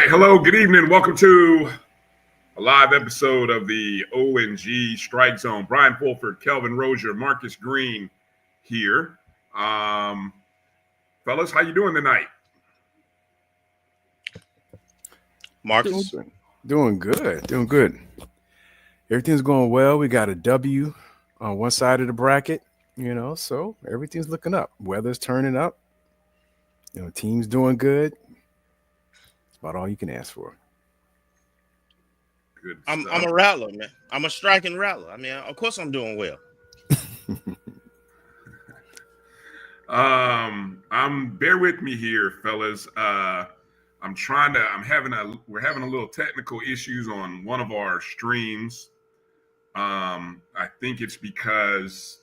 Hello, good evening. Welcome to a live episode of the ONG Strike Zone. Bryan Fulford, Kelvin Rozier, Marcus Green here. Fellas, how you doing tonight? Marcus? Doing good. Everything's going well. We got a W on one side of the bracket, so everything's looking up. Weather's turning up. Team's doing good. About all you can ask for. Good. I'm a rattler, man. I'm a striking rattler. I mean, of course, I'm doing well. Bear with me here, fellas. We're having a little technical issues on one of our streams. I think it's because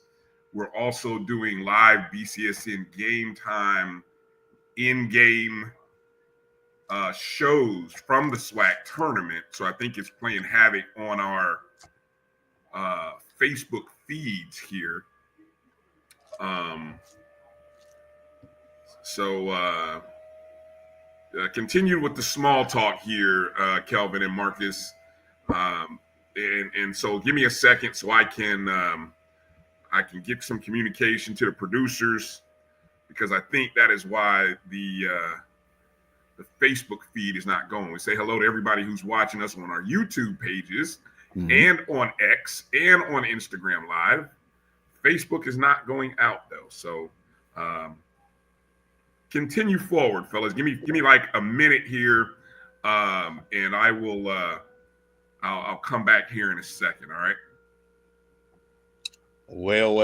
we're also doing live BCSN game time in-game shows from the SWAC tournament. So I think it's playing havoc on our Facebook feeds here. Continue with the small talk here, Kelvin and Marcus. And so give me a second so I can get some communication to the producers, because I think that is why the Facebook feed is not going. We say hello to everybody who's watching us on our YouTube pages and on X and on Instagram Live. Facebook is not going out though. So continue forward, fellas. Give me like a minute here, and I will I'll come back here in a second. All right. Well,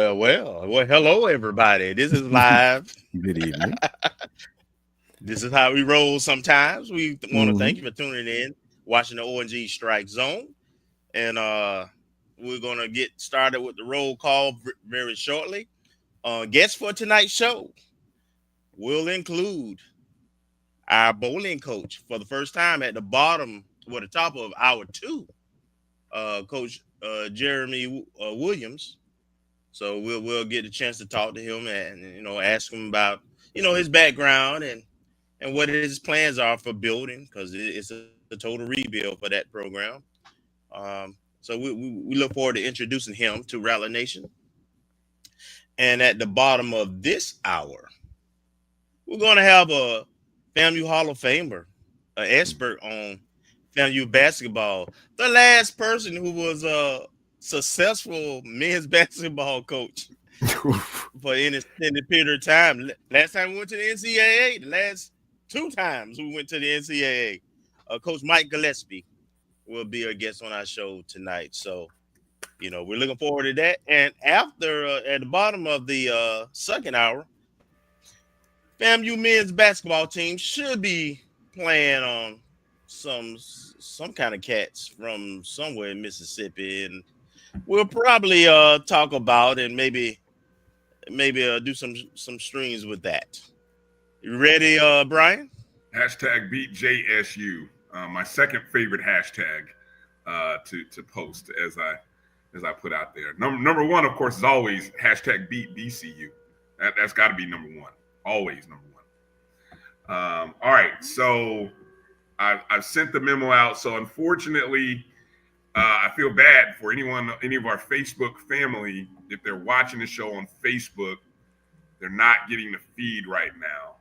hello everybody. This is live. Good evening. This is how we roll sometimes. We want to thank you for tuning in, watching the ONG Strike Zone. And we're going to get started with the roll call very shortly. Guests for tonight's show will include our bowling coach for the first time at the top of hour 2, Coach Jeramy Williams. So we'll get a chance to talk to him and, ask him about, his background and what his plans are for building, because it's a total rebuild for that program. So we look forward to introducing him to Rattler Nation. And at the bottom of this hour, we're going to have a FAMU Hall of Famer, an expert on FAMU basketball, the last person who was a successful men's basketball coach for an extended period of time. Last time we went to the NCAA, the last 2 times we went to the NCAA. Coach Mike Gillespie will be a guest on our show tonight. So, we're looking forward to that. And after, at the bottom of the second hour, FAMU men's basketball team should be playing on some kind of cats from somewhere in Mississippi, and we'll probably talk about and maybe do some strings with that. You ready, Bryan? Hashtag beat JSU. My second favorite hashtag to post as I put out there. Number one, of course, is always hashtag beat BCU. That's got to be number one. Always number one. All right, so I've sent the memo out. So unfortunately, I feel bad for any of our Facebook family. If they're watching the show on Facebook, they're not getting the feed right now.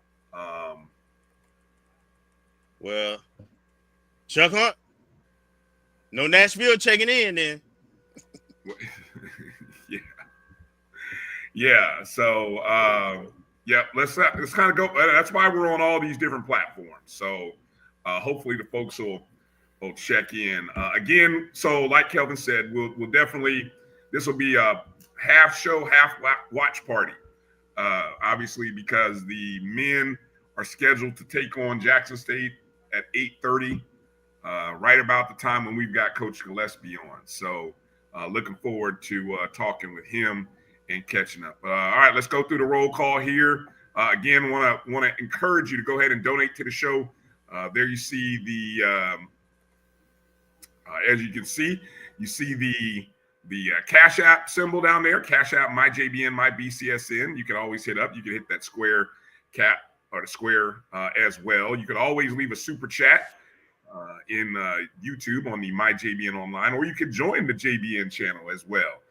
Well, Chuck Hunt, no Nashville checking in then. Yeah. So let's kind of go. That's why we're on all these different platforms. So hopefully the folks will check in again. So like Kelvin said, we'll definitely, this will be half show, half watch party. Obviously, because the men are scheduled to take on Jackson State at 8:30, right about the time when we've got Coach Gillespie on. So looking forward to talking with him and catching up. All right, let's go through the roll call here. Again, want to encourage you to go ahead and donate to the show. There you see the, as you can see, you see the Cash App symbol down there, Cash App, MyJBN, MyBCSN. You can always hit up. You can hit that square cap or the square as well. You can always leave a super chat in YouTube on the MyJBN Online, or you can join the JBN channel as well.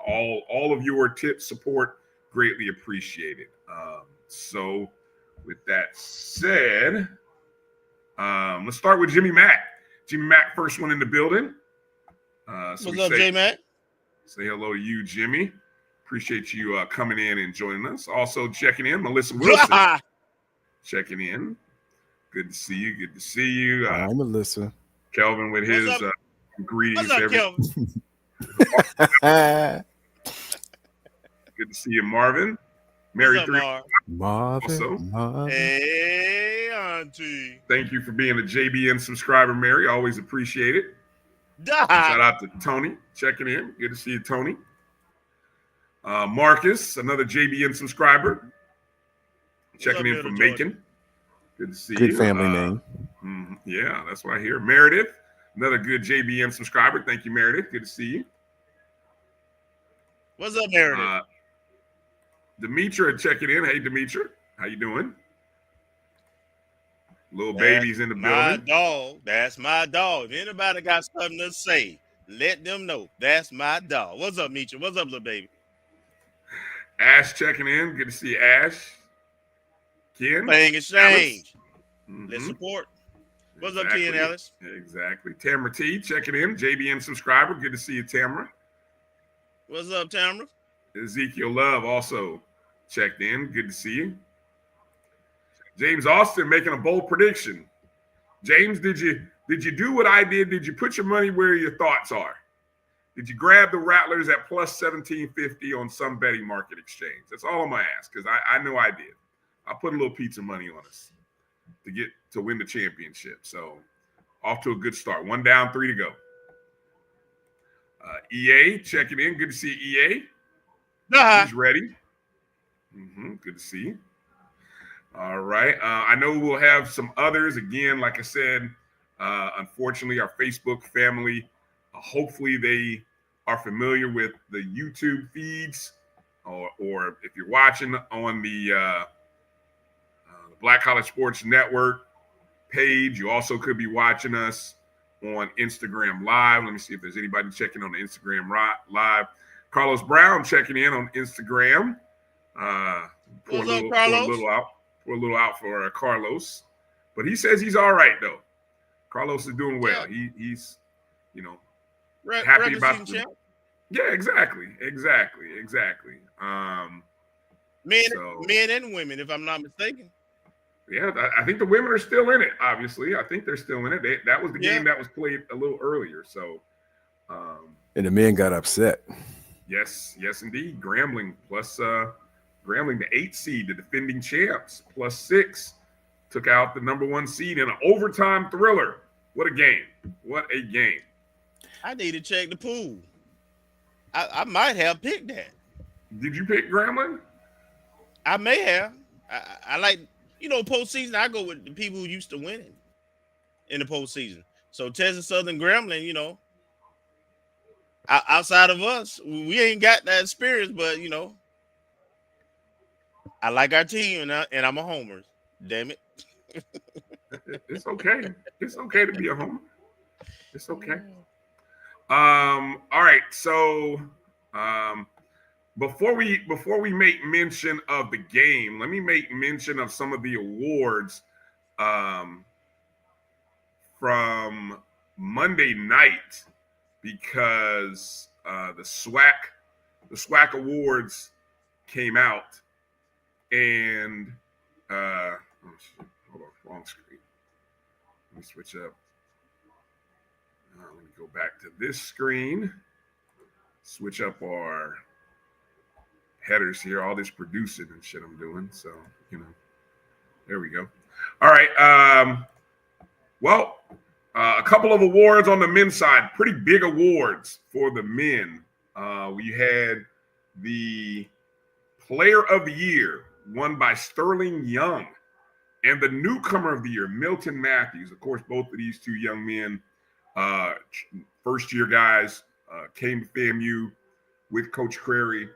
All of your tips, support, greatly appreciated. So with that said, let's start with Jimmy Mack. Jimmy Mack, first one in the building. What's up, J-Mac? Say hello to you, Jimmy. Appreciate you coming in and joining us. Also checking in, Melissa Wilson. Checking in. Good to see you. Good to see you. Hi, Melissa. Kelvin with his greetings. What's up, Kelvin? Good to see you, Marvin. Mary What's up, Marvin. Hey, auntie. Thank you for being a JBN subscriber, Mary. Always appreciate it. Shout out to Tony checking in. Good to see you, Tony. Marcus, another JBN subscriber, checking in from Macon. Good to see you. Good family name. Yeah, that's what I hear. Meredith, another good JBN subscriber. Thank you, Meredith. Good to see you. What's up, Meredith? Demetra checking in. Hey, Demetra, how you doing? Little baby's in the building. My dog. That's my dog. If anybody got something to say, let them know. That's my dog. What's up, Mitra? What's up, little baby? Ash checking in. Good to see you, Ash. Ken. Playing exchange. Let's support. What's up, Ken Ellis? Exactly. Tamara T checking in. JBN subscriber. Good to see you, Tamara. What's up, Tamara? Ezekiel Love also checked in. Good to see you. James Austin making a bold prediction. James, did you do what I did? Did you put your money where your thoughts are? Did you grab the Rattlers at plus 1750 on some betting market exchange? That's all I'm gonna ask, because I know I did. I put a little pizza money on us to win the championship. So off to a good start. 1 down, 3 to go. EA checking in. Good to see EA. He's ready. Good to see you. All right. I know we'll have some others. Again, like I said, unfortunately, our Facebook family, hopefully they are familiar with the YouTube feeds, or if you're watching on the Black College Sports Network page, you also could be watching us on Instagram Live. Let me see if there's anybody checking on the Instagram Live. Carlos Brown checking in on Instagram. Pour a little out for Carlos, but he says he's all right though. Carlos is doing well. Yeah. He's happy about the. Yeah, exactly. Men and women, if I'm not mistaken. Yeah, I think the women are still in it. Obviously, I think they're still in it. That was the game that was played a little earlier. So, and the men got upset. Yes, indeed. Grambling the 8 seed, the defending champs, +6, took out the number 1 seed in an overtime thriller. What a game! What a game! I need to check the pool. I might have picked that. Did you pick Grambling? I may have. I like, postseason. I go with the people who used to winning in the postseason. So Texas Southern Grambling, outside of us, we ain't got that experience, but I like our team, and I'm a homer. Damn it. It's okay. It's okay to be a homer. It's okay. All right. So before we make mention of the game, let me make mention of some of the awards from Monday night, because the SWAC awards came out. And hold on, wrong screen. Let me switch up. Let me go back to this screen. Switch up our headers here, all this producing and shit I'm doing. So, there we go. All right. Well, a couple of awards on the men's side, pretty big awards for the men. We had the Player of the Year won by Sterling Young, and the Newcomer of the Year, Milton Matthews. Of course, both of these two young men, first-year guys, came to FAMU with Coach Crary,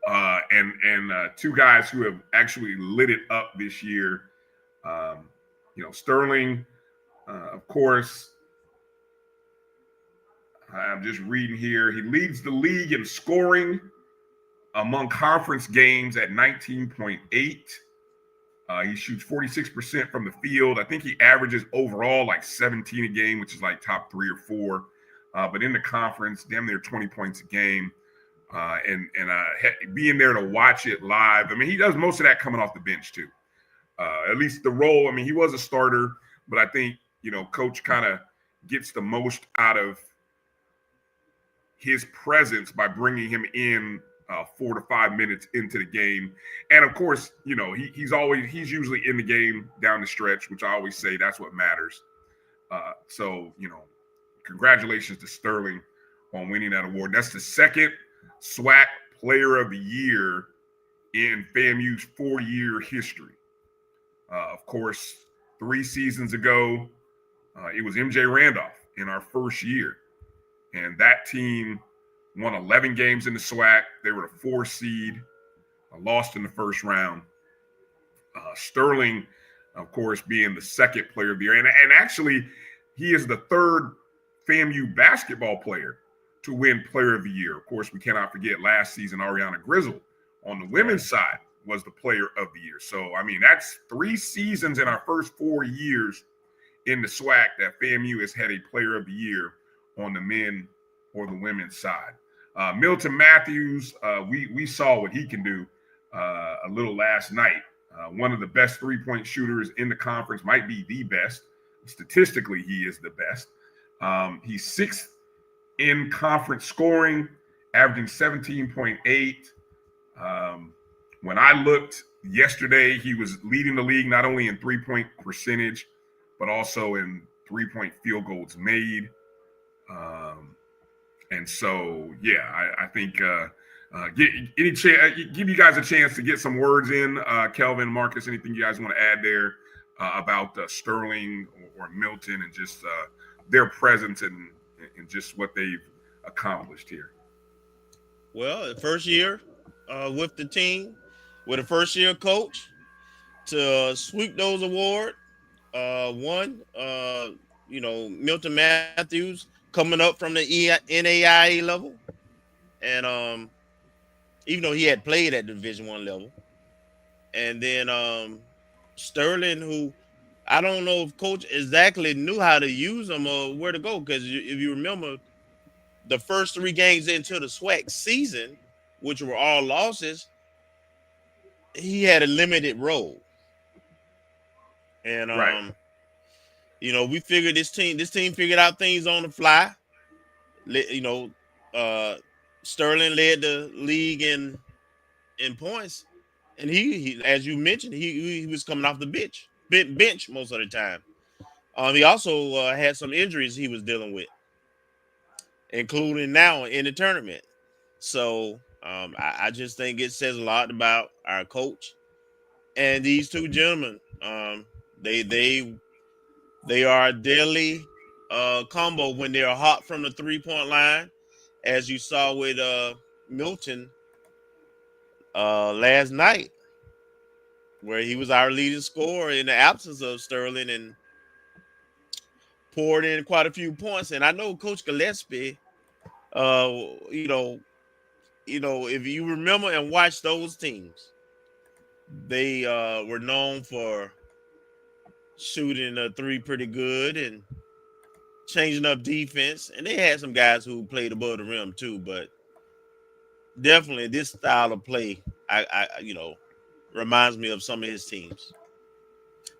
and two guys who have actually lit it up this year. Sterling, of course, I'm just reading here. He leads the league in scoring among conference games at 19.8. He shoots 46% from the field. I think he averages overall like 17 a game, which is like top 3 or 4. But in the conference, damn near 20 points a game. And being there to watch it live. I mean, he does most of that coming off the bench too. At least the role. I mean, he was a starter, but I think, Coach kind of gets the most out of his presence by bringing him in 4 to 5 minutes into the game. And of course, he's usually in the game down the stretch, which I always say that's what matters. So, congratulations to Sterling on winning that award. That's the second SWAC Player of the Year in FAMU's 4-year history. Of course, 3 seasons ago, it was MJ Randolph in our first year. And that team won 11 games in the SWAC. They were the 4 seed, lost in the first round. Sterling, of course, being the second Player of the Year. And actually, he is the third FAMU basketball player to win Player of the Year. Of course, we cannot forget last season, Ariana Grizzle on the women's side was the Player of the Year. So, I mean, that's 3 seasons in our first 4 years in the SWAC that FAMU has had a Player of the Year on the men or the women's side. Milton Matthews, we saw what he can do a little last night. One of the best 3-point shooters in the conference, might be the best. Statistically, he is the best. He's 6th in conference scoring, averaging 17.8. When I looked yesterday, he was leading the league not only in 3-point percentage, but also in 3-point field goals made. And so, yeah, I think give you guys a chance to get some words in. Kelvin, Marcus, anything you guys want to add there about Sterling or Milton and just their presence and just what they've accomplished here? Well, the first year with the team, with a first-year coach, to sweep those awards. Milton Matthews coming up from the NAIA level, and even though he had played at the Division I level, and then Sterling, who I don't know if Coach exactly knew how to use him or where to go, because if you remember, the first 3 games into the SWAC season, which were all losses, he had a limited role. And right. We figured this team figured out things on the fly. Sterling led the league in points, and he as you mentioned, he was coming off the bench most of the time. He also had some injuries he was dealing with, including now in the tournament. So I just think it says a lot about our coach and these 2 gentlemen. They are a deadly combo when they're hot from the 3-point line, as you saw with Milton last night, where he was our leading scorer in the absence of Sterling and poured in quite a few points. And I know Coach Gillespie, if you remember and watch those teams, they were known for shooting a 3 pretty good and changing up defense. And they had some guys who played above the rim too, but definitely this style of play, I reminds me of some of his teams.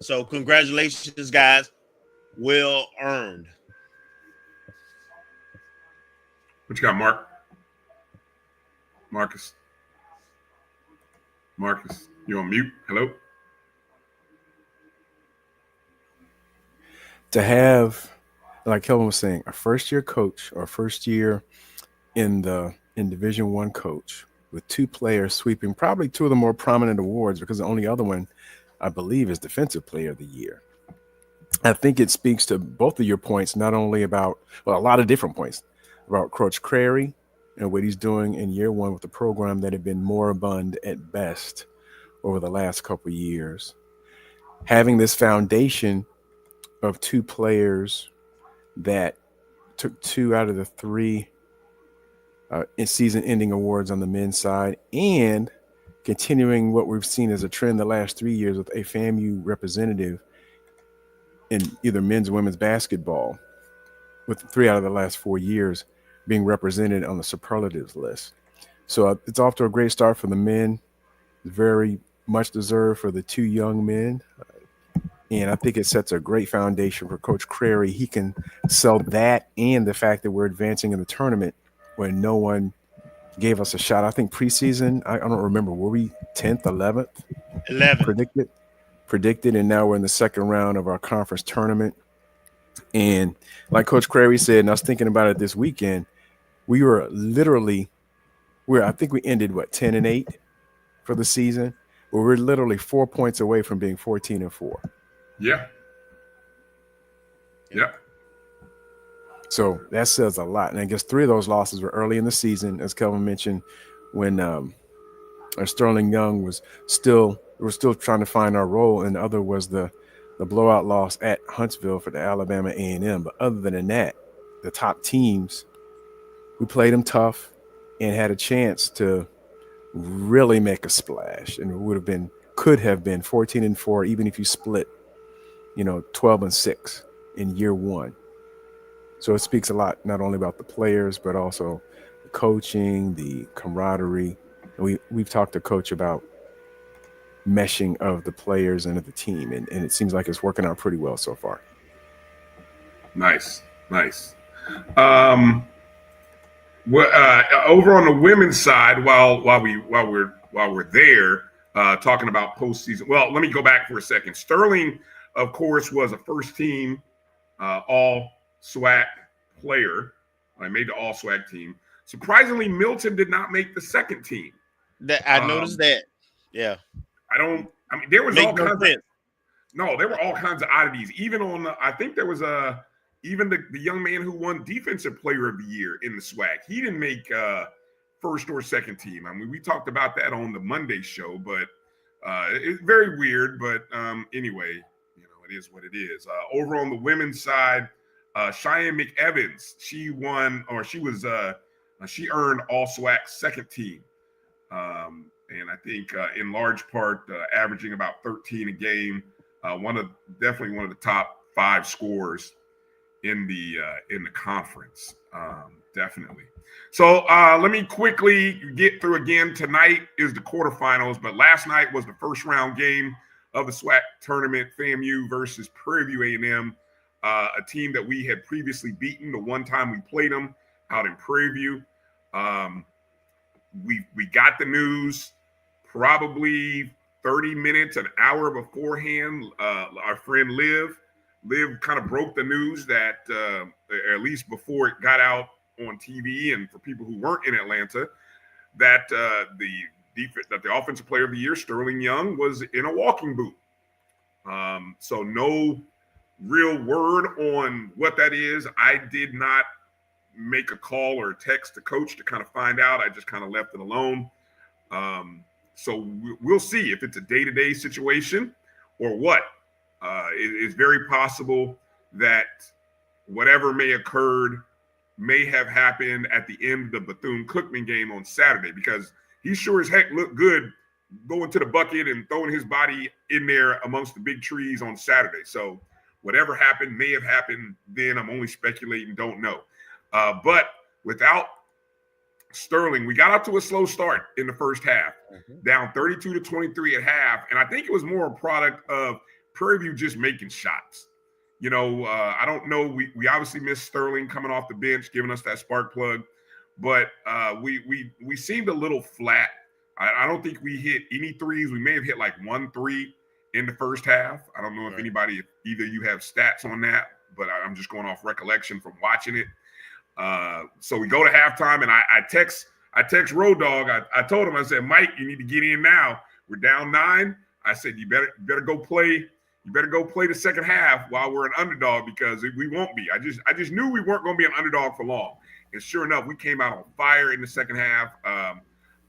So congratulations, guys. Well earned. What you got, Marcus? Marcus, you're on mute. Hello. To have, like Kelvin was saying, a first-year coach or first year in Division I coach with two players sweeping probably two of the more prominent awards, because the only other one, I believe, is Defensive Player of the Year. I think it speaks to both of your points, not only about, well, a lot of different points about Coach Crary and what he's doing in year one with the program that had been moribund at best over the last couple of years. Having this foundation of two players that took two out of the three season-ending awards on the men's side, and continuing what we've seen as a trend the last 3 years with a FAMU representative in either men's or women's basketball, with 3 out of the last 4 years being represented on the superlatives list. So it's off to a great start for the men. Very much deserved for the two young men. And I think it sets a great foundation for Coach Crary. He can sell that and the fact that we're advancing in the tournament when no one gave us a shot. I think preseason, I don't remember, were we 10th, 11th? 11th. Predicted, and now we're in the second round of our conference tournament. And like Coach Crary said, and I was thinking about it this weekend, we were I think we ended, 10-8 for the season? Well, we're literally 4 points away from being 14-4. Yeah. Yeah. So that says a lot. And I guess 3 of those losses were early in the season, as Kelvin mentioned, when Sterling Young we're still trying to find our role, and the other was the blowout loss at Huntsville for the Alabama A&M. But other than that, the top teams, we played them tough and had a chance to really make a splash, and it could have been 14-4, even if you split 12-6 in year one. So it speaks a lot, not only about the players, but also the coaching, the camaraderie. And we've talked to Coach about meshing of the players and of the team, and it seems like it's working out pretty well so far. Nice. Over on the women's side, while we're there talking about postseason. Well, let me go back for a second. Sterling, of course, was a first team all SWAC player. I made the all SWAC team. Surprisingly, Milton did not make the second team. I noticed that. Yeah. There was all kinds of. No, there were all kinds of oddities. Even on I think there was even the young man who won Defensive Player of the Year in the SWAC. He didn't make first or second team. We talked about that on the Monday show, but it's very weird. But anyway, it is what it is. Over on the women's side, Cheyenne McEvans, she earned all SWAC second team. And I think in large part averaging about 13 a game, definitely one of the top 5 scorers in the conference, definitely. So let me quickly get through again. Tonight is the quarterfinals, but last night was the first round game of the SWAC tournament, FAMU versus Prairie View A&M, a team that we had previously beaten the one time we played them out in Prairie View. We got the news probably 30 minutes, an hour beforehand. Our friend Liv kind of broke the news that, at least before it got out on TV and for people who weren't in Atlanta, that the Offensive Player of the Year, Sterling Young, was in a walking boot. So no real word on what that is. I did not make a call or a text to Coach to kind of find out. I just kind of left it alone. So we'll see if it's a day-to-day situation or what. It's very possible that whatever may have happened at the end of the Bethune-Cookman game on Saturday, because he sure as heck looked good going to the bucket and throwing his body in there amongst the big trees on Saturday. So whatever happened may have happened then. I'm only speculating, don't know. But without Sterling, we got out to a slow start in the first half, down 32-23 at half. And I think it was more a product of Prairie View just making shots. I don't know. We obviously missed Sterling coming off the bench, giving us that spark plug, but we seemed a little flat. I don't think we hit any threes. We may have hit like 1 3 in the first half. I don't know if anybody, either you have stats on that, but I'm just going off recollection from watching it. So we go to halftime, and I text Road Dogg. I told him, I said, Mike, you need to get in now. We're down 9. I said, you better go play. You better go play the second half while we're an underdog, because we won't be. I just knew we weren't going to be an underdog for long. And sure enough, we came out on fire in the second half.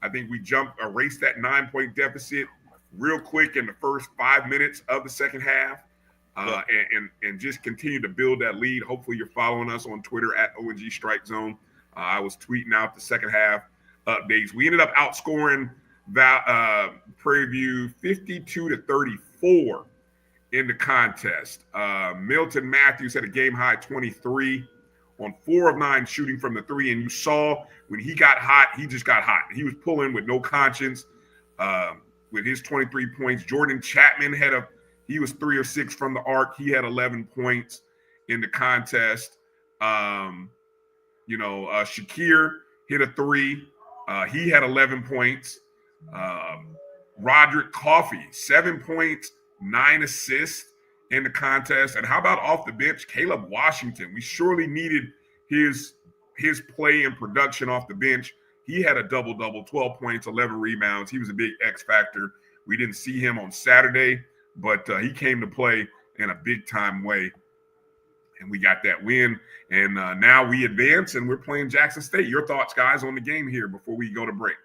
I think we erased that 9-point deficit real quick in the first 5 minutes of the second half, and just continue to build that lead. Hopefully you're following us on Twitter at ONG StrikeZone. I was tweeting out the second half updates. We ended up outscoring Prairie View 52-34 in the contest. Milton Matthews had a game-high 23 on 4 of 9 shooting from the 3, and you saw when he got hot, he just got hot. He was pulling with no conscience with his 23 points. Jordan Chapman he was 3 of 6 from the arc. He had 11 points in the contest. Shakir hit a 3. He had 11 points. Roderick Coffey, 7 points, 9 assists in the contest. And how about off the bench, Caleb Washington? We surely needed his play and production off the bench. He had a double-double, 12 points, 11 rebounds. He was a big X factor. We didn't see him on Saturday, but he came to play in a big-time way, and we got that win. And now we advance, and we're playing Jackson State. Your thoughts, guys, on the game here before we go to break?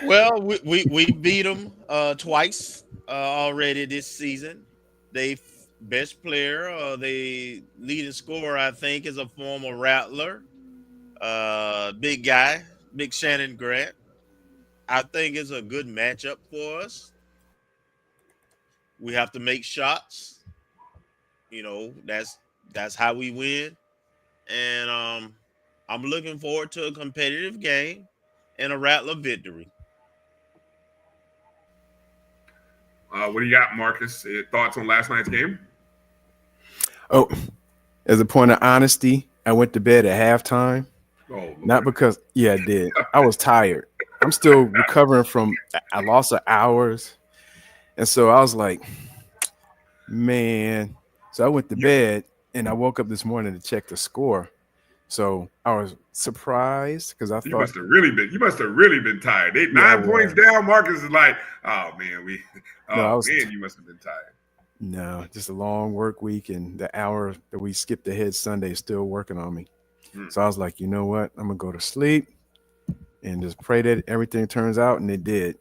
Well, we beat them twice already this season. They best player, the leading scorer, I think, is a former Rattler, big guy, big Shannon Grant. I think it's a good matchup for us. We have to make shots. That's how we win. And I'm looking forward to a competitive game and a Rattler victory. What do you got, Marcus? Thoughts on last night's game? Oh, as a point of honesty, I went to bed at halftime. Oh, Lord. Not because, I did. I was tired. I'm still recovering from a loss of hours. And so I was like, man. So I went to bed, and I woke up this morning to check the score. So I was surprised because I thought you must have really been tired. 9 points down. Marcus is like, oh man, you must have been tired. No, just a long work week, and the hour that we skipped ahead Sunday is still working on me. So I was like, you know what? I'm gonna go to sleep and just pray that everything turns out, and it did.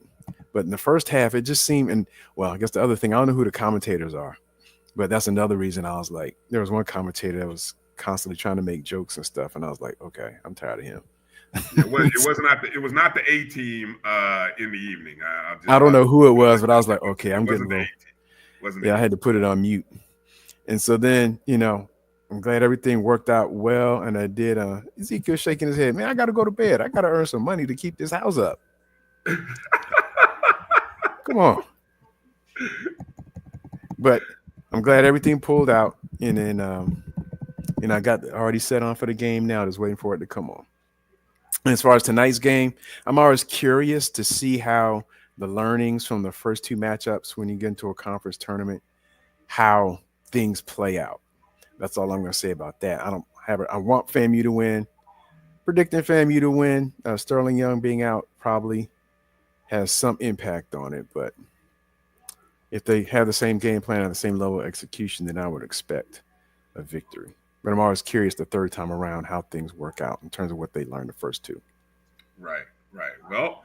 But in the first half, it just seemed, I guess the other thing, I don't know who the commentators are, but that's another reason I was like, there was one commentator that was constantly trying to make jokes and stuff, and I was like, okay, I'm tired of him. It was not the A team in the evening. I don't know who it was, but I was like, okay, I'm getting low. I had to put it on mute. And so then, I'm glad everything worked out well, and I did. Ezekiel shaking his head, man, I got to go to bed. I got to earn some money to keep this house up. Come on. But I'm glad everything pulled out, and then I got already set on for the game now, just waiting for it to come on. And as far as tonight's game, I'm always curious to see how the learnings from the first 2 matchups when you get into a conference tournament, how things play out. That's all I'm going to say about that. I want FAMU to win. Predicting FAMU to win. Sterling Young being out probably has some impact on it, but if they have the same game plan and the same level of execution, then I would expect a victory. But I'm always curious the third time around how things work out in terms of what they learned the first 2. Right. Well,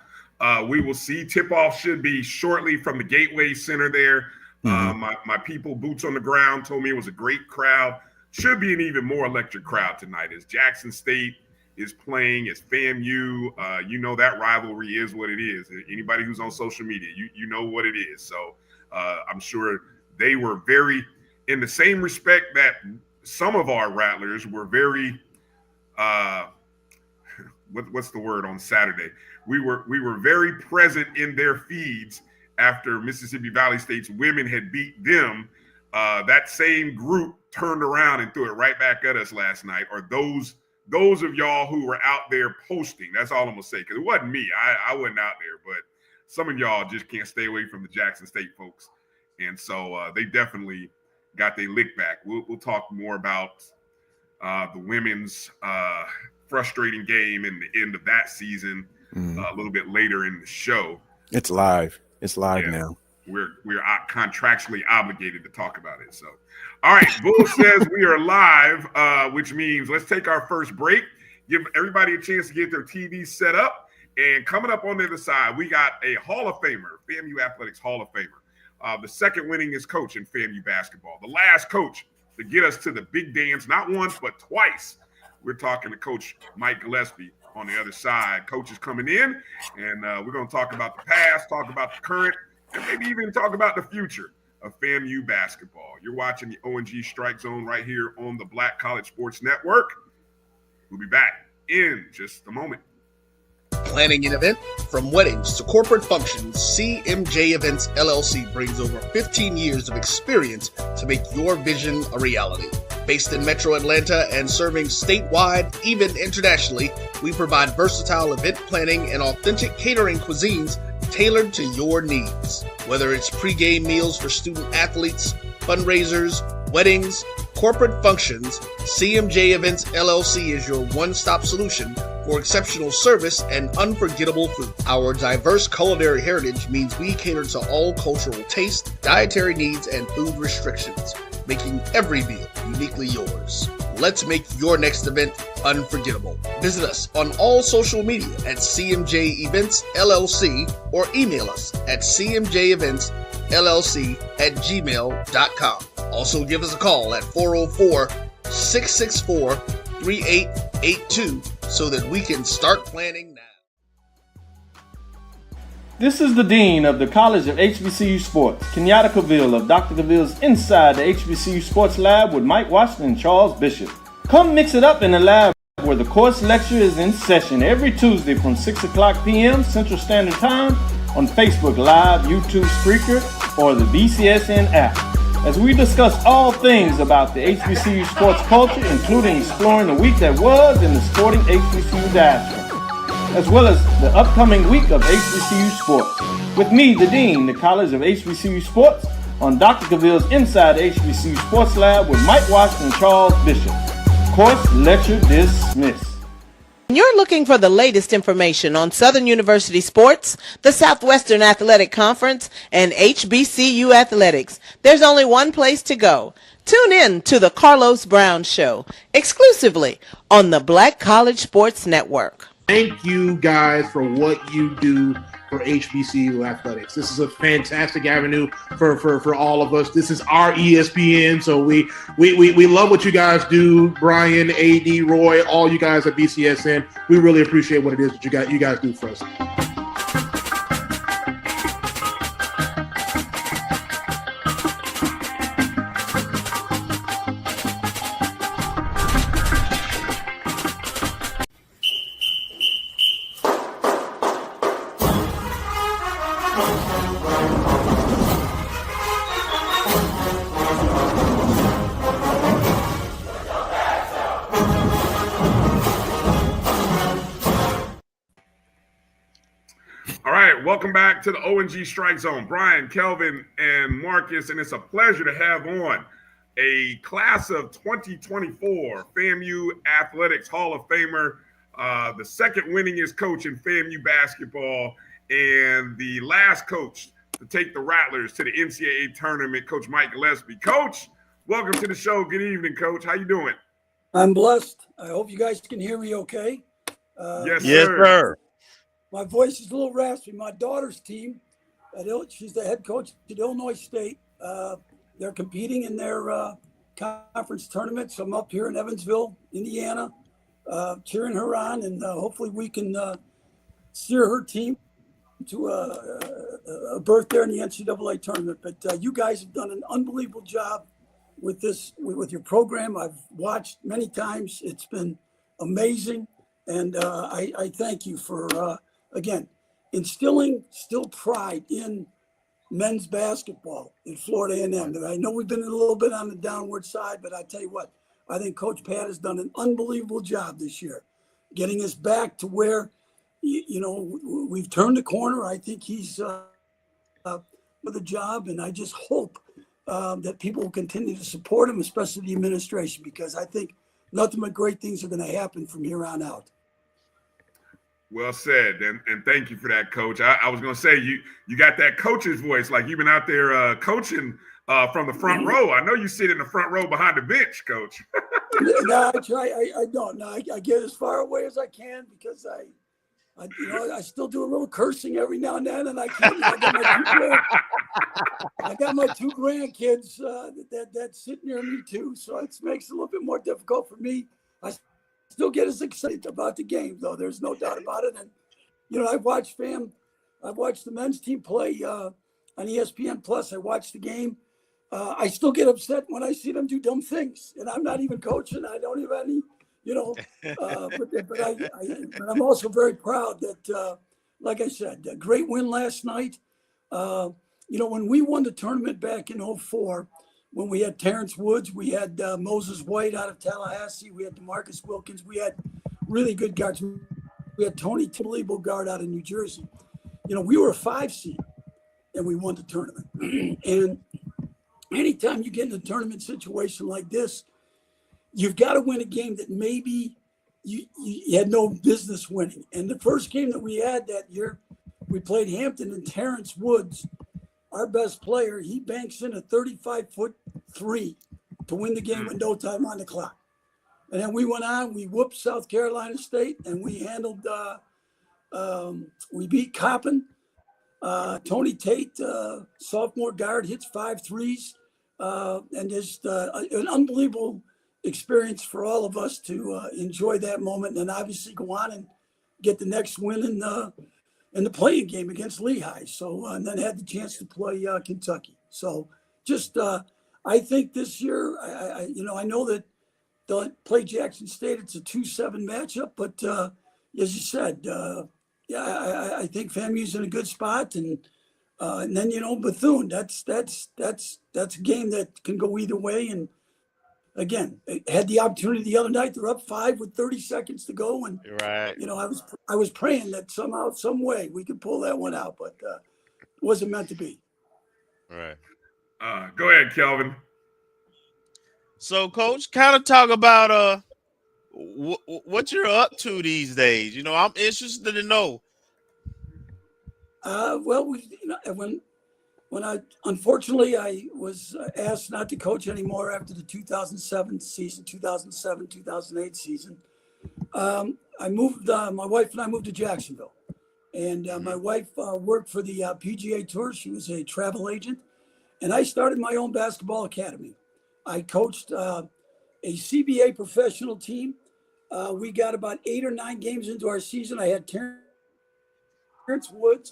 we will see. Tip-off should be shortly from the Gateway Center there. My people, boots on the ground, told me it was a great crowd. Should be an even more electric crowd tonight as Jackson State is playing. It's FAMU. That rivalry is what it is. Anybody who's on social media, you know what it is. So I'm sure they were very, in the same respect that some of our Rattlers were very, what's the word on Saturday? We were very present in their feeds after Mississippi Valley State's women had beat them. That same group turned around and threw it right back at us last night, or those those of y'all who were out there posting, that's all I'm gonna say, because it wasn't me. I wasn't out there, but some of y'all just can't stay away from the Jackson State folks, and so they definitely got their lick back. We'll talk more about the women's frustrating game and the end of that season a little bit later in the show. It's live. It's live now. We're contractually obligated to talk about it. So, all right, Bull says we are live, which means let's take our first break, give everybody a chance to get their TV set up, and coming up on the other side, we got a Hall of Famer, FAMU Athletics Hall of Famer, the second winningest coach in FAMU basketball, the last coach to get us to the big dance, not once but twice. We're talking to Coach Mike Gillespie on the other side. Coach is coming in, and we're going to talk about the past, talk about the current, and maybe even talk about the future of FAMU basketball. You're watching the O&G Strike Zone right here on the Black College Sports Network. We'll be back in just a moment. Planning an event? From weddings to corporate functions, CMJ Events LLC brings over 15 years of experience to make your vision a reality. Based in Metro Atlanta and serving statewide, even internationally, we provide versatile event planning and authentic catering cuisines tailored to your needs. Whether it's pre-game meals for student athletes, fundraisers, weddings, corporate functions, CMJ Events LLC is your one-stop solution for exceptional service and unforgettable food. Our diverse culinary heritage means we cater to all cultural tastes, dietary needs, and food restrictions, making every meal uniquely yours. Let's make your next event unforgettable. Visit us on all social media at CMJ Events LLC or email us at cmjeventsllc@gmail.com. Also give us a call at 404-664-3882 so that we can start planning now. This is the Dean of the College of HBCU Sports, Kenyatta Cavill of Dr. Cavill's Inside the HBCU Sports Lab with Mike Washington and Charles Bishop. Come mix it up in the lab where the course lecture is in session every Tuesday from 6 o'clock p.m. Central Standard Time on Facebook Live, YouTube Spreaker, or the BCSN app, as we discuss all things about the HBCU sports culture, including exploring the week that was in the sporting HBCU diaspora, as well as the upcoming week of HBCU sports. With me, the Dean, the College of HBCU Sports, on Dr. Cavill's Inside the HBCU Sports Lab with Mike Washington and Charles Bishop. Course lecture dismissed. You're looking for the latest information on Southern University sports, the Southwestern Athletic Conference, and HBCU athletics. There's only one place to go. Tune in to the Carlos Brown Show, exclusively on the Black College Sports Network. Thank you guys for what you do for HBCU athletics. This is a fantastic avenue for all of us. This is our ESPN, so we love what you guys do. Bryan, AD, Roy, all you guys at BCSN, we really appreciate what it is that you guys do for us. Welcome back to the O&G Strike Zone. Bryan, Kelvin, and Marcus, and it's a pleasure to have on a class of 2024 FAMU Athletics Hall of Famer, the second winningest coach in FAMU basketball, and the last coach to take the Rattlers to the NCAA tournament, Coach Mike Gillespie. Coach, welcome to the show. Good evening, Coach. How you doing? I'm blessed. I hope you guys can hear me okay. Yes, Yes, sir. My voice is a little raspy. My daughter's team, she's the head coach at Illinois State. They're competing in their conference tournament. So I'm up here in Evansville, Indiana, cheering her on, and hopefully we can steer her team to a berth there in the NCAA tournament. But you guys have done an unbelievable job with your program. I've watched many times. It's been amazing, and I thank you for again instilling still pride in men's basketball in Florida A&M. I know we've been a little bit on the downward side, but I tell you what, I think Coach Pat has done an unbelievable job this year, getting us back to where, we've turned the corner. I think he's with the job, and I just hope that people will continue to support him, especially the administration, because I think nothing but great things are going to happen from here on out. Well said, and thank you for that, Coach. I was going to say you got that coach's voice, like you've been out there coaching from the front row. I know you sit in the front row behind the bench, Coach. No, I try. I don't. No, I get as far away as I can because I still do a little cursing every now and then, and I got my two grandkids that sit near me too, so it makes it a little bit more difficult for me. I still get as excited about the game, though. There's no doubt about it. And I've watched the men's team play on ESPN Plus. I watched the game. I still get upset when I see them do dumb things, and I'm not even coaching. I don't even have any. But I'm also very proud that, like I said, a great win last night. When we won the tournament back in 2004, when we had Terrence Woods, we had Moses White out of Tallahassee, we had DeMarcus Wilkins, we had really good guards. We had Tony Unbelievable guard out of New Jersey. We were a 5 seed, and we won the tournament. And anytime you get in a tournament situation like this, you've got to win a game that maybe you had no business winning. And the first game that we had that year, we played Hampton, and Terrence Woods, our best player, he banks in a 35-foot three to win the game with no time on the clock. And then we went on, we whooped South Carolina State, and we handled, we beat Coppin. Tony Tate, sophomore guard, hits 5 threes. And just an unbelievable experience for all of us to enjoy that moment, and obviously go on and get the next win in the playing game against Lehigh. So and then had the chance to play Kentucky. So just I think this year, I know that they'll play Jackson State. It's a 2-7 matchup, but as you said, I think FAMU's in a good spot, and then Bethune. That's a game that can go either way. And again, had the opportunity the other night. They're up 5 with 30 seconds to go, and right. I was praying that somehow, some way, we could pull that one out, but it wasn't meant to be. Right. Go ahead, Kelvin. So, Coach, kind of talk about what you're up to these days. I'm interested to know. Well, when I unfortunately I was asked not to coach anymore after the 2007 season, 2007-2008 season. I moved. My wife and I moved to Jacksonville, and my wife worked for the PGA Tour. She was a travel agent, and I started my own basketball academy. I coached a CBA professional team. We got about 8 or 9 games into our season. I had Terrence Woods.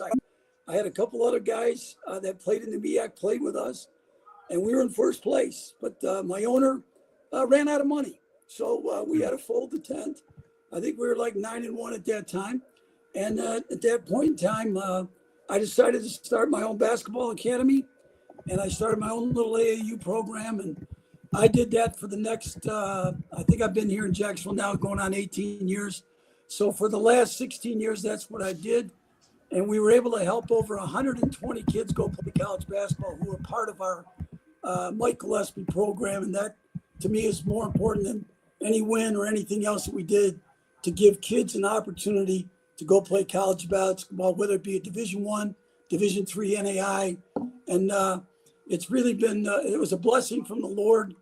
I had a couple other guys that played in the MEAC, played with us, and we were in first place. But my owner ran out of money, so we had to fold the tent. I think we were like 9-1 at that time. And at that point in time, I decided to start my own basketball academy, and I started my own little AAU program. And I did that for the next, I think I've been here in Jacksonville now going on 18 years. So for the last 16 years, that's what I did. And we were able to help over 120 kids go play college basketball who were part of our Mike Gillespie program. And that, to me, is more important than any win or anything else that we did, to give kids an opportunity to go play college basketball, whether it be a Division I, Division III NAI. And it's really been, it was a blessing from the Lord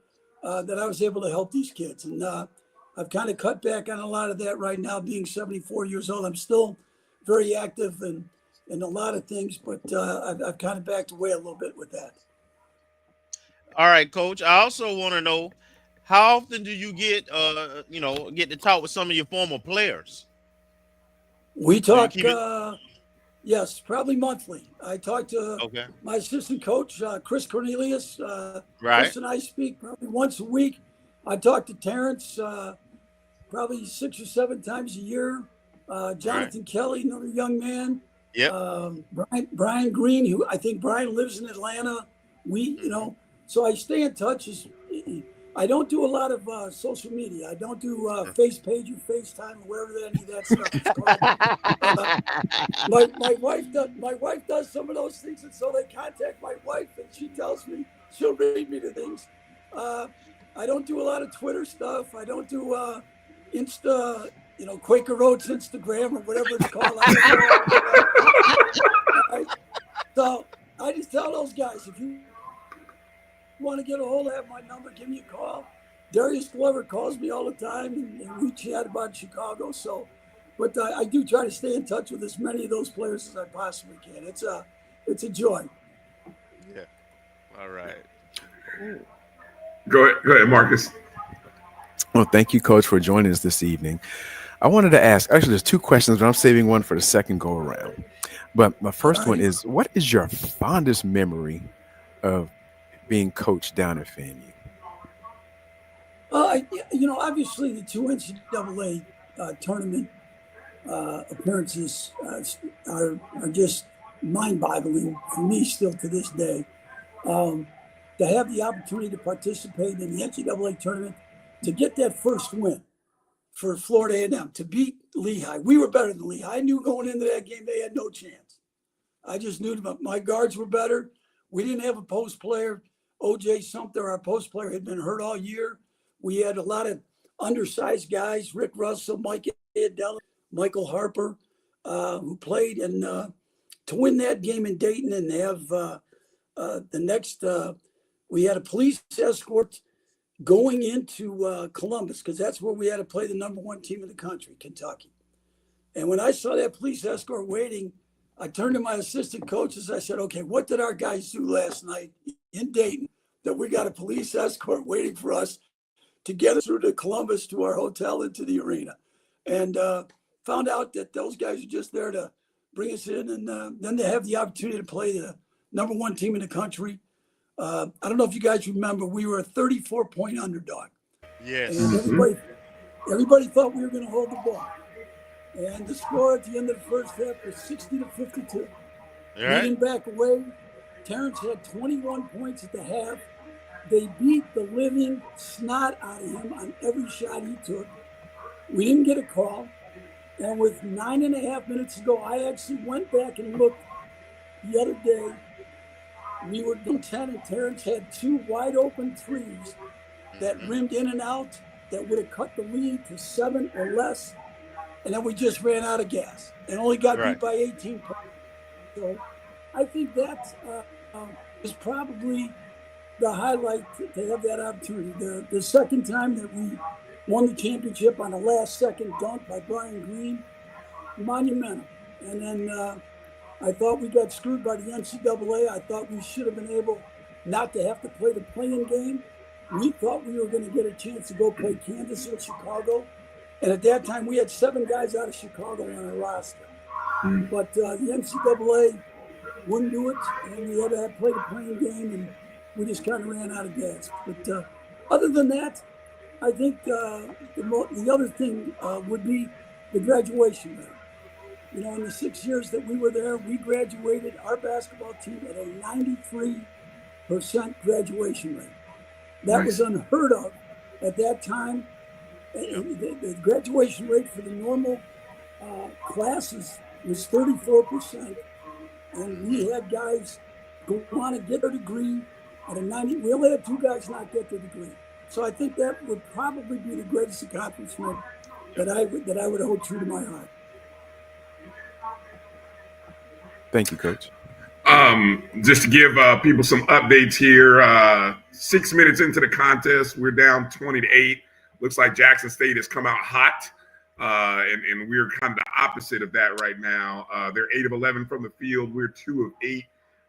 that I was able to help these kids. And I've kind of cut back on a lot of that right now, being 74 years old. I'm still very active in a lot of things, but I've kind of backed away a little bit with that. All right, Coach. I also want to know, how often do you get to talk with some of your former players? We talk, yes, probably monthly. I talk to my assistant coach, Chris Cornelius. Right. Chris and I speak probably once a week. I talk to Terrence probably 6 or 7 times a year. Jonathan Kelly, another young man. Yeah. Bryan Green, who I think Bryan lives in Atlanta. So I stay in touch. I don't do a lot of social media. I don't do face page or FaceTime or wherever any of that stuff is called. My wife does some of those things, and so they contact my wife, and she tells me she'll read me the things. I don't do a lot of Twitter stuff. I don't do Insta, Quaker Oats Instagram or whatever it's called. So I just tell those guys, if you want to get a hold of my number, give me a call. Darius Glover calls me all the time, and we chat about Chicago. So, but I do try to stay in touch with as many of those players as I possibly can. It's a joy. Yeah. All right. Go ahead, Marcus. Well, thank you, Coach, for joining us this evening. I wanted to ask, actually, there's two questions, but I'm saving one for the second go around. But my first one is, what is your fondest memory of being coached down at FAMU? Obviously the two NCAA tournament appearances are just mind-boggling for me still to this day. To have the opportunity to participate in the NCAA tournament, to get that first win for Florida A&M, to beat Lehigh. We were better than Lehigh. I knew going into that game they had no chance. I just knew my guards were better. We didn't have a post player. O.J. Sumter, our post player, had been hurt all year. We had a lot of undersized guys, Rick Russell, Mike Adele, Michael Harper, who played. And to win that game in Dayton and have we had a police escort going into Columbus, because that's where we had to play the number one team in the country, Kentucky. And when I saw that police escort waiting, I turned to my assistant coaches. I said, okay, what did our guys do last night in Dayton that we got a police escort waiting for us to get us through to Columbus, to our hotel, into the arena? And found out that those guys are just there to bring us in, and then to have the opportunity to play the number one team in the country. I don't know if you guys remember, we were a 34-point underdog. Yes. And everybody thought we were going to hold the ball. And the score at the end of the first half was 60-52. Leading back away, Terrence had 21 points at the half. They beat the living snot out of him on every shot he took. We didn't get a call. And with 9.5 minutes to go, I actually went back and looked the other day. We were down 10, and Terrence had two wide open threes that rimmed in and out that would have cut the lead to 7 or less. And then we just ran out of gas and only got beat by 18 points. So I think that is probably the highlight to have that opportunity. The second time that we won the championship on a last-second dunk by Bryan Green, monumental. And then I thought we got screwed by the NCAA. I thought we should have been able not to have to play the play-in game. We thought we were going to get a chance to go play Kansas or Chicago. And at that time, we had 7 guys out of Chicago on our roster. But the NCAA wouldn't do it, and we had to play the play-in game, and we just kind of ran out of gas. But other than that, I think the other thing would be the graduation rate. You know, in the 6 years that we were there, we graduated our basketball team at a 93% graduation rate. That was unheard of at that time. The graduation rate for the normal classes was 34%. And we had guys go on to get their degree at a 90. We only had 2 guys not get their degree. So I think that would probably be the greatest accomplishment that I would hold true to my heart. Thank you, Coach. Just to give people some updates here, 6 minutes into the contest, we're down 20-8. Looks like Jackson State has come out hot, and we're kind of the opposite of that right now. They're 8 of 11 from the field. We're 2 of 8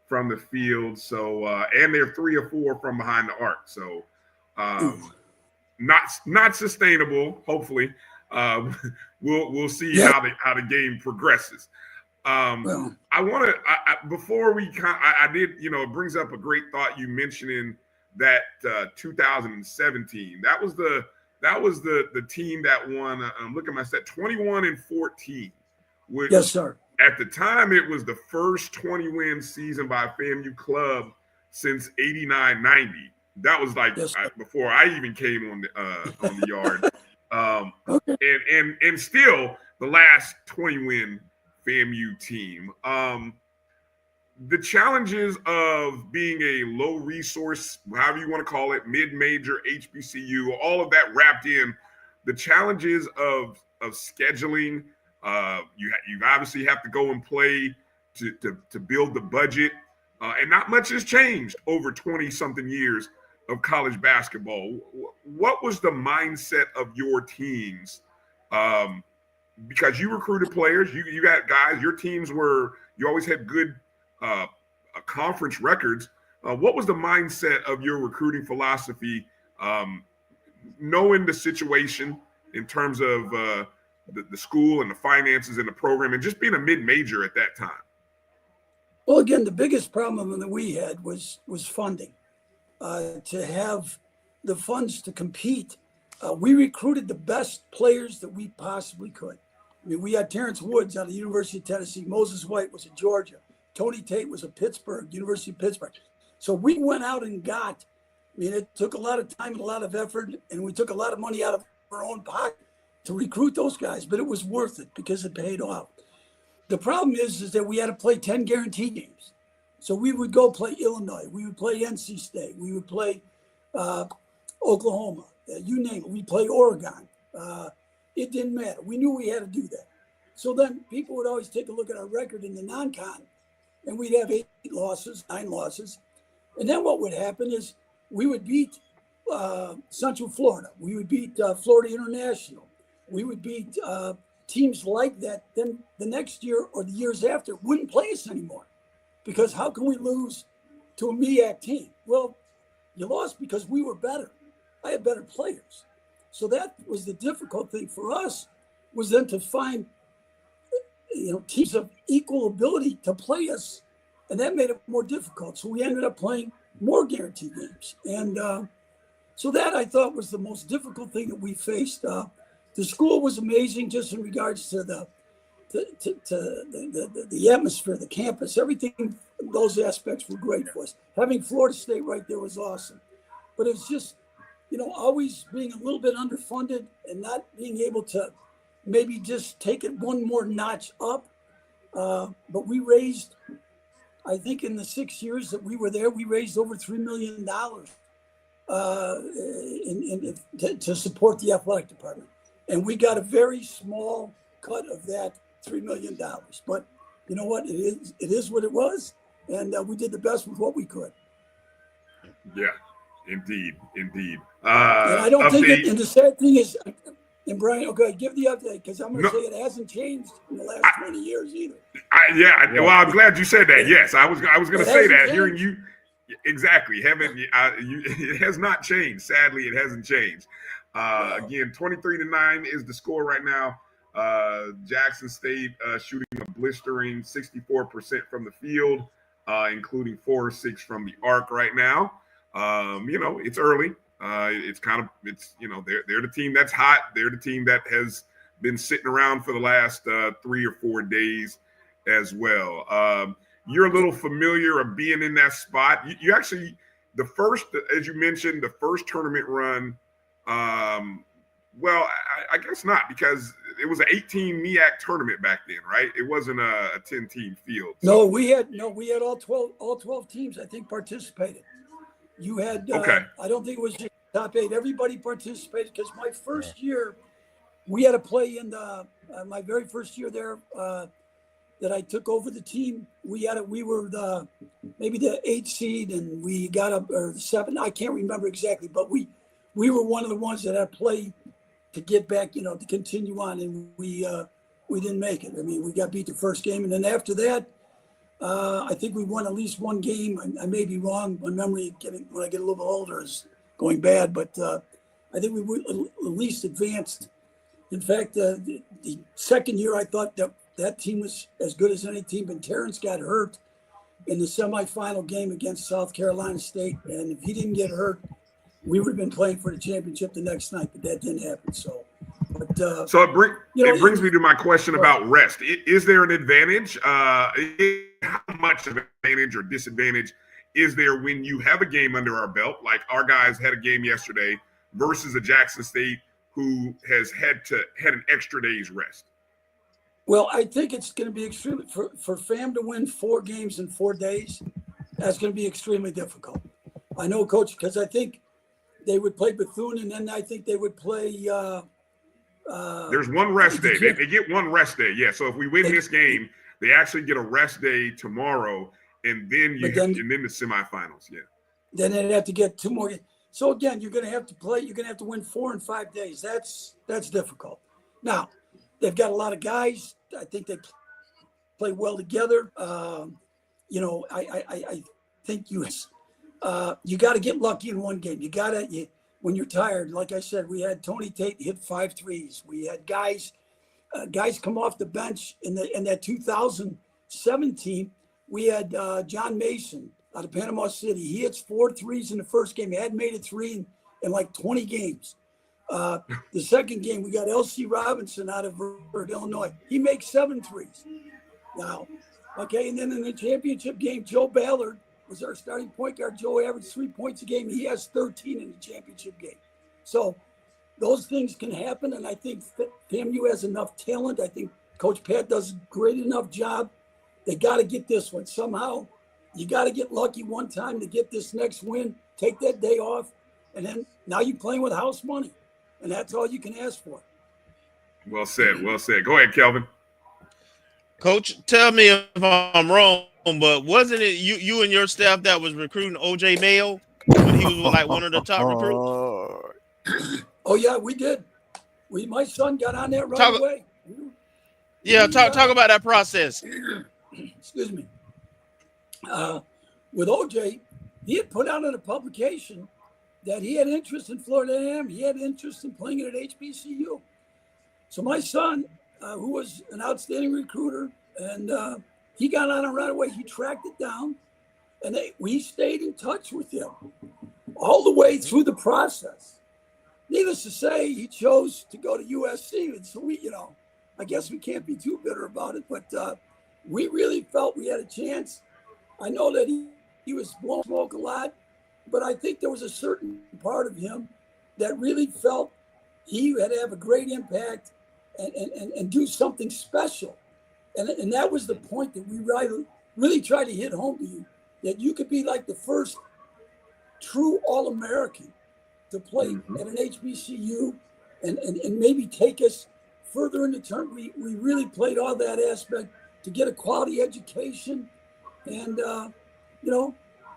from the field. So, and they're 3 of 4 from behind the arc. So, not sustainable. Hopefully, we'll see how the game progresses. I want to before we I did, it brings up a great thought you mentioning that 2017. That was the team that won. Look at my set, 21-14. Which, yes, sir. At the time, it was the first 20-win season by a FAMU club since 89-90. That was like Yes, sir. before I even came on the yard. Okay. And still the last 20-win FAMU team. The challenges of being a low resource, however you want to call it, mid-major HBCU, all of that wrapped in the challenges of scheduling. You obviously have to go and play to build the budget, and not much has changed over 20-something years of college basketball. What was the mindset of your teams? Because you recruited players, you got guys. Your teams you always had good conference records. What was the mindset of your recruiting philosophy, knowing the situation in terms of the school and the finances and the program, and just being a mid-major at that time? Well, again, the biggest problem that we had was funding. To have the funds to compete, we recruited the best players that we possibly could. I mean, we had Terrence Woods out of the University of Tennessee. Moses White was at Georgia. Tony Tate was at Pittsburgh, University of Pittsburgh. So we went out and got, I mean, it took a lot of time and a lot of effort, and we took a lot of money out of our own pocket to recruit those guys, but it was worth it because it paid off. The problem is that we had to play 10 guaranteed games. So we would go play Illinois. We would play NC State. We would play Oklahoma. You name it. We play Oregon. It didn't matter. We knew we had to do that. So then people would always take a look at our record in the non-con, and we'd have 8 losses, 9 losses. And then what would happen is we would beat Central Florida. We would beat Florida International. We would beat teams like that. Then the next year or the years after wouldn't play us anymore. Because how can we lose to a MEAC team? Well, you lost because we were better. I had better players. So that was the difficult thing for us, was then to find, teams of equal ability to play us, and that made it more difficult. So we ended up playing more guaranteed games. And so that, I thought, was the most difficult thing that we faced. The school was amazing just in regards to the atmosphere, the campus, everything. Those aspects were great for us. Having Florida State right there was awesome. But it was just, always being a little bit underfunded and not being able to maybe just take it one more notch up. But we raised, I think in the 6 years that we were there, we raised over $3 million to support the athletic department. And we got a very small cut of that $3 million. But you know what? It is what it was. And we did the best with what we could. Yeah, indeed. And I don't think it, and the sad thing is, and Bryan, okay, give the update, because I'm going to say it hasn't changed in the last 20 years either. Well, I'm glad you said that. Yes, I was going to say that. Changed. Hearing you, exactly. It has not changed. Sadly, it hasn't changed. Again, 23-9 is the score right now. Jackson State shooting a blistering 64% from the field, including 4 or 6 from the arc right now. It's early. They're the team that's hot. They're the team that has been sitting around for the last 3 or 4 days as well. You're a little familiar of being in that spot. You actually, as you mentioned, the first tournament run. Well, I guess not, because it was an 18 MEAC tournament back then, right? It wasn't a 10-team field. So. No, we had all 12 teams, I think, participated. You had, okay. I don't think it was just top 8. Everybody participated, because my first year, we had to play in my very first year there that I took over the team. We were maybe the 8th seed, and we got up, or the 7th. I can't remember exactly, but we were one of the ones that had to play to get back, to continue on, and we didn't make it. I mean, we got beat the first game, and then after that, I think we won at least one game. I may be wrong. My memory, when I get a little bit older, is going bad, but I think we at least advanced. In fact, the second year, I thought that team was as good as any team, and Terrence got hurt in the semifinal game against South Carolina State, and if he didn't get hurt, we would have been playing for the championship the next night, but that didn't happen. So it brings me to my question about rest. Is there an advantage? How much of an advantage or disadvantage is there when you have a game under our belt, like our guys had a game yesterday versus a Jackson State who has had an extra day's rest? Well, I think it's going to be extremely for FAM to win 4 games in 4 days. That's going to be extremely difficult. I know, Coach, because I think they would play Bethune, and then I think they would play. There's one rest day. They get one rest day. Yeah. So if we win this game, they actually get a rest day tomorrow, and then and then the semifinals. Yeah. Then they'd have to get 2 more games. So again, you're going to have to play. You're going to have to win 4 in 5 days. That's difficult. Now, they've got a lot of guys. I think they play well together. You know, I think you got to get lucky in one game. When you're tired, like I said, we had Tony Tate hit 5 threes. We had guys come off the bench in that 2017. We had John Mason out of Panama City. He hits 4 threes in the first game. He hadn't made a 3 in like 20 games. The second game, we got L.C. Robinson out of Illinois. He makes 7 threes. Now, okay, and then in the championship game, Joe Ballard was our starting point guard. Joe averaged 3 points a game. He has 13 in the championship game. So those things can happen, and I think FAMU has enough talent. I think Coach Pat does a great enough job. They got to get this one. Somehow, you got to get lucky one time to get this next win, take that day off, and then now you're playing with house money, and that's all you can ask for. Well said. Well said. Go ahead, Kelvin. Coach, tell me if I'm wrong, but wasn't it you and your staff that was recruiting OJ Mayo when he was like one of the top recruits? Oh yeah, we did. My son got on there right away. Yeah, talk about that process. Excuse me. With OJ, he had put out in a publication that he had interest in Florida A&M. He had interest in playing it at HBCU. So my son, who was an outstanding recruiter, and he got on it right away. He tracked it down, and we stayed in touch with him all the way through the process. Needless to say, he chose to go to USC, and so I guess we can't be too bitter about it, but we really felt we had a chance. I know that he was blowing smoke a lot, but I think there was a certain part of him that really felt he had to have a great impact and do something special. And that was the point that we really tried to hit home to you, that you could be like the first true All-American to play at an HBCU and maybe take us further in the term. We really played all that aspect to get a quality education, and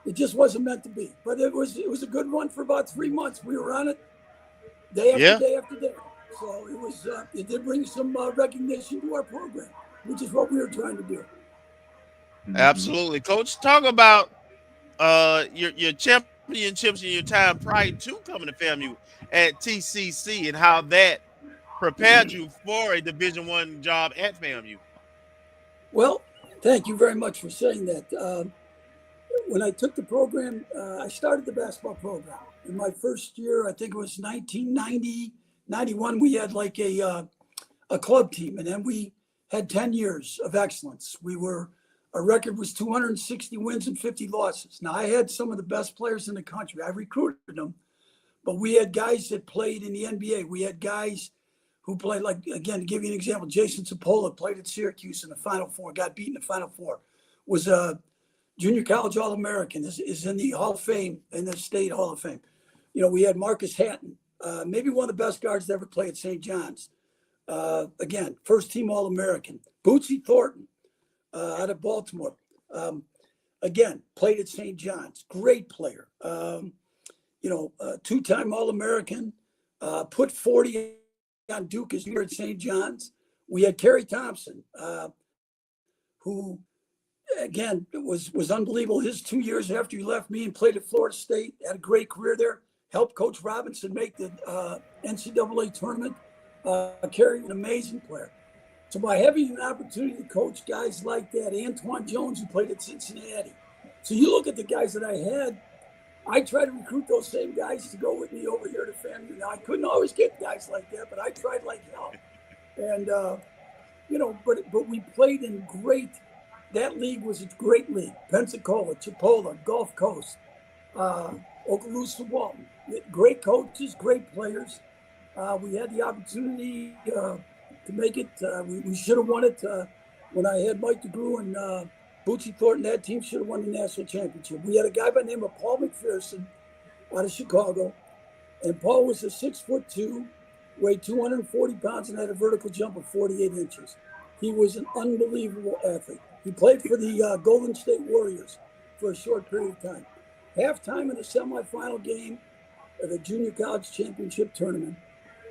it just wasn't meant to be. But it was a good run for about 3 months. We were on it day after day after day. So it did bring some recognition to our program, which is what we were trying to do. Absolutely, Coach. Talk about your championships and your time prior to coming to FAMU at TCC and how that prepared you for a Division I job at FAMU. Well, thank you very much for saying that. When I took the program, I started the basketball program. In my first year, I think it was 1990, 91, we had like a club team, and then we had 10 years of excellence. Our record was 260 wins and 50 losses. Now, I had some of the best players in the country. I recruited them, but we had guys that played in the NBA. We had guys who played, like, again, to give you an example, Jason Cipolla played at Syracuse in the Final Four, got beat in the Final Four, was a junior college All-American, is in the Hall of Fame, in the State Hall of Fame. We had Marcus Hatton, maybe one of the best guards to ever play at St. John's. Again, first-team All-American. Bootsy Thornton out of Baltimore. Again, played at St. John's. Great player. Two-time All-American. Put 40 on Duke as year at St. John's. We had Kerry Thompson, who, again, was unbelievable. His 2 years after he left me and played at Florida State, had a great career there. Helped Coach Robinson make the NCAA tournament. Kerry, an amazing player. So by having an opportunity to coach guys like that, Antoine Jones, who played at Cincinnati. So you look at the guys that I had, I tried to recruit those same guys to go with me over here to FAMU. Now, I couldn't always get guys like that, but I tried like hell. And, but we played in great that league was a great league. Pensacola, Chipola, Gulf Coast, Okaloosa, Walton. Great coaches, great players. We had the opportunity to make it. We should have won it when I had Mike DeGrew and Bucci Thornton. That team should have won the national championship. We had a guy by the name of Paul McPherson out of Chicago, and Paul was a 6'2", weighed 240 pounds, and had a vertical jump of 48 inches. He was an unbelievable athlete. He played for the Golden State Warriors for a short period of time. Halftime in the semifinal game of the junior college championship tournament,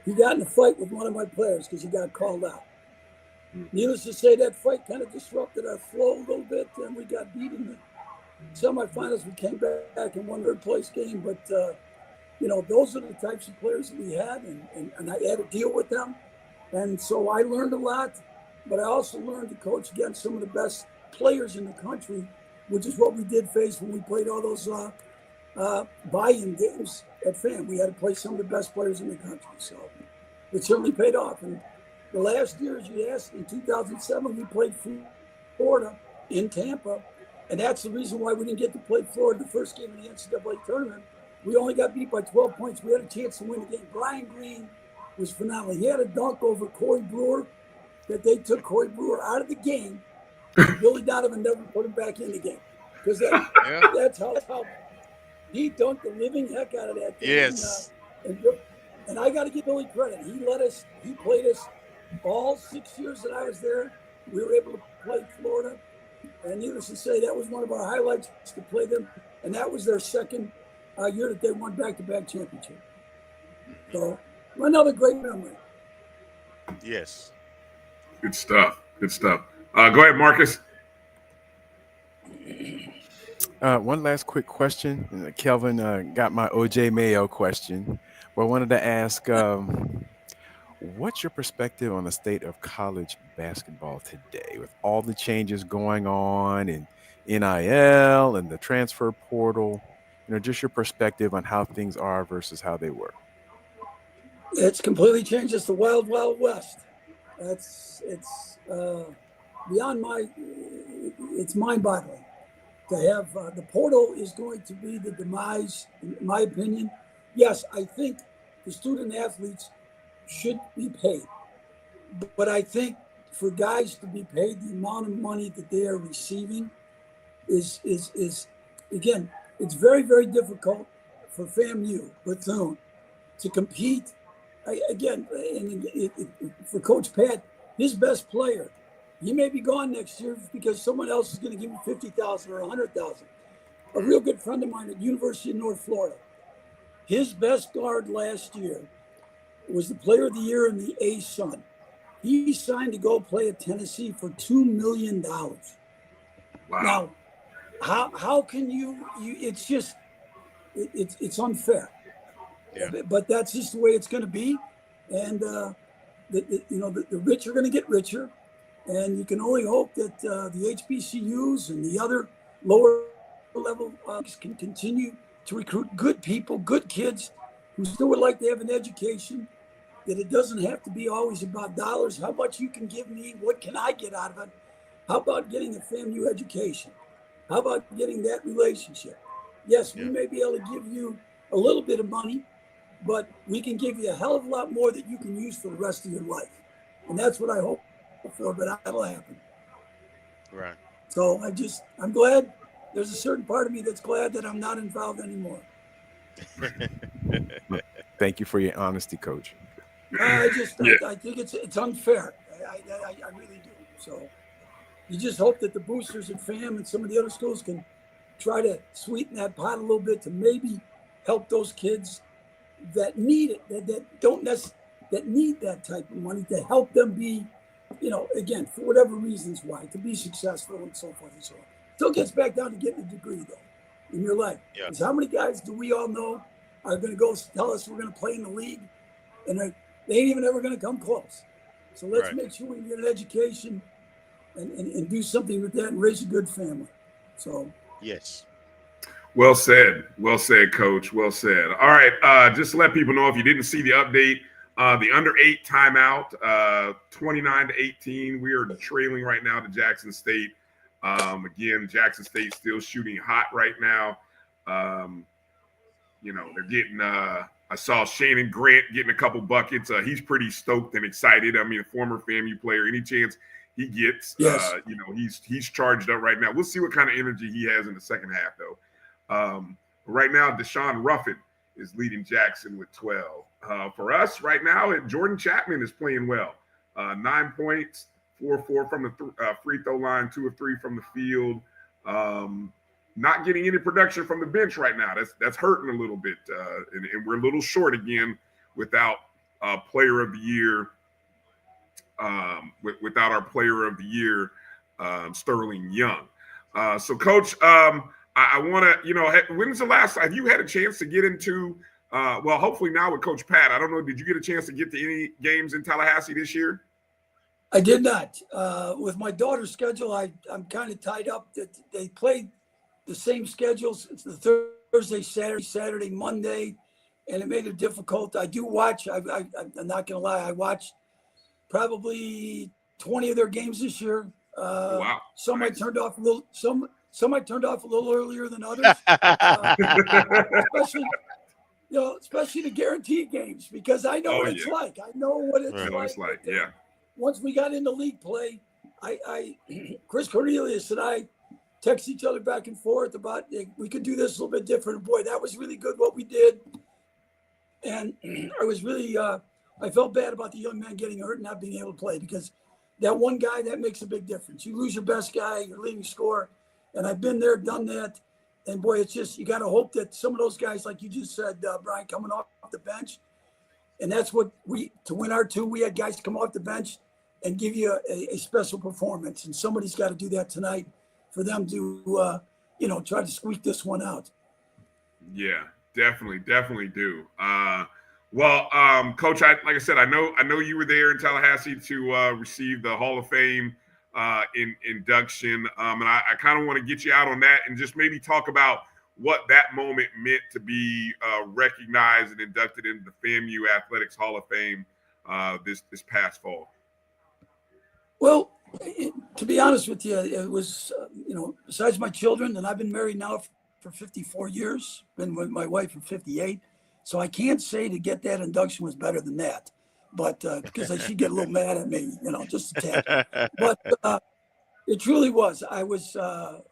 he got in a fight with one of my players because he got called out. Needless to say, that fight kind of disrupted our flow a little bit, and we got beat in the semifinals. We came back and won third place game, but those are the types of players that we had, and I had to deal with them. And so I learned a lot, but I also learned to coach against some of the best players in the country, which is what we did face when we played all those buy-in games at FAM. We had to play some of the best players in the country, so it certainly paid off. And the last year, as you asked, in 2007, we played Florida in Tampa, and that's the reason why we didn't get to play Florida the first game of the NCAA tournament. We only got beat by 12 points. We had a chance to win the game. Bryan Green was phenomenal. He had a dunk over Corey Brewer that they took Corey Brewer out of the game. Billy Donovan never put him back in the game because that's how he dunked the living heck out of that game. Yes. And I got to give Billy credit. He played us all 6 years that I was there. We were able to play Florida. And needless to say, that was one of our highlights to play them. And that was their second year that they won back-to-back championship. So another great memory. Yes. Good stuff. Good stuff. Go ahead, Marcus. One last quick question. Kelvin got my OJ Mayo question, but I wanted to ask, what's your perspective on the state of college basketball today with all the changes going on in NIL and the transfer portal? Just your perspective on how things are versus how they were. It's completely changed. It's the wild, wild west. It's beyond it's mind-boggling to have the portal is going to be the demise, in my opinion. Yes, I think the student athletes should be paid, but I think for guys to be paid the amount of money that they are receiving is again, it's very, very difficult for FAMU, Bethune, to compete. For Coach Pat, his best player, he may be gone next year because someone else is going to give him $50,000 or $100,000. A real good friend of mine at University of North Florida, his best guard last year was the player of the year in the A-Sun. He signed to go play at Tennessee for $2 million. Wow. Now, how can you it's just it's unfair. Yeah. But that's just the way it's going to be, and the rich are going to get richer, and you can only hope that the HBCUs and the other lower level can continue to recruit good people, good kids who still would like to have an education. That it doesn't have to be always about dollars. How much you can give me? What can I get out of it? How about getting a FAMU education? How about getting that relationship? Yes, we may be able to give you a little bit of money, but we can give you a hell of a lot more that you can use for the rest of your life. And that's what I hope for, but that'll happen. Right. So I'm glad. There's a certain part of me that's glad that I'm not involved anymore. Thank you for your honesty, Coach. I think it's unfair. I really do. So you just hope that the boosters at FAM and some of the other schools can try to sweeten that pot a little bit to maybe help those kids that need it, that need that type of money to help them be, again, for whatever reasons why, to be successful and so forth and so on. Still gets back down to getting a degree, though, in your life. Yeah. Because how many guys do we all know are going to go tell us we're going to play in the league, and they ain't even ever going to come close. So let's make sure we get an education and do something with that and raise a good family. So yes. Well said, Coach. Well said. All right, just to let people know, if you didn't see the update, the under-8 timeout, 29-18. We are trailing right now to Jackson State. Again, Jackson State still shooting hot right now. They're getting. I saw Shannon Grant getting a couple buckets. He's pretty stoked and excited. I mean, a former FAMU player. Any chance he gets, Yes. He's charged up right now. We'll see what kind of energy he has in the second half, though. Right now, Deshaun Ruffin is leading Jackson with 12. For us right now, Jordan Chapman is playing well. 9 points, 4-4 from the free throw line, 2 of 3 from the field. Not getting any production from the bench right now. That's hurting a little bit, and we're a little short again without player of the year. Without our player of the year, Sterling Young. So, Coach, I want to, when's the last time have you had a chance to get into? Hopefully now with Coach Pat. I don't know. Did you get a chance to get to any games in Tallahassee this year? I did not. With my daughter's schedule, I'm kind of tied up. That they played the same schedules. It's the Thursday, Saturday, Monday, and it made it difficult. I do watch. I'm not going to lie. I watched probably 20 of their games this year. Wow. Some nice. I turned off a little. Some I turned off a little earlier than others. Especially the guaranteed games, because I know what it's like. I know what it's like. Yeah. Once we got into league play, I Chris Cornelius and I text each other back and forth about we could do this a little bit different. Boy, that was really good what we did. And I was really I felt bad about the young man getting hurt and not being able to play, because that one guy, that makes a big difference. You lose your best guy, your leading scorer, and I've been there, done that. And boy, it's just, you got to hope that some of those guys, like you just said, Bryan, coming off the bench, and that's what to win our two, we had guys come off the bench and give you a special performance. And somebody's got to do that tonight for them to, try to squeak this one out. Yeah, definitely do. Coach, like I said, I know you were there in Tallahassee to receive the Hall of Fame induction, and I kind of want to get you out on that and just maybe talk about what that moment meant to be recognized and inducted into the FAMU Athletics Hall of Fame this past fall. Well, to be honest with you, it was, besides my children, and I've been married now for 54 years, been with my wife for 58. So I can't say to get that induction was better than that, but because she'd get a little mad at me, just a tad. But it truly was. I was. Uh-oh.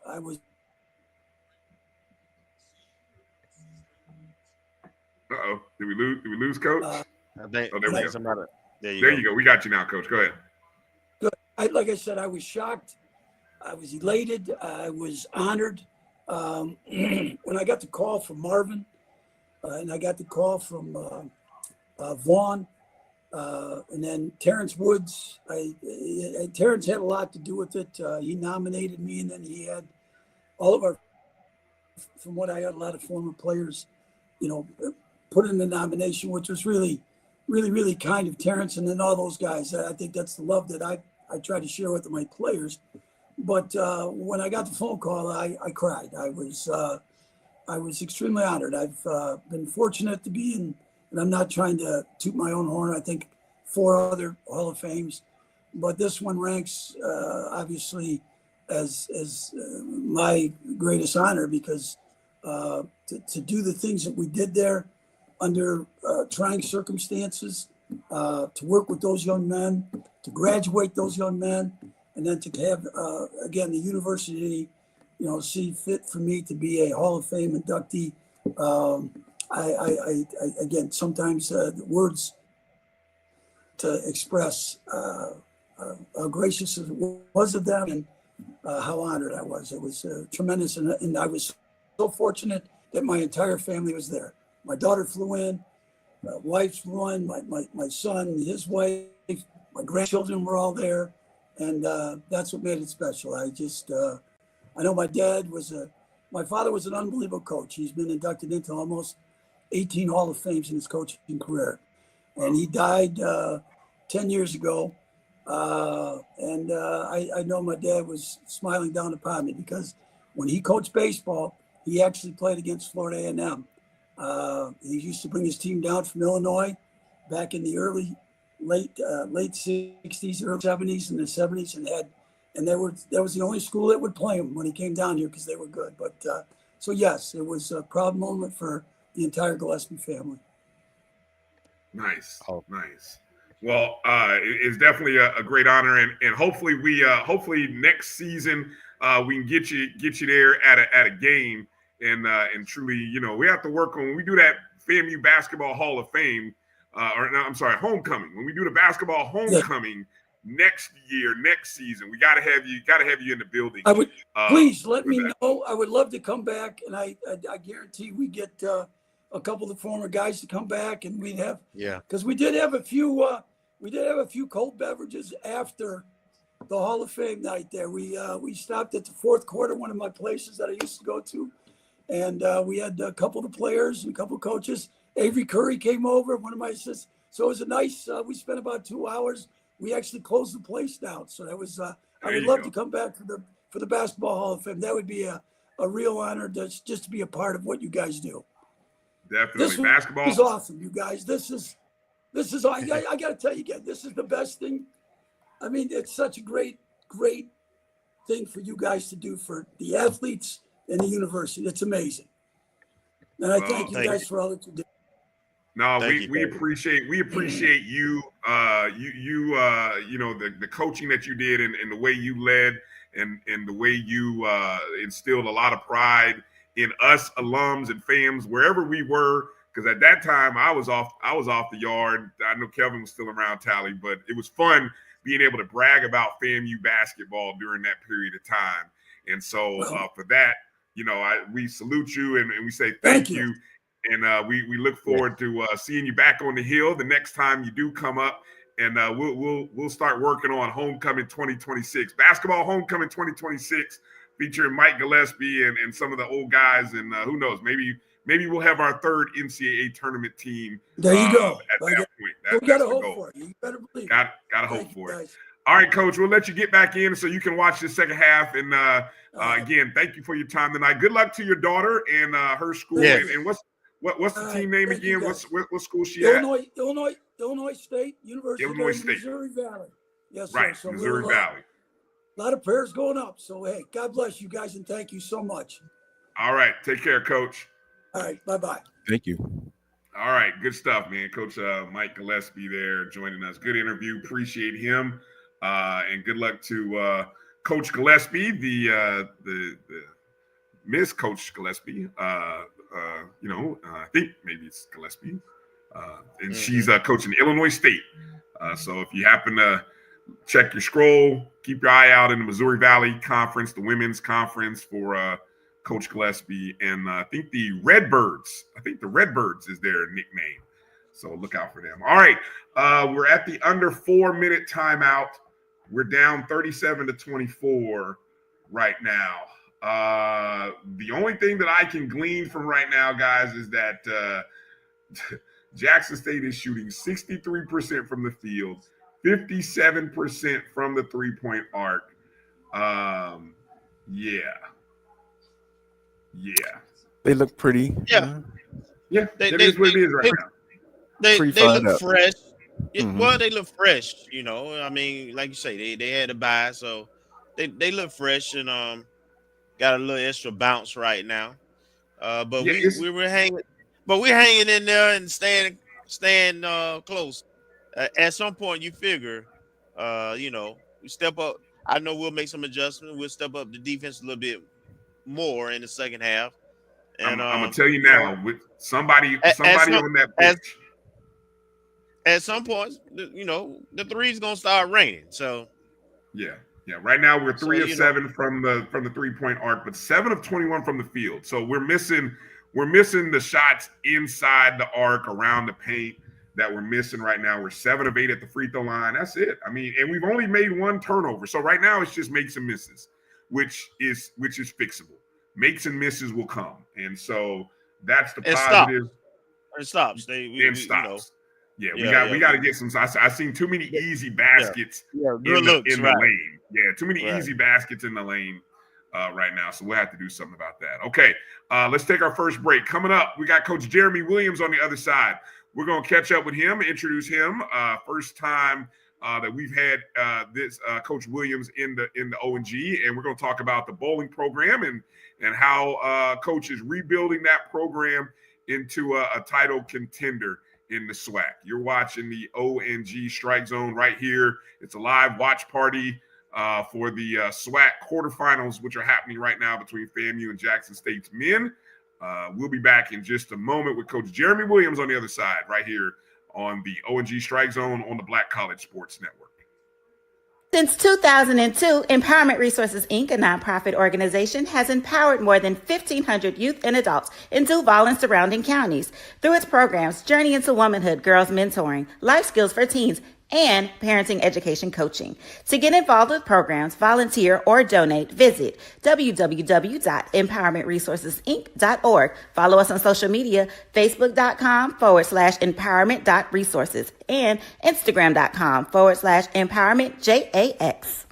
Did we lose Coach? I think, there we go. Somebody, there you go. We got you now, Coach. Go ahead. Good. Like I said, I was shocked. I was elated. I was honored. When I got the call from Marvin, and I got the call from Vaughn, and then Terrence Woods. Terrence had a lot to do with it. He nominated me, and then he had all of our, from what I heard, a lot of former players, put in the nomination, which was really, really, really kind of Terrence, and then all those guys. I think that's the love that I try to share with my players. But when I got the phone call, I cried. I was extremely honored. I've been fortunate to be in, and I'm not trying to toot my own horn. I think 4 other Hall of Fames, but this one ranks obviously as my greatest honor, because to do the things that we did there under trying circumstances, to work with those young men, to graduate those young men, and then to have again the university, see fit for me to be a Hall of Fame inductee. I again, sometimes the words to express how gracious it was of them, and how honored I was. It was tremendous, and I was so fortunate that my entire family was there. My daughter flew in, my wife flew in, my son, his wife, my grandchildren were all there, and that's what made it special. I know my father was an unbelievable coach. He's been inducted into almost 18 Hall of Fames in his coaching career. And he died 10 years ago. And I know my dad was smiling down upon me, because when he coached baseball, he actually played against Florida A&M. He used to bring his team down from Illinois back in the late 60s, early 70s, and the 70s, and had and that was the only school that would play him when he came down here because they were good. But so yes, it was a proud moment for the entire Gillespie family. Nice, nice. Well, it's definitely a great honor, and hopefully hopefully next season we can get you there at a game, and truly, you know, we have to work on when we do that FAMU Basketball Hall of Fame, homecoming. When we do the basketball homecoming next season, we gotta have you in the building. I would please let me know. I would love to come back, and I guarantee we get a couple of the former guys to come back, and we'd have because we did have a few cold beverages after the Hall of Fame night there. We stopped at the fourth quarter, one of my places that I used to go to, and we had a couple of the players and a couple of coaches. Avery Curry came over, one of my assistants. So it was a nice. We spent about 2 hours. We actually closed the place down. So that was. I would love to come back for the Basketball Hall of Fame. That would be a real honor just to be a part of what you guys do. Definitely, basketball is awesome, you guys. This is. I got to tell you again. This is the best thing. I mean, it's such a great thing for you guys to do for the athletes and the university. It's amazing, and I thank you guys for all that you do. No, we appreciate you. You know, the coaching that you did and the way you led and the way you instilled a lot of pride in us alums and fams wherever we were. Because at that time I was off the yard. I know Kelvin was still around Tally, but it was fun being able to brag about FAMU basketball during that period of time. And so for that, you know, we salute you and we say thank you. And we look forward to seeing you back on the hill the next time you do come up. And we'll start working on Homecoming 2026, Basketball Homecoming 2026, featuring Mike Gillespie and some of the old guys. And who knows, maybe we'll have our third NCAA tournament team. There you go. At that point, we got to hope for it. You better believe. Got to hope for it. All right, Coach. We'll let you get back in so you can watch the second half. And again, thank you for your time tonight. Good luck to your daughter and her school. Yes. And what's the team name again? What school she Illinois State University. Illinois State. Missouri Valley. Yes, right. Sir. So Missouri Valley. A lot of prayers going up. So hey, God bless you guys and thank you so much. All right, take care, Coach. All right, bye-bye. Thank you. All right, good stuff, man. Coach Mike Gillespie there joining us. Good interview. Appreciate him. And good luck to Coach Gillespie, the Miss Coach Gillespie. I think maybe it's Gillespie. And she's coaching Illinois State. So if you happen to check your scroll, keep your eye out in the Missouri Valley Conference, the women's conference for Coach Gillespie, and I think the Redbirds is their nickname. So look out for them. All right. We're at the under 4-minute timeout. We're down 37-24 right now. The only thing that I can glean from right now, guys, is that Jackson State is shooting 63% from the field, 57% from the three-point arc. Yeah. They look pretty. Yeah. That is what it is right now. They look up. fresh. Mm-hmm. Well, they look fresh, you know. I mean, like you say, they had a bye, so they look fresh and got a little extra bounce right now. But we were hanging, but we're hanging in there and staying close. At some point, you figure, we step up. I know we'll make some adjustments. We'll step up the defense a little bit more in the second half. And I'm gonna tell you now, with somebody on that bench. At some point, the three's gonna start raining. So yeah. Right now we're 3 of 7 from the 3-point arc, but 7 of 21 from the field. So we're missing the shots inside the arc around the paint that we're missing right now. We're 7 of 8 at the free throw line. That's it. I mean, and we've only made 1 turnover. So right now it's just makes and misses, which is fixable. Makes and misses will come, and so that's the positive. It stops. Stops. We got to get some. I seen too many easy baskets in the lane. Yeah, too many easy baskets in the lane right now. So we'll have to do something about that. Okay, let's take our first break. Coming up, we got Coach Jeramy Williams on the other side. We're going to catch up with him, introduce him. First time that we've had this Coach Williams in the O&G, and we're going to talk about the bowling program and how Coach is rebuilding that program into a title contender in the SWAC. You're watching the O&G Strike Zone right here. It's a live watch party for the SWAC quarterfinals, which are happening right now between FAMU and Jackson State's men. We'll be back in just a moment with Coach Jeramy Williams on the other side right here on the O&G Strike Zone on the Black College Sports Network. Since 2002, Empowerment Resources, Inc., a nonprofit organization, has empowered more than 1,500 youth and adults in Duval and surrounding counties through its programs Journey into Womanhood, Girls Mentoring, Life Skills for Teens, and Parenting Education Coaching. To get involved with programs, volunteer, or donate, visit www.empowermentresourcesinc.org. Follow us on social media, facebook.com/empowerment.resources and instagram.com/empowermentJAX.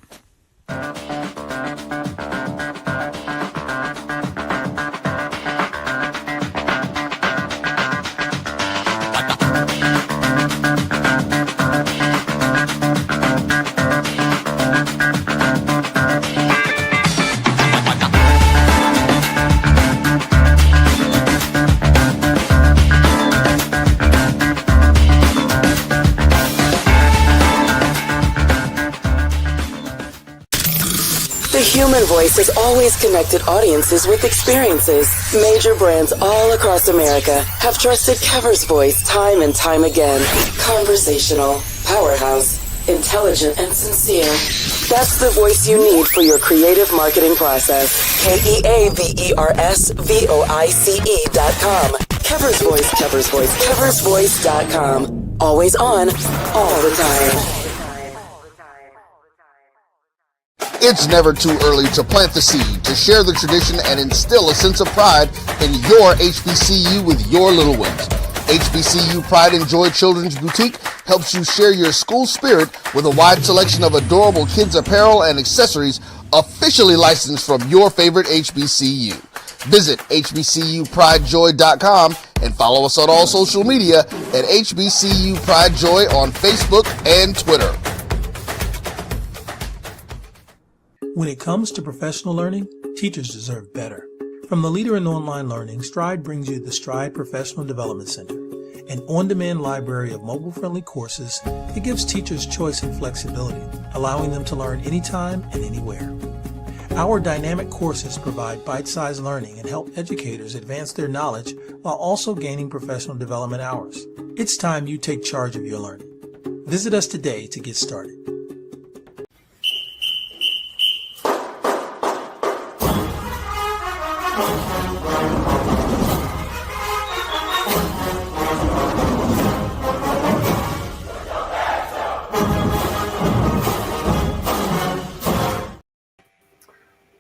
The human voice has always connected audiences with experiences. Major brands all across America have trusted Kever's voice time and time again. Conversational, powerhouse, intelligent, and sincere. That's the voice you need for your creative marketing process. KEAVERSVOICE.com. Kever's Voice, Kever's Voice, KeversVoice.com. Always on, all the time. It's never too early to plant the seed, to share the tradition, and instill a sense of pride in your HBCU with your little ones. HBCU Pride and Joy Children's Boutique helps you share your school spirit with a wide selection of adorable kids' apparel and accessories officially licensed from your favorite HBCU. Visit hbcupridejoy.com and follow us on all social media at HBCU Pride Joy on Facebook and Twitter. When it comes to professional learning, teachers deserve better. From the leader in online learning, Stride brings you the Stride Professional Development Center, an on-demand library of mobile-friendly courses that gives teachers choice and flexibility, allowing them to learn anytime and anywhere. Our dynamic courses provide bite-sized learning and help educators advance their knowledge while also gaining professional development hours. It's time you take charge of your learning. Visit us today to get started.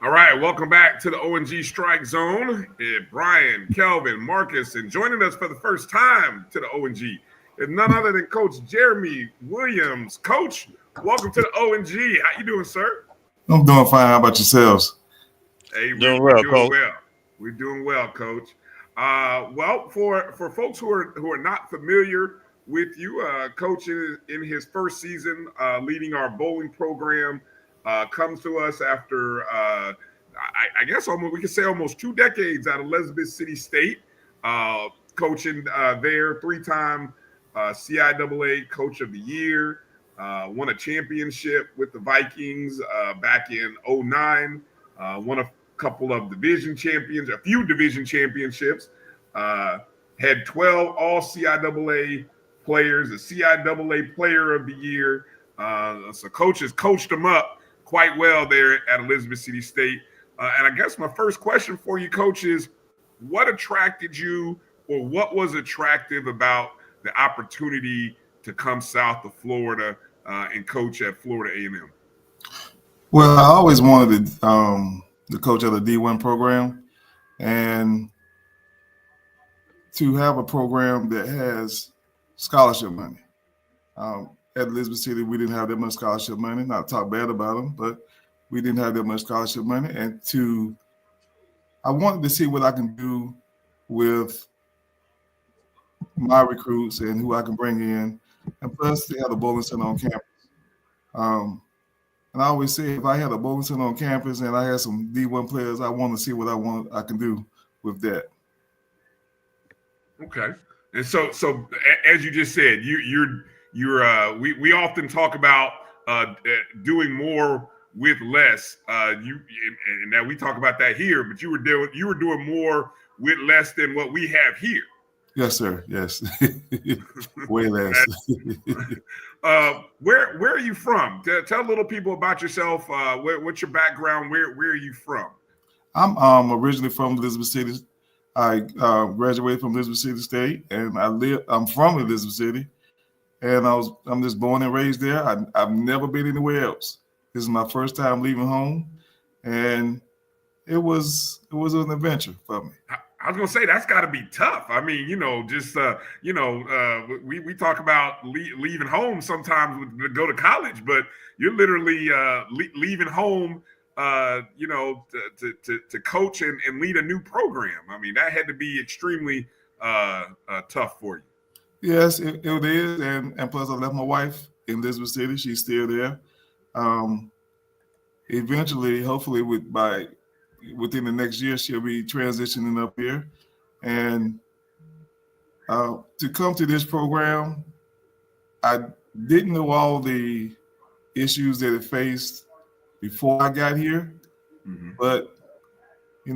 All right, welcome back to the O&G Strike Zone. Bryan, Kelvin, Marcus, and joining us for the first time to the O&G is none other than Coach Jeramy Williams. Coach, welcome to the O&G. How you doing, sir? I'm doing fine. How about yourselves? Hey, Doing we're well, doing Coach. well. We're doing well, Coach. Well, for folks who are not familiar with you, Coach in his first season leading our bowling program comes to us after I guess we could say almost 2 decades out of Elizabeth City State, coaching there, 3-time CIAA Coach of the Year, won a championship with the Vikings back in 2009, won a couple of a few division championships, had 12 all CIAA players, a CIAA Player of the Year. So Coach has coached them up quite well there at Elizabeth City State. And I guess my first question for you, Coach, is what attracted you, or what was attractive about the opportunity to come south of Florida and coach at Florida A&M? Well, I always wanted to coach at a D1 program, and to have a program that has scholarship money. At Elizabeth City, we didn't have that much scholarship money. Not to talk bad about them, but we didn't have that much scholarship money. And I wanted to see what I can do with my recruits and who I can bring in, and plus to have a bowling center on campus. And I always say, if I had a bowling center on campus and I had some D1 players, I want to see what I can do with that. Okay. And so as you just said, we often talk about doing more with less. And now we talk about that here, but you were doing more with less than what we have here. Yes, sir. Yes. Way less. Where are you from? Tell little people about yourself. What's your background? Where are you from? I'm originally from Elizabeth City. I graduated from Elizabeth City State, and I'm from Elizabeth City, and I'm just born and raised there. I've never been anywhere else. This is my first time leaving home, and it was an adventure for me. I was gonna say that's got to be tough. I mean, we talk about leaving home sometimes to go to college, but you're literally leaving home, to coach and lead a new program. I mean, that had to be extremely tough for you. Yes, it is, and plus I left my wife in Elizabeth City. She's still there. Eventually, hopefully, within the next year, she'll be transitioning up here. And to come to this program, I didn't know all the issues that it faced before I got here. Mm-hmm. But, I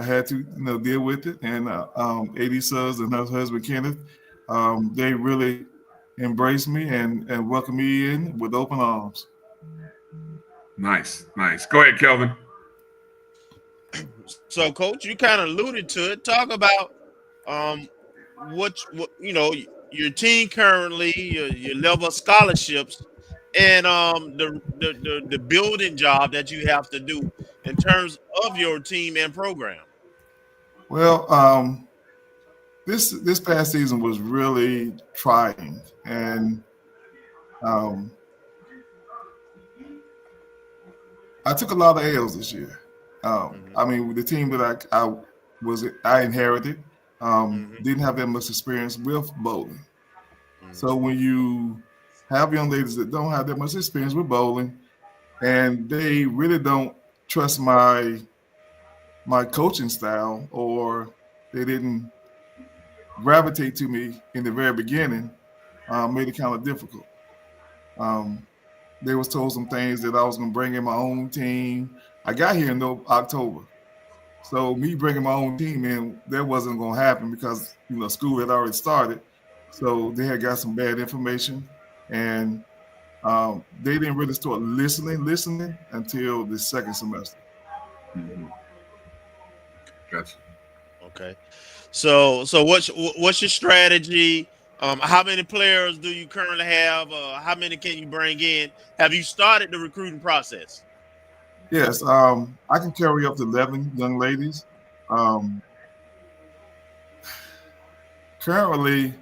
had to, deal with it. And AD Suggs and her husband, Kenneth, they really embraced me and welcomed me in with open arms. Nice. Go ahead, Kelvin. So, Coach, you kind of alluded to it. Talk about what your team currently, your level of scholarships, and the building job that you have to do in terms of your team and program. Well, this past season was really trying, and I took a lot of L's this year. I mean, the team that I inherited didn't have that much experience with bowling. So when you have young ladies that don't have that much experience with bowling, and they really don't trust my coaching style, or they didn't gravitate to me in the very beginning, made it kind of difficult. They was told some things that I was going to bring in my own team. I got here in October. So me bringing my own team in, that wasn't going to happen because, school had already started. So they had got some bad information, and they didn't really start listening until the second semester. Mm-hmm. Gotcha. Okay. So what's your strategy? How many players do you currently have? How many can you bring in? Have you started the recruiting process? Yes, I can carry up to 11 young ladies. Currently,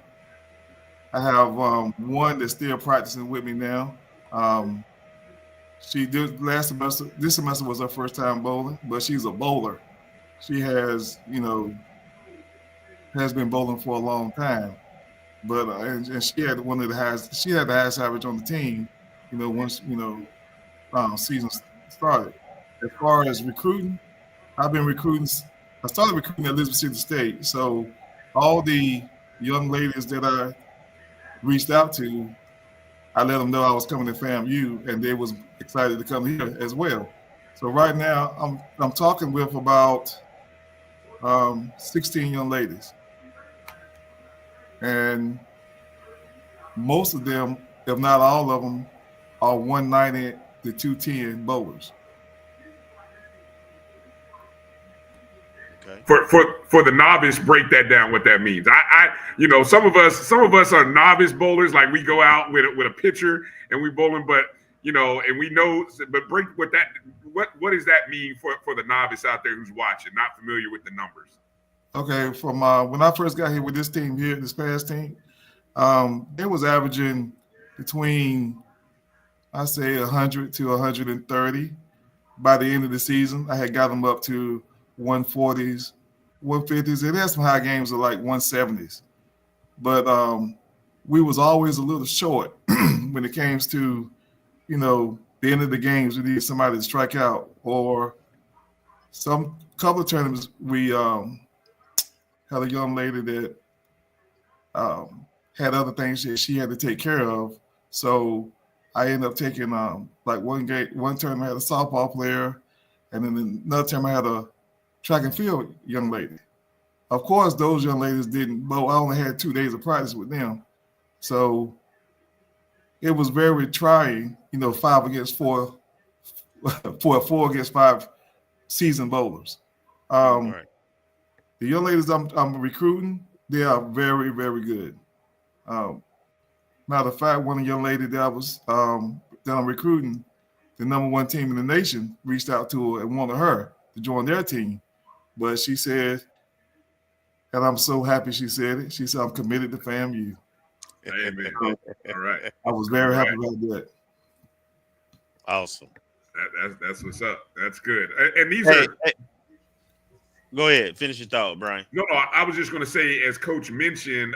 I have one that's still practicing with me now. She did last semester. This semester was her first time bowling, but she's a bowler. She has, has been bowling for a long time. But and she had the highest average on the team, once season started. As far as recruiting, I've been recruiting. I started recruiting at Elizabeth City State, so all the young ladies that I reached out to, I let them know I was coming to FAMU, and they was excited to come here as well. So right now, I'm talking with about 16 young ladies. And most of them, if not all of them, are 190 to 210 bowlers. Okay. For the novice, break that down. What that means. Some of us are novice bowlers. Like we go out with a pitcher and we bowling, but and we know. But break what what does that mean for the novice out there who's watching, not familiar with the numbers? Okay, from when I first got here with this team here, this past team, they was averaging between, I say, 100 to 130. By the end of the season, I had got them up to 140s, 150s. It had some high games of like 170s. But we was always a little short when it came to the end of the games, we need somebody to strike out, or some couple of tournaments we had a young lady that had other things that she had to take care of. So I ended up taking like one tournament I had a softball player, and then another time I had a track and field young lady. Of course, those young ladies didn't bowl. I only had 2 days of practice with them. So it was very trying, 5 against 4, 4 against 5 seasoned bowlers. Right. The young ladies I'm recruiting, they are very, very good. Matter of fact, one young lady that I'm recruiting, the #1 team in the nation, reached out to her and wanted her to join their team. But she said, and I'm so happy she said it, she said, I'm committed to FAMU. Amen. All right. I was very happy about that. Awesome. That's what's up. That's good. And these are. Hey, go ahead. Finish your thought, Bryan. No, I was just going to say, as Coach mentioned,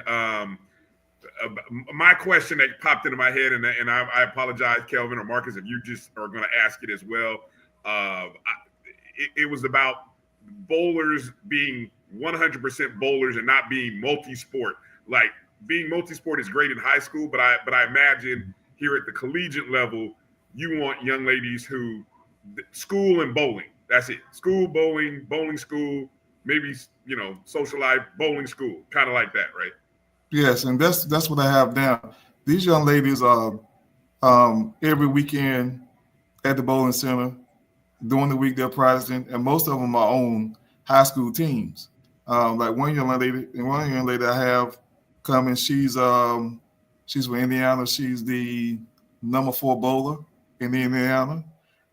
my question that popped into my head, and I apologize, Kelvin or Marcus, if you just are going to ask it as well. It was about bowlers being 100% bowlers and not being multi-sport. Like, being multi-sport is great in high school, but I imagine here at the collegiate level, you want young ladies who school and bowling. That's it. School, bowling, bowling school, maybe, social life, bowling school, kind of like that, right? Yes, and that's what I have now. These young ladies are every weekend at the bowling center. During the week they're practicing, and most of them are on high school teams. Like one young lady I have coming, she's from Indiana. She's the #4 bowler in Indiana.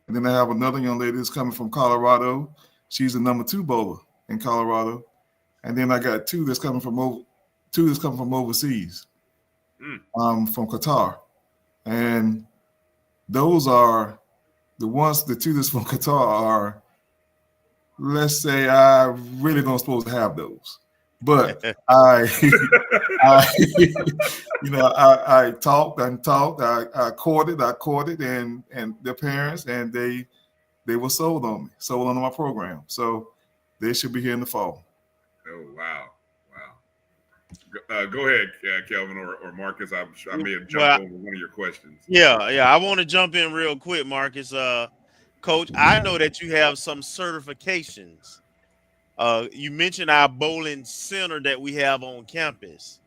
And then I have another young lady that's coming from Colorado. She's the #2 bowler in Colorado. And then I got two that's coming from overseas, from Qatar. And those are the two that's from Qatar are, let's say, I really don't supposed to have those. But I talked and talked. I courted, and their parents, and they were sold on my program. So they should be here in the fall. Oh, wow. Go ahead, Kelvin or Marcus. I may have jumped over one of your questions. Yeah. I want to jump in real quick, Marcus. Coach, I know that you have some certifications. You mentioned our bowling center that we have on campus.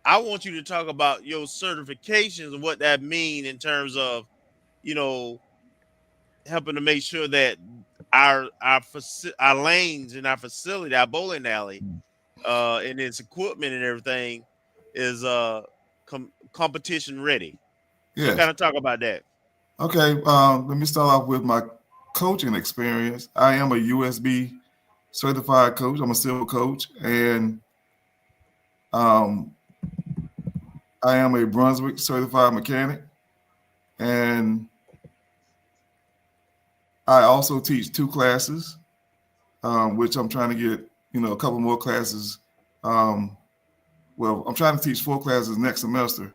I want you to talk about your certifications and what that means in terms of, helping to make sure that our lanes in our facility, our bowling alley, and its equipment and everything is competition ready. Yeah. So kind of talk about that. Okay. Let me start off with my coaching experience. I am a USB certified coach. I'm a civil coach, and I am a Brunswick certified mechanic, and I also teach 2 classes, which I'm trying to get a couple more classes. I'm trying to teach 4 classes next semester,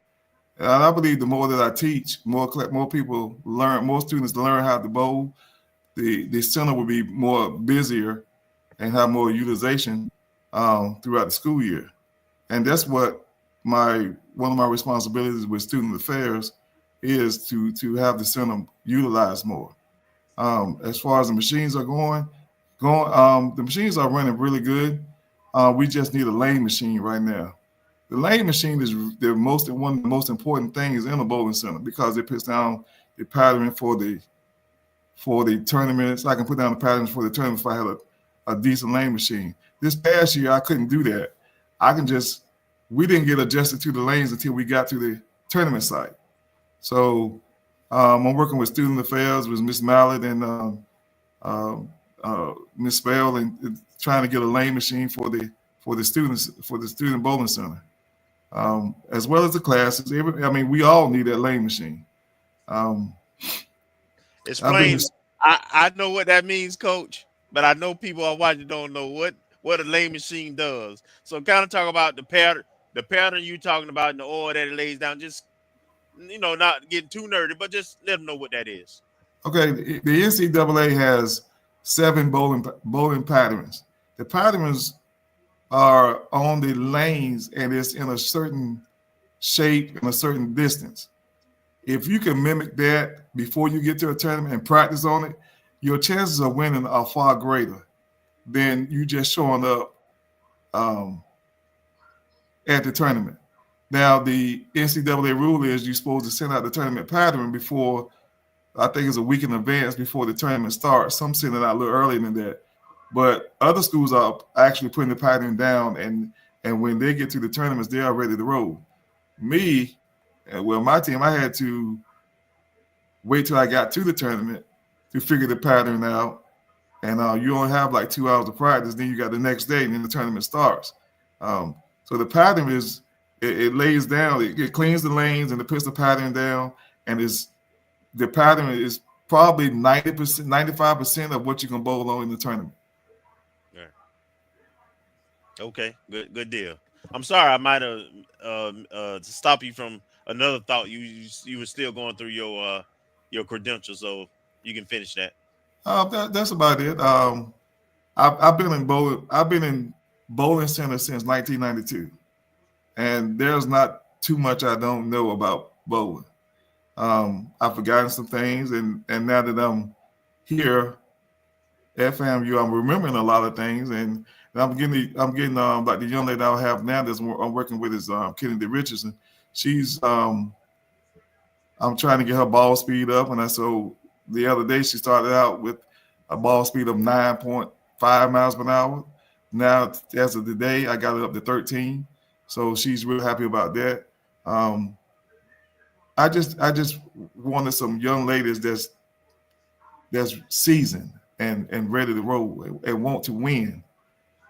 and I believe the more that I teach, more people learn, more students learn how to bowl. The center will be more busier and have more utilization throughout the school year. And that's what one of my responsibilities with student affairs is, to have the center utilized more. As far as the machines are going, the machines are running really good. We just need a lane machine right now. The lane machine is one of the most important things in a bowling center, because it puts down the pattern for the tournaments. I can put down the patterns for the tournaments if I had a decent lane machine. This past year, I couldn't do that. We didn't get adjusted to the lanes until we got to the tournament site. So I'm working with student affairs with Miss Mallett and Miss Spell, and trying to get a lane machine for the students, for the student bowling center, as well as the classes. We all need that lane machine. Explain. I know what that means, Coach, but I know people are watching don't know what a lane machine does. So kind of talk about the pattern you're talking about and the order that it lays down. Just not getting too nerdy, but just let them know what that is. Okay, the NCAA has 7 bowling patterns. The patterns are on the lanes, and it's in a certain shape and a certain distance. If you can mimic that before you get to a tournament and practice on it, your chances of winning are far greater than you just showing up at the tournament. Now, the NCAA rule is you're supposed to send out the tournament pattern before, I think it's a week in advance before the tournament starts. Some send it out a little earlier than that. But other schools are actually putting the pattern down, and when they get to the tournaments, they are ready to roll. My team, I had to wait till I got to the tournament to figure the pattern out. And you only have like 2 hours of practice. Then you got the next day, and then the tournament starts. So the pattern is, it lays down, it cleans the lanes, and it puts the pattern down. And the pattern is probably 90%, 95% of what you can bowl on in the tournament. Yeah. Okay, good deal. I'm sorry, I might have to stop you from another thought. You were still going through your credentials, so you can finish that. That's about it. I've been in bowling center since 1992, and there's not too much I don't know about bowling. I've forgotten some things, and now that I'm here at FAMU, I'm remembering a lot of things, and I'm getting like the young lady I have now I'm working with is Kennedy Richardson. She's I'm trying to get her ball speed up, and so the other day she started out with a ball speed of 9.5 miles per hour. Now, as of today, I got it up to 13, so she's real happy about that. I just wanted some young ladies that's seasoned and ready to roll and want to win.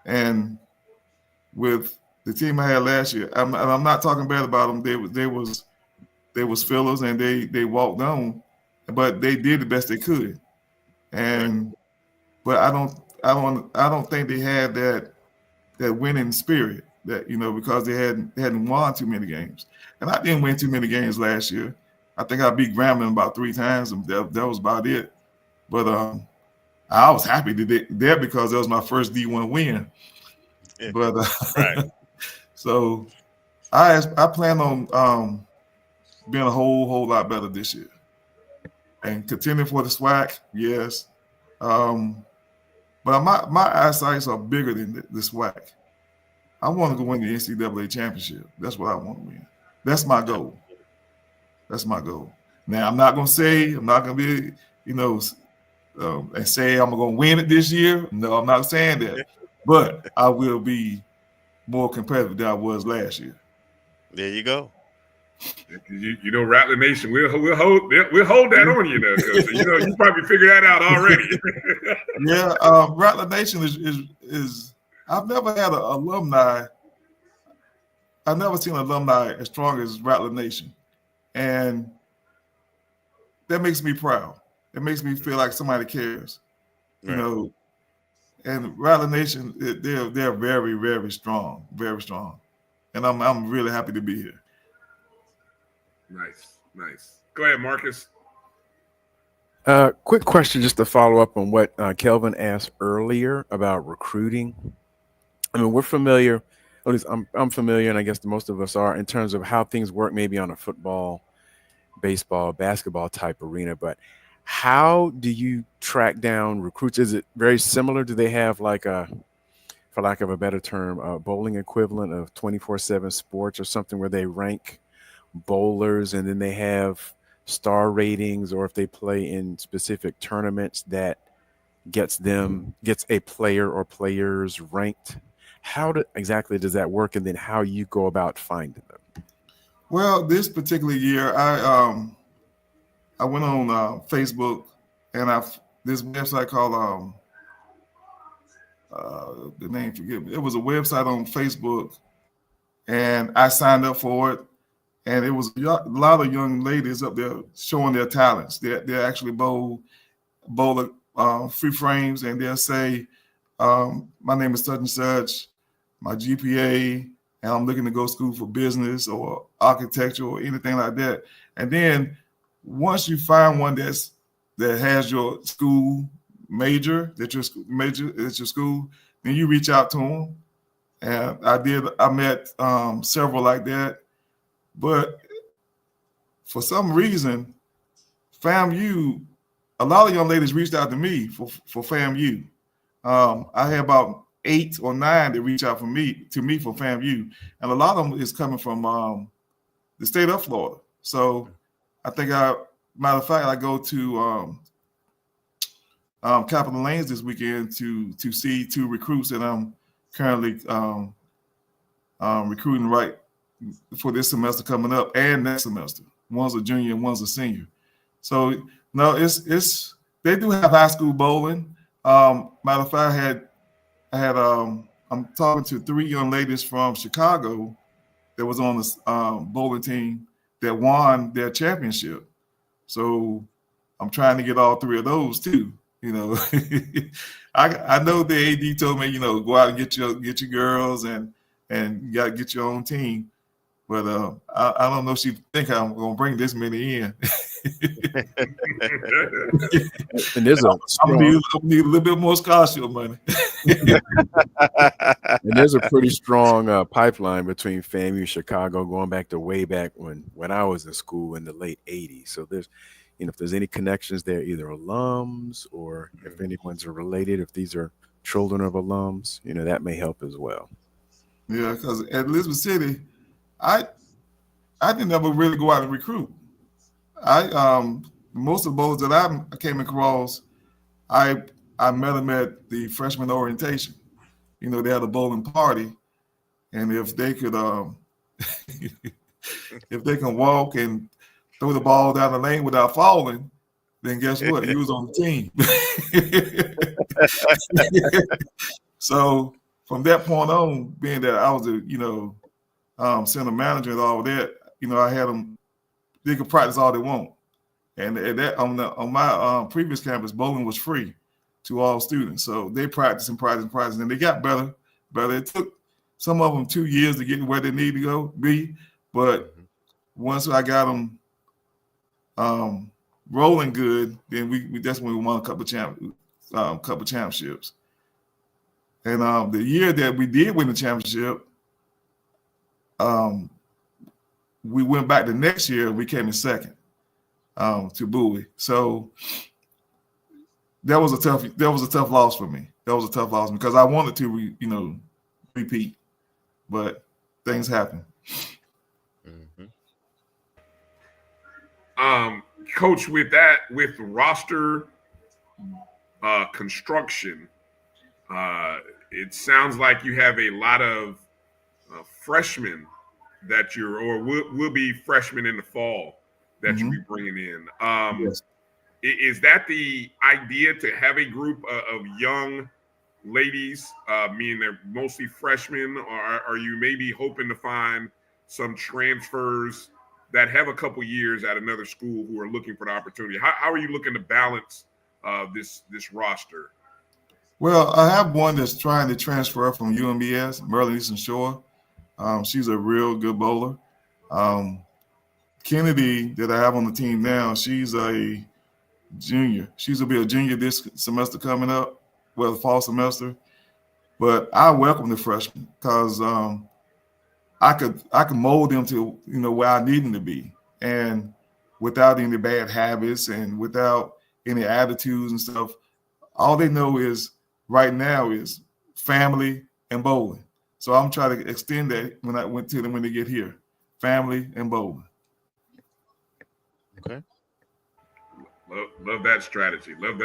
And with the team I had last year, I'm not talking bad about them. They was fillers, and they walked on, but they did the best they could. But I don't think they had that winning spirit that, because they hadn't won too many games. And I didn't win too many games last year. I think I beat Grambling about 3 times, and that was about it. But I was happy there because that was my first D1 win. Yeah. But right. So I plan on being a whole lot better this year and contending for the SWAC. Yes, but my eyesights are bigger than the SWAC. I want to go win the NCAA championship. That's what I want to win. That's my goal. Now, I'm not going to be, and say I'm going to win it this year. No, I'm not saying that. But I will be more competitive than I was last year. There you go. Rattler Nation, we'll hold that on you now. You probably figured that out already. Yeah, Rattler Nation is I've never had an alumni. I've never seen an alumni as strong as Rattler Nation, and that makes me proud. It makes me feel like somebody cares, right. And Rattler Nation, they're very, very strong, and I'm really happy to be here. Nice. Go ahead, Marcus. Quick question, just to follow up on what Kelvin asked earlier about recruiting. I mean, we're familiar, at least I'm familiar, and I guess most of us are, in terms of how things work maybe on a football, baseball, basketball type arena. But how do you track down recruits? Is it very similar? Do they have like for lack of a better term, a bowling equivalent of 24/7 sports or something where they rank bowlers and then they have star ratings, or if they play in specific tournaments that gets a player or players ranked? How exactly does that work, and then how you go about finding them? Well, this particular year, I went on Facebook, and this website called the name, forgive me. It was a website on Facebook, and I signed up for it. And it was a lot of young ladies up there showing their talents. They actually bowl free frames, and they'll say, "My name is such and such, my GPA, and I'm looking to go to school for business or architecture or anything like that." And then once you find one that has your school major, at your school, then you reach out to them. And I met several like that. But for some reason, FAMU, a lot of young ladies reached out to me for FAMU. I had about 8 or 9 that reach out to me for FAMU, and a lot of them is coming from the state of Florida. So I think matter of fact, I go to Capitol Lanes this weekend to see 2 recruits that I'm currently recruiting right for this semester coming up and next semester. One's a junior and one's a senior. So no, it's they do have high school bowling. Matter of fact, I'm talking to 3 young ladies from Chicago that was on the bowling team that won their championship. So I'm trying to get all 3 of those too. You know, I know the AD told me, go out and get your girls and you got to get your own team. But I don't know if she think I'm going to bring this many in. And there's I'm need a little bit more scholarship money. And there's a pretty strong pipeline between FAMU and Chicago going back to way back when I was in school in the late 80s. So there's, if there's any connections there, either alums or if anyone's related, if these are children of alums, that may help as well. Yeah, because at Elizabeth City, I didn't ever really go out and recruit. Most of the bowlers that I came across, I met them at the freshman orientation. They had a bowling party, and if they could, if they can walk and throw the ball down the lane without falling, then guess what? He was on the team. So from that point on, being that I was a center manager and all that, I had them. They could practice all they want, and that on my previous campus, bowling was free to all students. So they practiced and and they got better. It took some of them 2 years to get where they need to be, but once I got them rolling good, then we that's when we won a couple championships. And the year that we did win the championship, we went back the next year. We came in second to Bowie. So that was a tough loss for me. That was a tough loss because I wanted to repeat, but things happen. Coach, with roster construction, it sounds like you have a lot of freshmen that will be freshmen in the fall that you'll be bringing in. Yes. Is that the idea, to have a group of young ladies, meaning they're mostly freshmen, or are you maybe hoping to find some transfers that have a couple years at another school who are looking for the opportunity? How are you looking to balance this roster? Well, I have one that's trying to transfer from UMBS, Maryland Eastern Shore. She's a real good bowler. Kennedy, that I have on the team now, she's a junior. She's going to be a junior this semester coming up, the fall semester. But I welcome the freshmen because I could mold them to where I need them to be, and without any bad habits and without any attitudes and stuff. All they know is right now is family and bowling. So I'm trying to extend that when I went to them when they get here, family and bowling. Okay. Love that strategy. What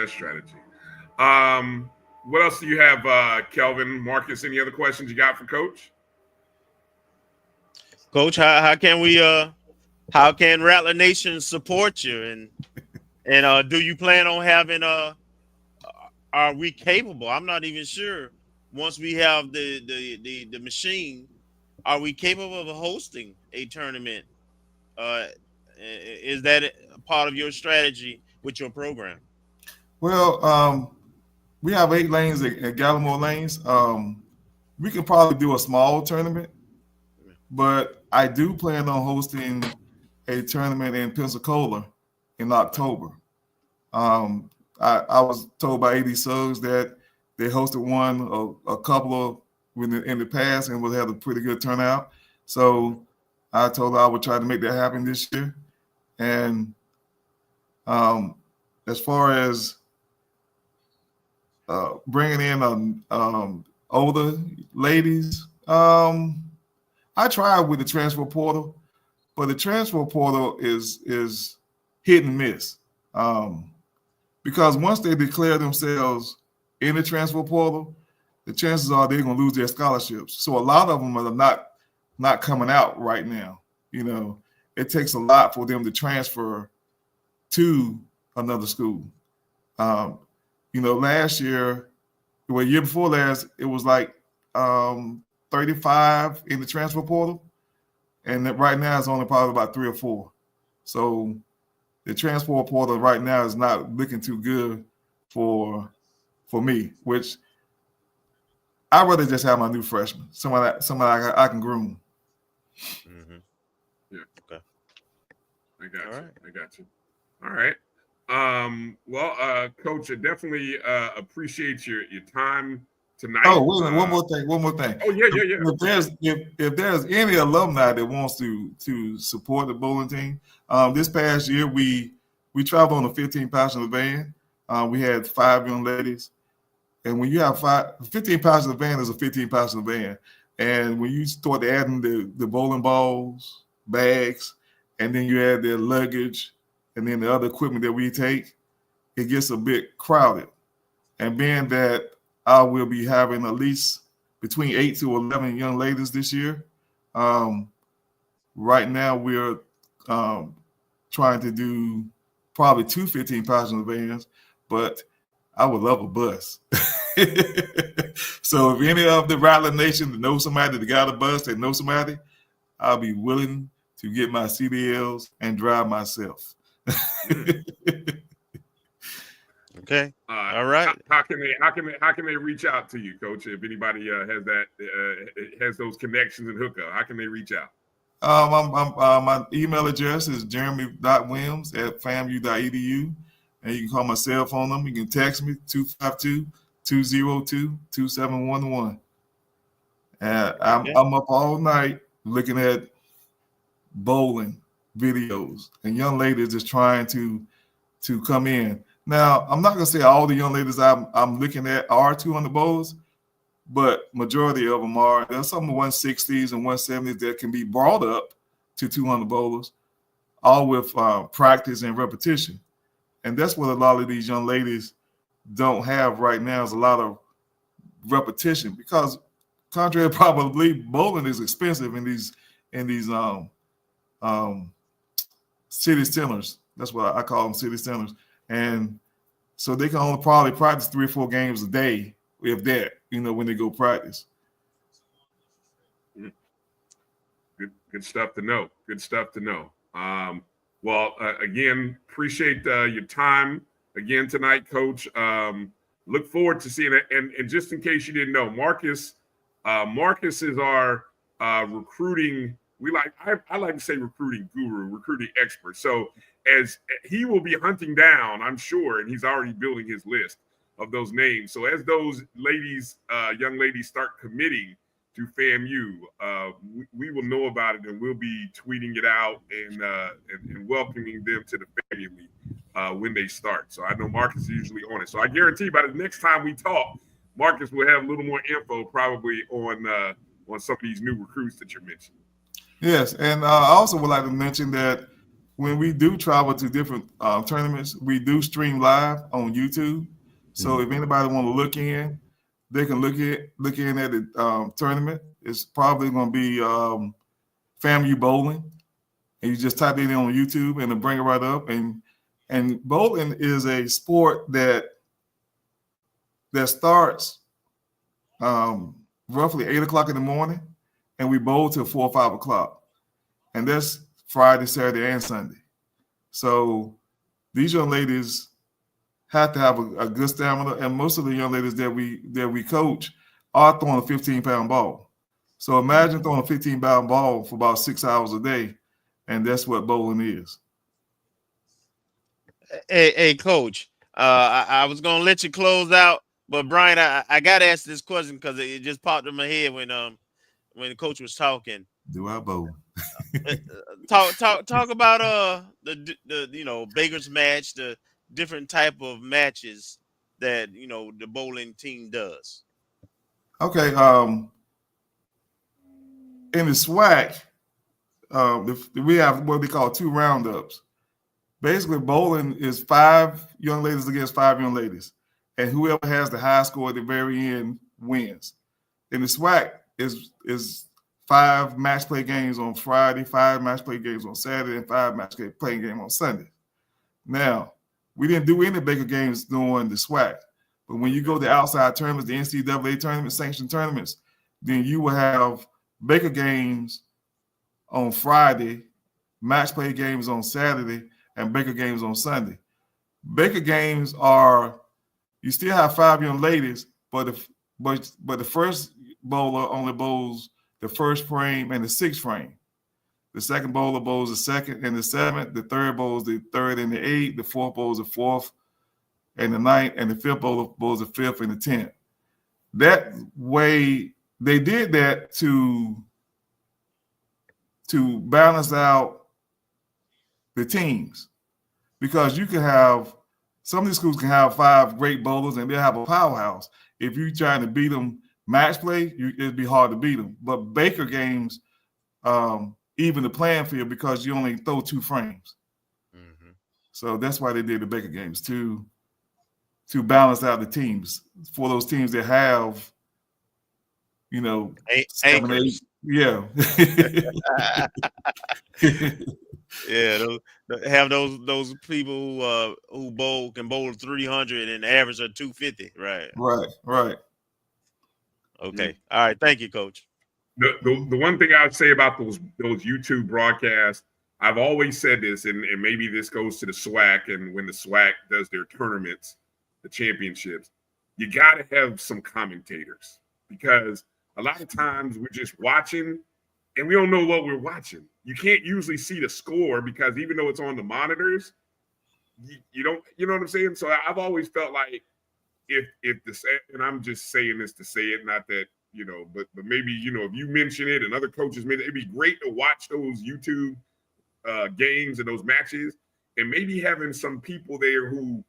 else do you have, Kelvin, Marcus? Any other questions you got for Coach? Coach, how can Rattler Nation support you, and do you plan on having are we capable? I'm not even sure. Once we have the machine, are we capable of hosting a tournament? Is that a part of your strategy with your program? Well, we have 8 lanes at Gallimore Lanes. We can probably do a small tournament, but I do plan on hosting a tournament in Pensacola in October. I was told by AD Suggs that they hosted one a couple of in the past and would have a pretty good turnout. So I told her I would try to make that happen this year. And as far as bringing in older ladies, I tried with the transfer portal, but the transfer portal is hit and miss. Because once they declare themselves in the transfer portal, the chances are they're going to lose their scholarships. So a lot of them are not coming out right now. You know, it takes a lot for them to transfer to another school. You know, last year, well, year before last, it was like 35 in the transfer portal, and right now it's only probably about 3 or 4. So the transfer portal right now is not looking too good for me, which I'd rather just have my new freshman, somebody I can groom. Mm-hmm. Yeah. Okay. I got All you. right. I got you. All right. Well, Coach, I definitely appreciate your time tonight. Oh, wait a minute, one more thing. Oh, yeah. If there's any alumni that wants to support the bowling team, this past year we traveled on a 15-passenger van. We had 5 young ladies, and when you have 15-passenger van is a 15-passenger van, and when you start adding the bowling balls, bags, and then you add their luggage, and then the other equipment that we take, it gets a bit crowded. And being that I will be having at least between 8 to 11 young ladies this year, right now we're trying to do probably 2 15-passenger vans, but I would love a bus. So if any of the Rattler Nation that knows somebody that got a bus, that knows somebody, I'll be willing to get my CDLs and drive myself. Okay. All right. How can they reach out to you, Coach? If anybody has those connections and hookup, how can they reach out? My email address is jeramy.williams@famu.edu, and you can call my cell phone number. You can text me 252-202-2711. And I'm up all night looking at bowling videos, and young ladies is trying to come in. Now, I'm not gonna say all the young ladies I'm looking at are 200 bowlers, but majority of them are. There's some 160s and 170s that can be brought up to 200 bowlers, all with practice and repetition. And that's what a lot of these young ladies don't have right now, is a lot of repetition, because contrary to probably, bowling is expensive in these city centers. That's what I call them, city centers. And so they can only probably practice 3 or 4 games a day, if that, when they go practice. Good stuff to know. Good stuff to know. Again, appreciate your time again tonight, Coach. Look forward to seeing it. And just in case you didn't know, Marcus is our recruiting. I like to say recruiting guru, recruiting expert. So as he will be hunting down, I'm sure, and he's already building his list of those names. So as those ladies, young ladies, start committing to FAMU, we will know about it, and we'll be tweeting it out and welcoming them to the family when they start. So I know Marcus is usually on it. So I guarantee by the next time we talk, Marcus will have a little more info probably on some of these new recruits that you're mentioning. Yes, and I also would like to mention that when we do travel to different tournaments, we do stream live on YouTube. So if anybody want to look in, they can look in at the tournament. It's probably going to be FAMU Bowling, and you just type it in on YouTube and it'll bring it right up. And bowling is a sport that starts roughly 8 o'clock in the morning, and we bowl till 4 or 5 o'clock, and that's Friday, Saturday, and Sunday. So these young ladies have to have a good stamina, and most of the young ladies that we coach are throwing a 15-pound ball. So imagine throwing a 15-pound ball for about 6 hours a day, and that's what bowling is. Hey, Coach. I was gonna let you close out, but Bryan, I gotta ask this question because it just popped in my head when the coach was talking. Do I bowl? Talk about the Baker's match, the different type of matches that the bowling team does. Okay. In the SWAC, we have what they call 2 roundups. Basically, bowling is 5 young ladies against 5 young ladies, and whoever has the high score at the very end wins. In the SWAC is 5 match play games on Friday, 5 match play games on Saturday, and 5 match play games on Sunday. Now, we didn't do any Baker games during the SWAC, but when you go to outside tournaments, the NCAA tournament, sanctioned tournaments, then you will have Baker games on Friday, match play games on Saturday, and Baker games on Sunday. Baker games are, you still have 5 young ladies, but the first bowler only bowls the first frame and the 6th frame. The second bowler bowls the 2nd and the 7th. The third bowls the 3rd and the 8th. The fourth bowls the 4th and the 9th, and the 5th bowler bowls the 5th and the 10th. That way, they did that to balance out the teams, because you can have some of these schools can have 5 great bowlers and they'll have a powerhouse. If you're trying to beat them match play, it'd be hard to beat them. But Baker games even the playing field because you only throw 2 frames. Mm-hmm. So that's why they did the Baker games to balance out the teams for those teams that have 7, 8. Yeah. Yeah, have those people who can bowl 300 and average of 250, right? Right. Okay. All right. Thank you, Coach. The one thing I would say about those YouTube broadcasts, I've always said this, and maybe this goes to the SWAC, and when the SWAC does their tournaments, the championships, you got to have some commentators, because a lot of times we're just watching and we don't know what we're watching. You can't usually see the score because even though it's on the monitors, you don't, you know what I'm saying? So I've always felt like if this, and I'm just saying this to say it, not that, but maybe, if you mention it and other coaches mention it, it'd be great to watch those YouTube games and those matches, and maybe having some people there who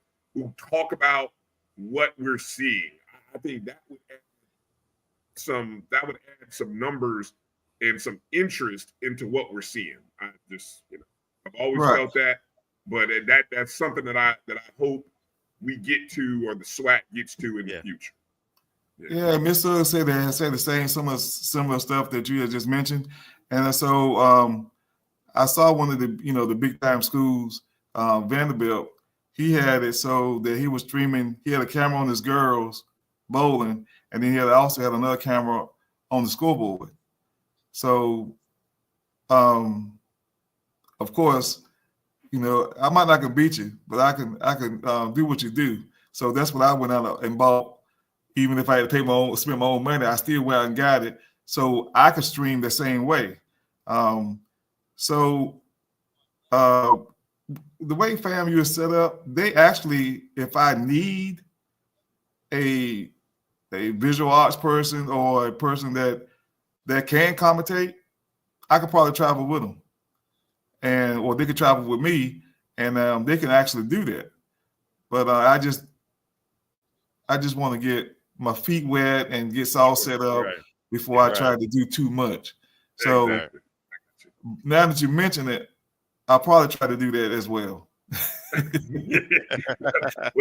talk about what we're seeing. I think that would add some numbers and some interest into what we're seeing. I've always felt that, but that's something that I hope we get to, or the SWAC gets to in the future. Yeah, Mr. said the same similar stuff that you had just mentioned, and so I saw one of the big time schools, Vanderbilt. He had it so that he was streaming. He had a camera on his girls bowling, and then he also had another camera on the scoreboard. So, of course, I might not can beat you, but I can do what you do. So that's what I went out and bought. Even if I had to spend my own money, I still went out and got it so I could stream the same way. So the way FAMU is set up, they actually, if I need a visual arts person or a person that can commentate, I could probably travel with them, or they could travel with me, and they can actually do that. But I just want to get my feet wet and get all set up before I try to do too much. So now that you mention it, I'll probably try to do that as well. Well,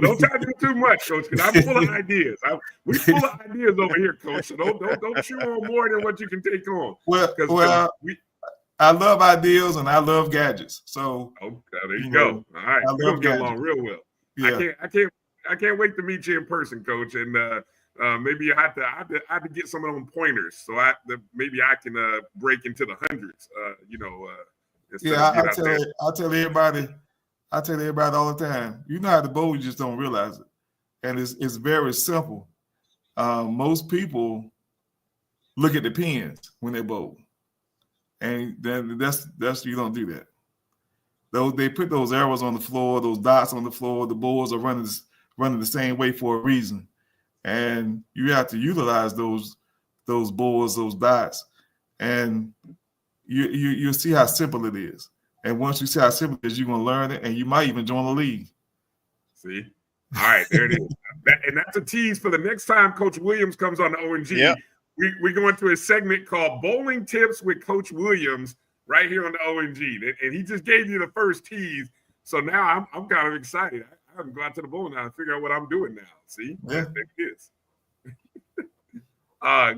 don't try to do too much, Coach, because I'm full of ideas. We're full of ideas over here, Coach. So don't chew on more than what you can take on. I love ideas and I love gadgets. So there you go. All right, we're gonna get along real well. Yeah. I can't wait to meet you in person, Coach, and maybe I have to get some of them pointers so maybe I can break into the hundreds. I tell everybody all the time. You know how to bowl, you just don't realize it, and it's very simple. Most people look at the pins when they bowl, and then that's you don't do that. they put those arrows on the floor, those dots on the floor. The bulls are running the same way for a reason, and you have to utilize those bulls, those dots, and you'll see how simple it is. And once you see how simple it is, you're gonna learn it, and you might even join the league. See, all right, there it is, and that's a tease for the next time Coach Williams comes on the ONG. Yep. We're going to a segment called Bowling Tips with Coach Williams right here on the ONG, and he just gave you the first tease. So now I'm kind of excited. I haven't gone to the bowling now and figure out what I'm doing now. See, Yeah. There it is.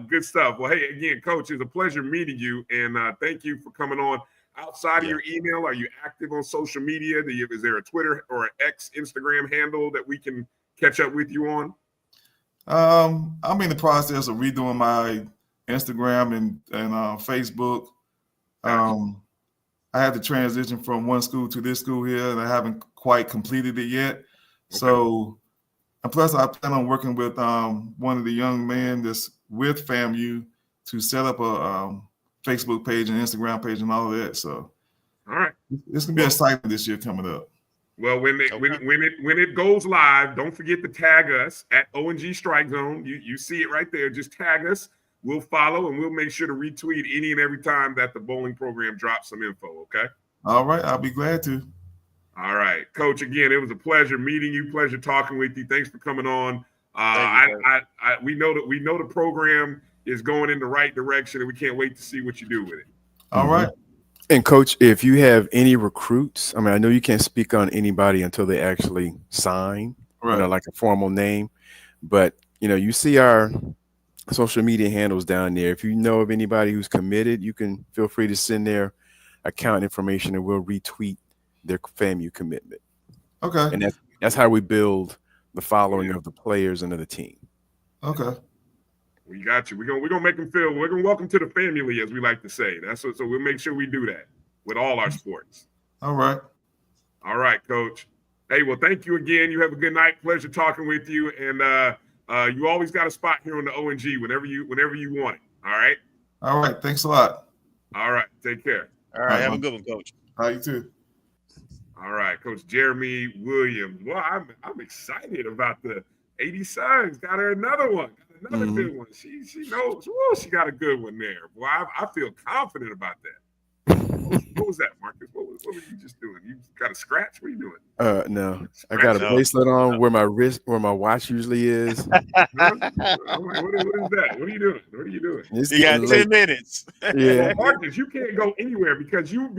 Good stuff. Well, hey, again, Coach, it's a pleasure meeting you, and thank you for coming on. Outside of your email, are you active on social media? Is there a Twitter or an X Instagram handle that we can catch up with you on? I'm in the process of redoing my Instagram and Facebook. I had to transition from one school to this school here, and I haven't quite completed it yet. Okay. So, and plus, I plan on working with one of the young men that's with FAMU to set up a Facebook page and Instagram page and all of that. So, all right, it's gonna be exciting this year coming up. Well, when it goes live, don't forget to tag us at ONG StrikeZone. You see it right there. Just tag us. We'll follow, and we'll make sure to retweet any and every time that the bowling program drops some info, okay? All right. I'll be glad to. All right. Coach, again, it was a pleasure meeting you. Pleasure talking with you. Thanks for coming on. We know the program is going in the right direction, and we can't wait to see what you do with it. All right. And Coach, if you have any recruits, I mean, I know you can't speak on anybody until they actually sign, right, like a formal name, but you see our social media handles down there. If you know of anybody who's committed, you can feel free to send their account information and we'll retweet their FAMU commitment. Okay. And that's how we build the following of the players and of the team. Okay. We got you. We're gonna make them feel. We're gonna welcome to the family, as we like to say. So we'll make sure we do that with all our sports. All right. All right, Coach. Hey, well, thank you again. You have a good night. Pleasure talking with you. And you always got a spot here on the ONG whenever you want it. All right. All right. Thanks a lot. All right. Take care. All right. Have a good one, Coach. All right, you too. All right, Coach Jeramy Williams. Well, I'm excited about the 80 Sons. Got her another one. Got another good one. She knows. Whoa, she got a good one there. Boy, I feel confident about that. What was that, Marcus? What were you just doing? You got a scratch? What are you doing? No. I got a bracelet on where my watch usually is. What is that? What are you doing? You got 10 minutes. Yeah. Marcus, you can't go anywhere because you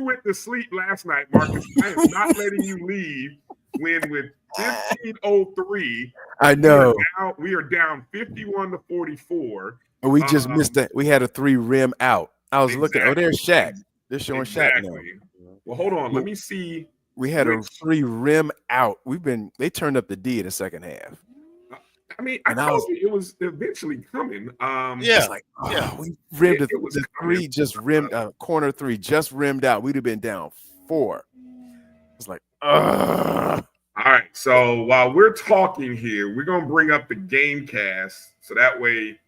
went to sleep last night, Marcus. I am not letting you leave when with 15:03. I know. We are down 51-44. We just missed that. We had a 3 rim out. I was looking. Oh, there's Shaq. They're showing Shaq now. Well, hold on. Let me see. We had a 3 rim out. They turned up the D in the second half. I mean, I told you it was eventually coming. It's like, we rimmed the 3 just rimmed corner 3 just rimmed out. We'd have been down 4. It's like, All right. So while we're talking here, we're gonna bring up the game cast so that way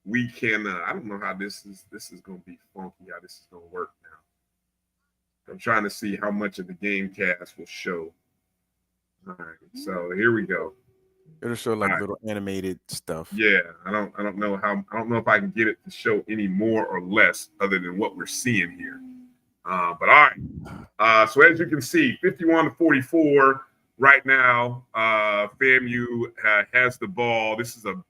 we can. I don't know how this is gonna be funky. How this is gonna work now. I'm trying to see how much of the game cast will show. All right. So here we go. It'll show like little animated stuff. Yeah, I don't know if I can get it to show any more or less other than what we're seeing here. But all right. So as you can see, 51-44 right now. FAMU has the ball. This is a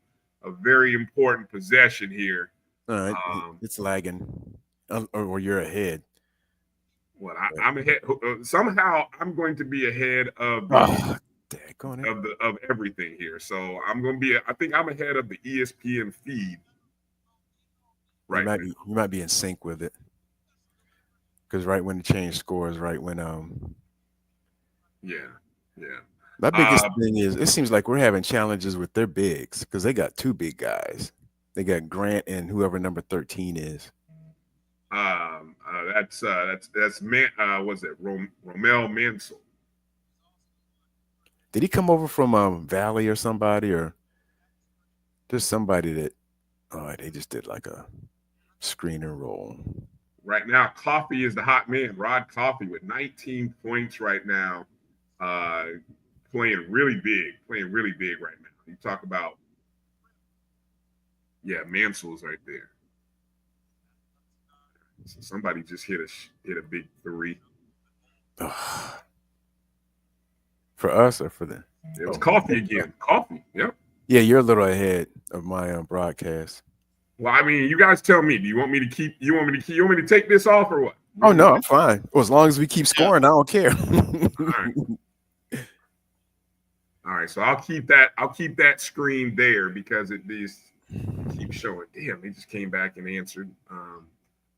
very important possession here. All right, it's lagging, or you're ahead. Well, I'm ahead. Somehow I'm going to be ahead of of everything here. So I'm going to be. I think I'm ahead of the ESPN feed. Right. You might be in sync with it. Because right when the change scores, right when Yeah. My biggest thing is it seems like we're having challenges with their bigs because they got 2 big guys. They got Grant and whoever number 13 is. That's was it Romel Mansell? Did he come over from Valley or somebody, or just somebody that they just did like a screen and roll? right now, Coffee is the hot man. Rod Coffee with 19 points right now, playing really big right now. You talk about, Mansell's right there. So somebody just hit a big three. For us or for them? It was Coffee again. Coffee, yep. Yeah, you're a little ahead of my broadcast. Well, I mean, you guys tell me. Do you want me to keep? You want me to take this off or what? Oh no, I'm fine. Well, as long as we keep scoring, I don't care. All right. So I'll keep that screen there because it is keeps showing. Damn, they just came back and answered.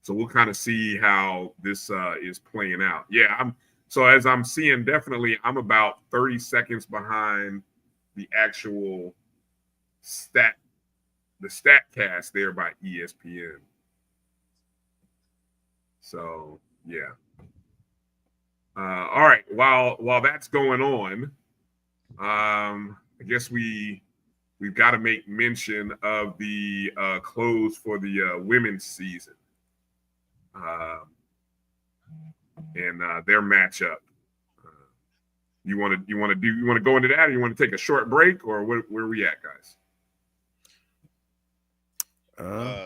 So we'll kind of see how this is playing out. Yeah, so as I'm seeing, definitely I'm about 30 seconds behind the actual StatCast there by ESPN. So yeah. All right. While that's going on, I guess we've got to make mention of the close for the women's season. And their matchup. You want to go into that, or you want to take a short break, or where are we at, guys?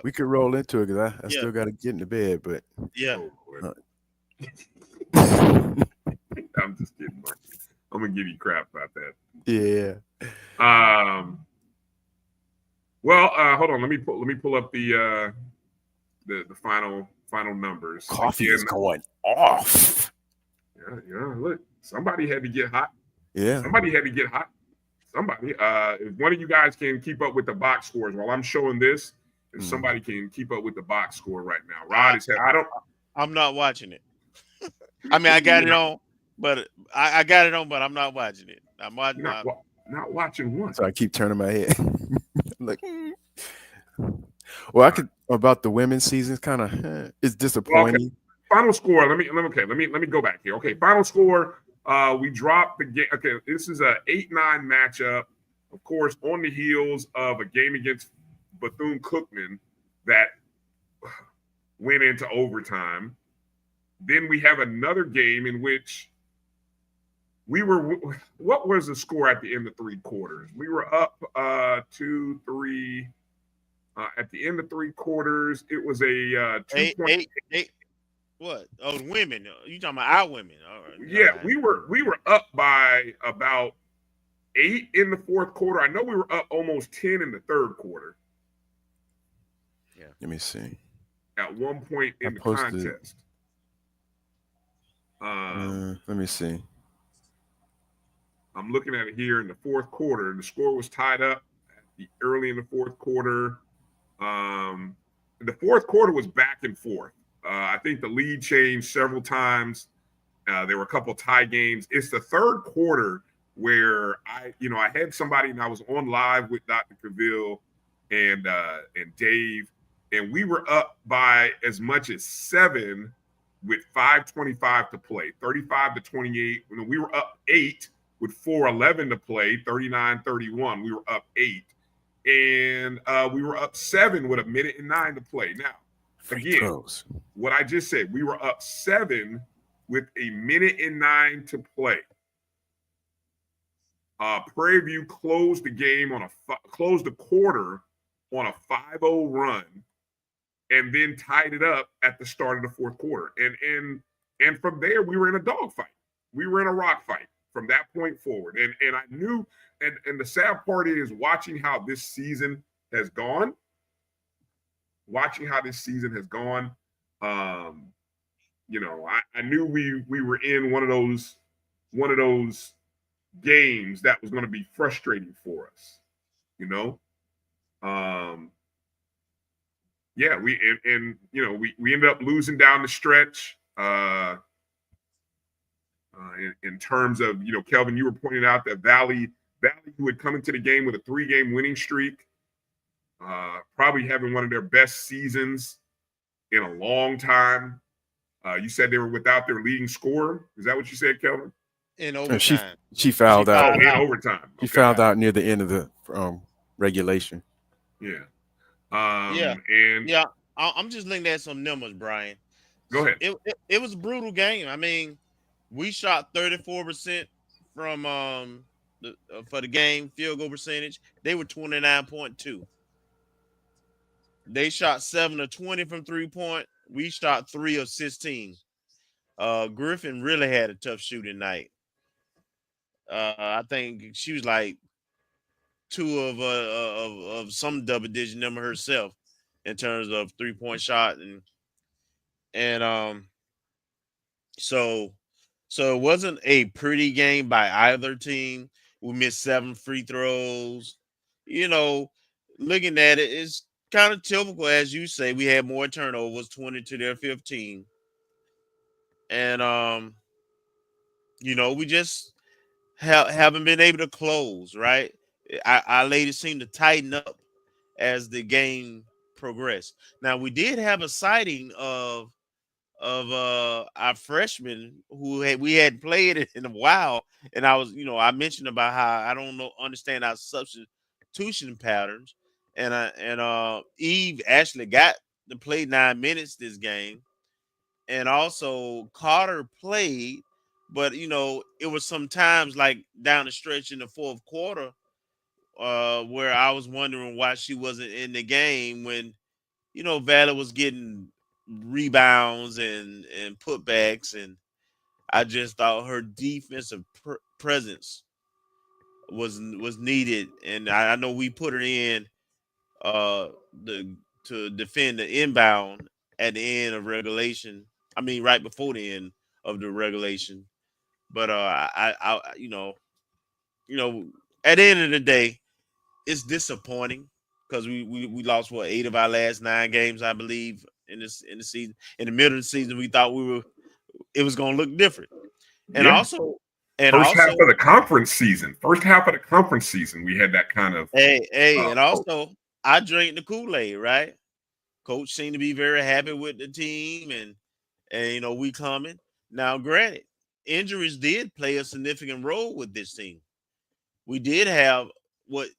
We could roll into it because I still got to get into bed, but I'm just kidding, Mark. I'm gonna give you crap about that. Yeah. Well, hold on. Let me pull up the final numbers. Coffee is going off. Yeah. Look, somebody had to get hot. Yeah. Somebody had to get hot. Somebody. If one of you guys can keep up with the box scores while I'm showing this, if somebody can keep up with the box score right now. Rod is. I'm not watching it. I mean, I got it on, but I got it on, but I'm not watching it. I'm watching. Not watching what? So I keep turning my head. Like, well, I could about the women's season. Kind of, it's disappointing. Okay. Final score. Let me go back here. Okay, final score. We dropped the game. Okay, this is a 8-9 matchup. Of course, on the heels of a game against Bethune-Cookman that went into overtime. Then we have another game in which we were. What was the score at the end of three quarters? We were up 2-3. At the end of three quarters, it was a 2-point. Eight. What? Oh, women. You talking about our women? All right. Yeah, we were up by about 8 in the fourth quarter. I know we were up almost 10 in the third quarter. Yeah. Let me see. At one point in the contest. Let me see. I'm looking at it here in the fourth quarter. The score was tied up early in the fourth quarter. The fourth quarter was back and forth. I think the lead changed several times. There were a couple tie games. It's the third quarter where I had somebody and I was on live with Dr. Cavill and Dave, and we were up by as much as 7 with 5:25 to play, 35-28. We were up 8 with 4:11 to play, 39-31. We were up 8. And we were up 7 with 1:09 to play. Now, again, what I just said, we were up 7 with 1:09 to play. Prairie View closed the quarter on a 5-0 run, and then tied it up at the start of the fourth quarter. And from there, we were in a dogfight. We were in a rock fight from that point forward. And I knew, and the sad part is watching how this season has gone. I knew we were in one of those games that was going to be frustrating for us, we ended up losing down the stretch. In terms of, Kelvin, you were pointing out that Valley, who had come into the game with a 3-game winning streak, probably having one of their best seasons in a long time. You said they were without their leading scorer. Is that what you said, Kelvin? In overtime. She fouled out. In overtime. She fouled out near the end of the regulation. Yeah. I'm just looking at some numbers, Brian. Go ahead. It was a brutal game. I mean, we shot 34% from for the game field goal percentage. They were 29.2. They shot 7 of 20 from 3-point. We shot 3 of 16. Griffin really had a tough shooting night. I think she was like 2 of some double digit number herself in terms of 3-point shot and so it wasn't a pretty game by either team. We missed 7 free throws. You know, looking at it, it's kind of typical, as you say. We had more turnovers, 20 to their 15, and you know, we just haven't been able to close. Right, our ladies seem to tighten up as the game progressed. Now, we did have a sighting of our freshman who we hadn't played it in a while, and I mentioned about how I don't understand our substitution patterns, and Eve actually got to play 9 minutes this game, and also Carter played, but it was sometimes like down the stretch in the fourth quarter where I was wondering why she wasn't in the game when Valley was getting rebounds and putbacks, and I just thought her defensive presence was needed, and I know we put her in to defend the inbound at the end of regulation. I mean, right before the end of the regulation, but I at the end of the day, it's disappointing because we lost 8 of our last 9 games, I believe, in the season. In the middle of the season, we thought it was going to look different, and half of the conference season. First half of the conference season, we had that kind of. And also I drank the Kool-Aid, right? Coach seemed to be very happy with the team, and we coming now. Granted, injuries did play a significant role with this team. We did have what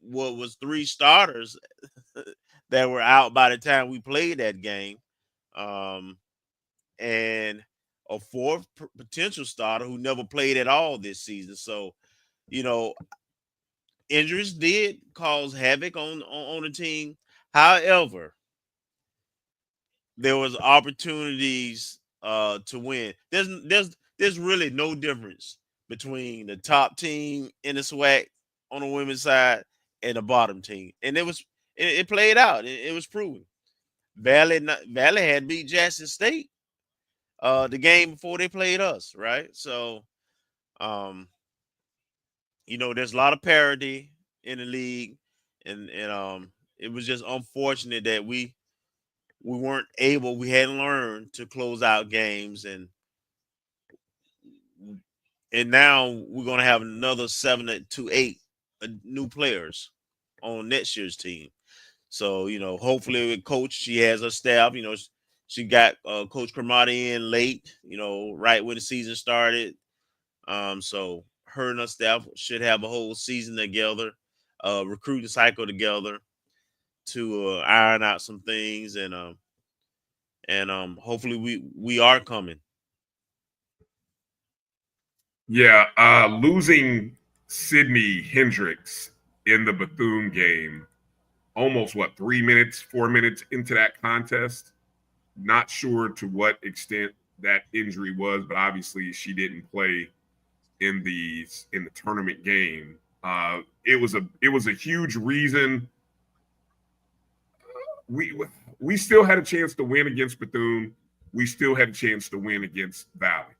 was 3 starters that were out by the time we played that game, and a 4th potential starter who never played at all this season. So, injuries did cause havoc on the team. However, there was opportunities to win. There's really no difference between the top team in the SWAC on the women's side and the bottom team, and it played out. It was proven. Valley had beat Jackson State the game before they played us, right? So, there's a lot of parity in the league, and it was just unfortunate that we weren't able. We hadn't learned to close out games, and now we're gonna have another 7 to 8 new players on next year's team. So, hopefully with Coach, she has her staff. She got Coach Cremati in late, right when the season started. So her and her staff should have a whole season together, recruiting cycle together to iron out some things, and hopefully we are coming. Yeah, losing Sydney Hendricks in the Bethune game, almost 4 minutes into that contest. Not sure to what extent that injury was, but obviously she didn't play in the tournament game. It was a huge reason. We still had a chance to win against Bethune. We still had a chance to win against Valley.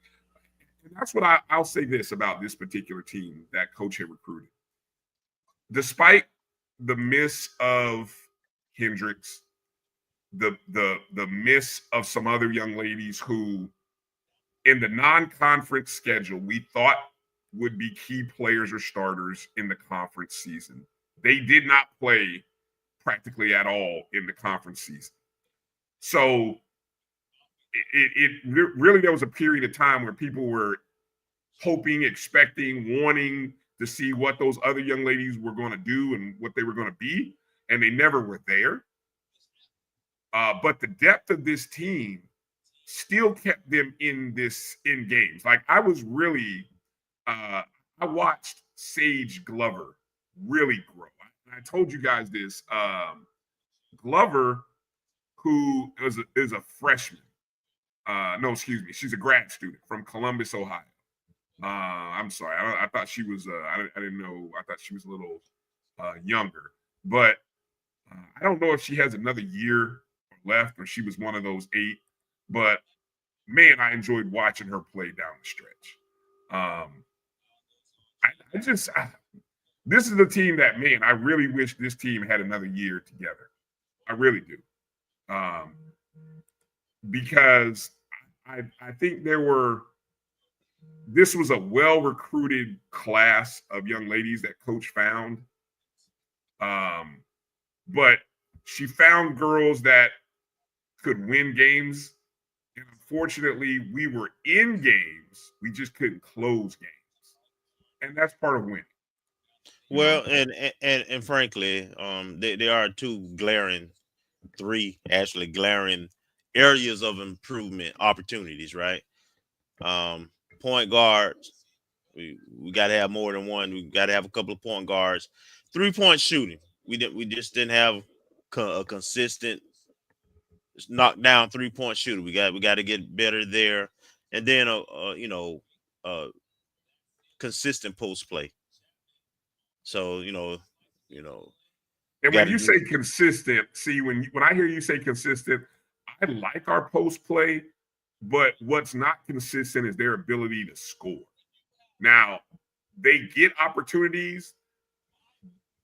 And that's what I'll say this about this particular team that Coach had recruited. Despite the miss of Hendricks, the miss of some other young ladies who, in the non-conference schedule, we thought would be key players or starters in the conference season. They did not play practically at all in the conference season. So it really, there was a period of time where people were hoping, expecting, wanting to see what those other young ladies were going to do and what they were going to be, and they never were there. But the depth of this team still kept them in games. Like I was really, I watched Sage Glover really grow. I told you guys this. Glover, who is a freshman. No, excuse me. She's a grad student from Columbus, Ohio. I'm sorry. I thought she was. I didn't know. I thought she was a little younger. But I don't know if she has another year left or she was one of those 8. But man, I enjoyed watching her play down the stretch. This is a team that, man, I really wish this team had another year together. I really do. Because I think this was a well-recruited class of young ladies that Coach found. But she found girls that could win games. And unfortunately, we were in games. We just couldn't close games. And that's part of winning. Well, and frankly, there are three glaring areas of improvement opportunities, right? Point guards, we got to have more than one. We got to have a couple of point guards. 3-point shooting, we just didn't have a consistent knockdown 3-point shooter. We got to get better there, and then consistent post play. So and when you say consistent, see when I hear you say consistent, I like our post play, but what's not consistent is their ability to score. Now, they get opportunities,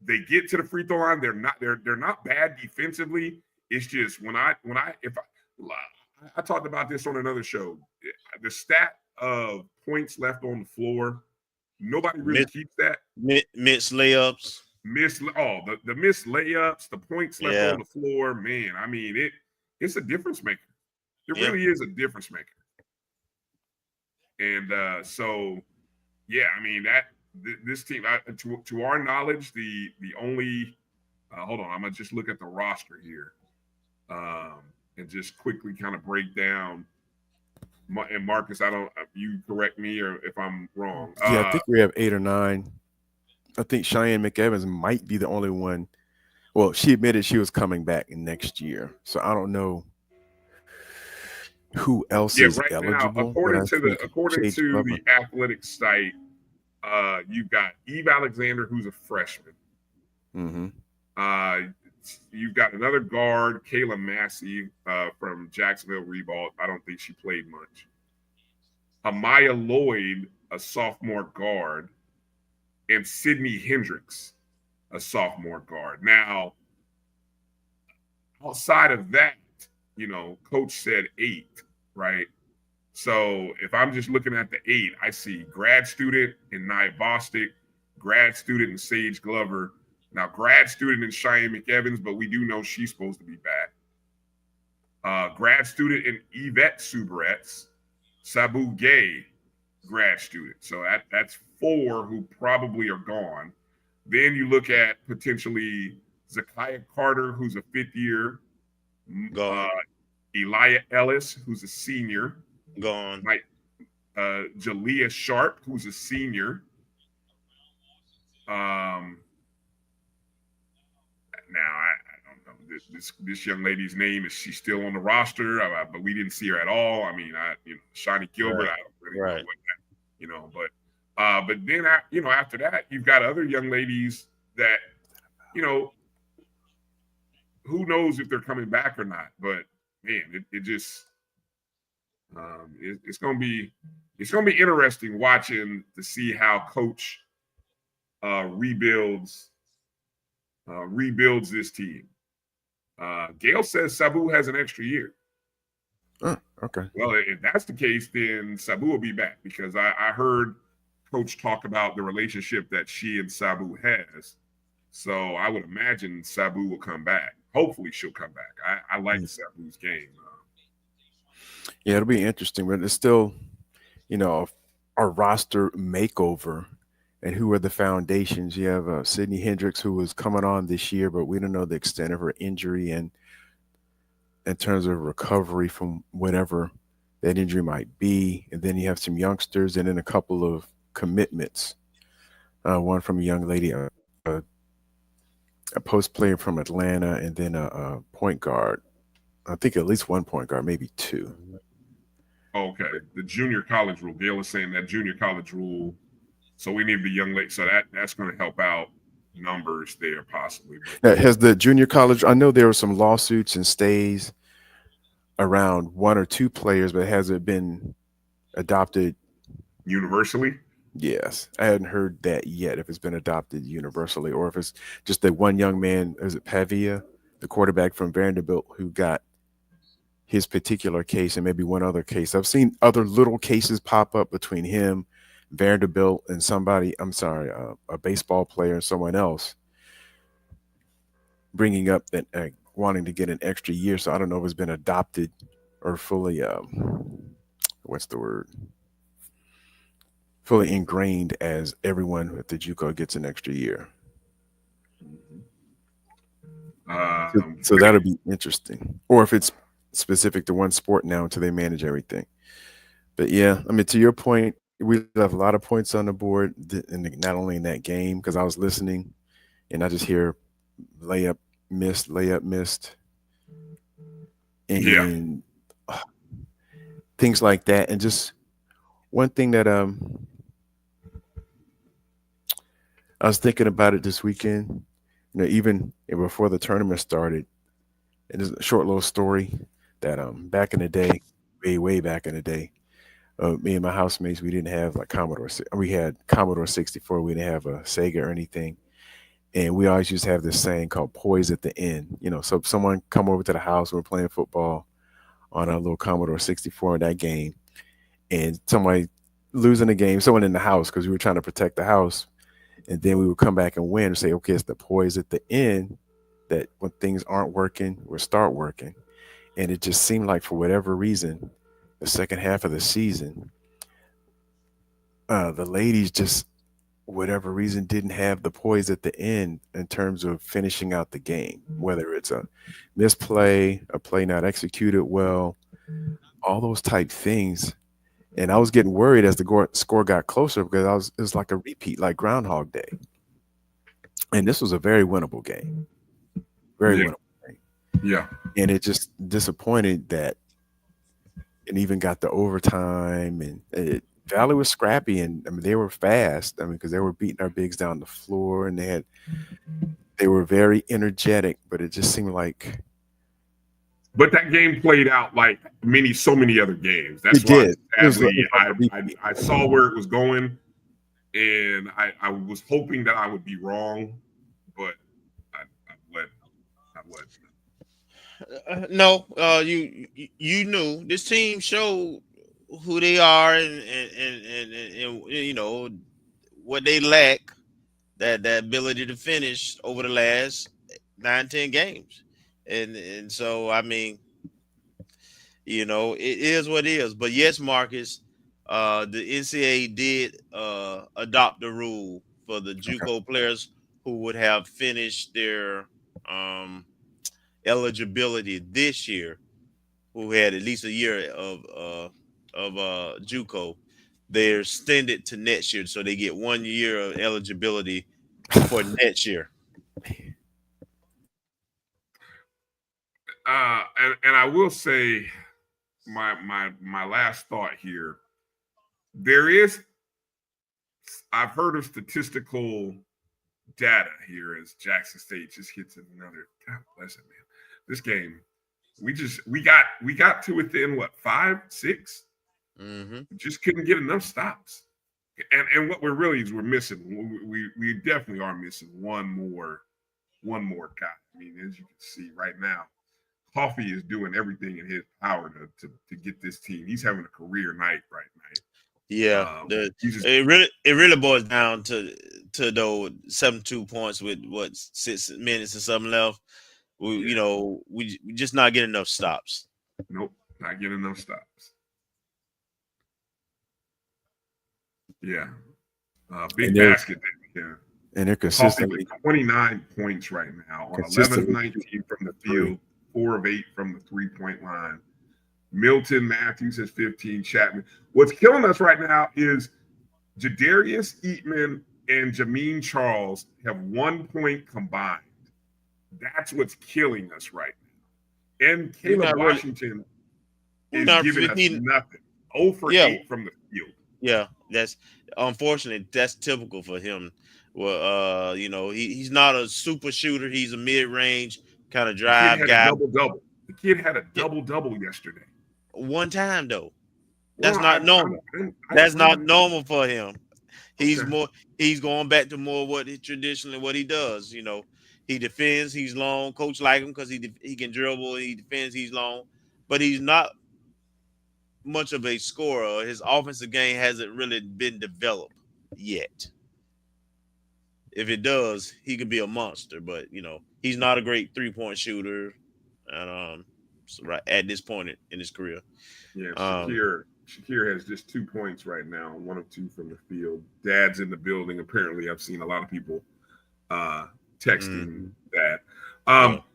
they get to the free throw line. They're not bad defensively. It's just I talked about this on another show. The stat of points left on the floor, nobody really keeps that. Missed layups. The missed layups, the points left on the floor, man. I mean, it's a difference maker. It really is a difference maker. And this team, to our knowledge, the only hold on, I'm gonna just look at the roster here, and just quickly kind of break down. And Marcus, you correct me or if I'm wrong. I think we have 8 or 9. I think Cheyenne McEvans might be the only one. Well, she admitted she was coming back next year, so I don't know who else is right eligible. Now, according to the athletics site, you've got Eve Alexander, who's a freshman. Mm-hmm. You've got another guard, Kayla Massey from Jacksonville Revolt. I don't think she played much. Amaya Lloyd, a sophomore guard, and Sydney Hendricks, a sophomore guard. Now, outside of that, Coach said 8, right? So if I'm just looking at the 8, I see grad student in Nia Bostic, grad student in Sage Glover. Now, grad student in Cheyenne McEvans, but we do know she's supposed to be back. Grad student in Yvette Subaretz, Sabu Gay, grad student. So that's 4 who probably are gone. Then you look at potentially Zakiah Carter, who's a 5th year. Gone. Elia Ellis, who's a senior. Gone. Jalea Sharp, who's a senior. Now I don't know this young lady's name. Is she still on the roster? But we didn't see her at all. I mean, Shani Gilbert. I don't really know what that. But then after that, you've got other young ladies that who knows if they're coming back or not. But man, it just it's gonna be interesting watching to see how Coach rebuilds this team. Gail says Sabu has an extra year. Oh, okay. Well, if that's the case, then Sabu will be back because I heard Coach talk about the relationship that she and Sabu has. So I would imagine Sabu will come back. Hopefully she'll come back. I like Sabu's game. Yeah, it'll be interesting, but it's still, a roster makeover. And who are the foundations? You have Sydney Hendricks, who was coming on this year, but we don't know the extent of her injury and in terms of recovery from whatever that injury might be. And then you have some youngsters and then a couple of commitments. One from a young lady, a post player from Atlanta, and then a point guard. I think at least one point guard, maybe two. Okay, the junior college rule. Gail is saying that junior college rule. So we need the young lady. So that's going to help out numbers there possibly. Now, has the junior college? I know there were some lawsuits and stays around one or two players, but has it been adopted universally? Yes, I hadn't heard that yet. If it's been adopted universally, or if it's just that one young man, is it Pavia, the quarterback from Vanderbilt, who got his particular case and maybe one other case. I've seen other little cases pop up between him, Vanderbilt, and somebody. I'm sorry, a baseball player and someone else, bringing up that wanting to get an extra year. So I don't know if it's been adopted or fully. What's the word? Fully ingrained as everyone with the JUCO gets an extra year. So that'll be interesting. Or if it's specific to one sport now until they manage everything. But yeah, I mean, to your point, we have a lot of points on the board, and not only in that game, because I was listening and I just hear layup missed, and things like that. And just one thing that I was thinking about it this weekend, even before the tournament started. And it's a short little story that back in the day, way back in the day, me and my housemates, we didn't have like Commodore. We had Commodore 64. We didn't have a Sega or anything. And we always used to have this saying called poise at the end. So if someone come over to the house, we're playing football on a little Commodore 64 in that game, and somebody losing the game, someone in the house, because we were trying to protect the house. And then we would come back and win and say, okay, it's the poise at the end that when things aren't working, we'll start working. And it just seemed like for whatever reason, the second half of the season, the ladies just, whatever reason, didn't have the poise at the end in terms of finishing out the game, whether it's a misplay, a play not executed well, all those type things. And I was getting worried as the score got closer because it was like a repeat, like Groundhog Day. And this was a very winnable game. Winnable game. Yeah. And it just disappointed that it even got the overtime. And Valley was scrappy, and I mean, they were fast. I mean, because they were beating our bigs down the floor, and they were very energetic, but it just seemed like. But that game played out like so many other games. That's why I saw where it was going, and I was hoping that I would be wrong, but I let. No, you knew this team showed who they are and what they lack, that ability to finish over the last 9-10 games. And so, I mean, it is what it is. But yes, Marcus, the NCAA did adopt the rule for the JUCO players who would have finished their eligibility this year, who had at least a year of JUCO. They're extended to next year, so they get 1 year of eligibility for next year. And I will say my last thought here. I've heard of statistical data here as Jackson State just hits another. God bless it, man. This game, we got to within 5, 6. Mm-hmm. Just couldn't get enough stops. And what we're missing. We definitely are missing one more guy. I mean, as you can see right now, Coffee is doing everything in his power to get this team. He's having a career night right now. Yeah, it really boils down to those 72 points with 6 minutes or something left. We just not getting enough stops. Nope, not getting enough stops. Yeah, big basket. Yeah. And they're consistently 29 points right now on 11 of 19 from the field, 4 of 8 from the 3-point line. Milton Matthews has 15. Chapman. What's killing us right now is Jadarius Eatman and Jameen Charles have 1 point combined. That's what's killing us right now. And Caleb Washington is giving us nothing. 0 for 8 from the field. Yeah, that's unfortunate. That's typical for him. Well, he's not a super shooter. He's a mid-range kind of drive guy. Double-double. The kid had a double-double yesterday. One time though. That's not normal. That's not normal for him. He's going back to more what he does. He defends. He's long. Coach like him because he can dribble. He defends. He's long, but he's not much of a scorer. His offensive game hasn't really been developed yet. If it does, he could be a monster, but he's not a great 3-point shooter, and right at this point in his career. Yeah, Shakir has just 2 points right now, 1 of 2 from the field. Dad's in the building. Apparently, I've seen a lot of people texting that.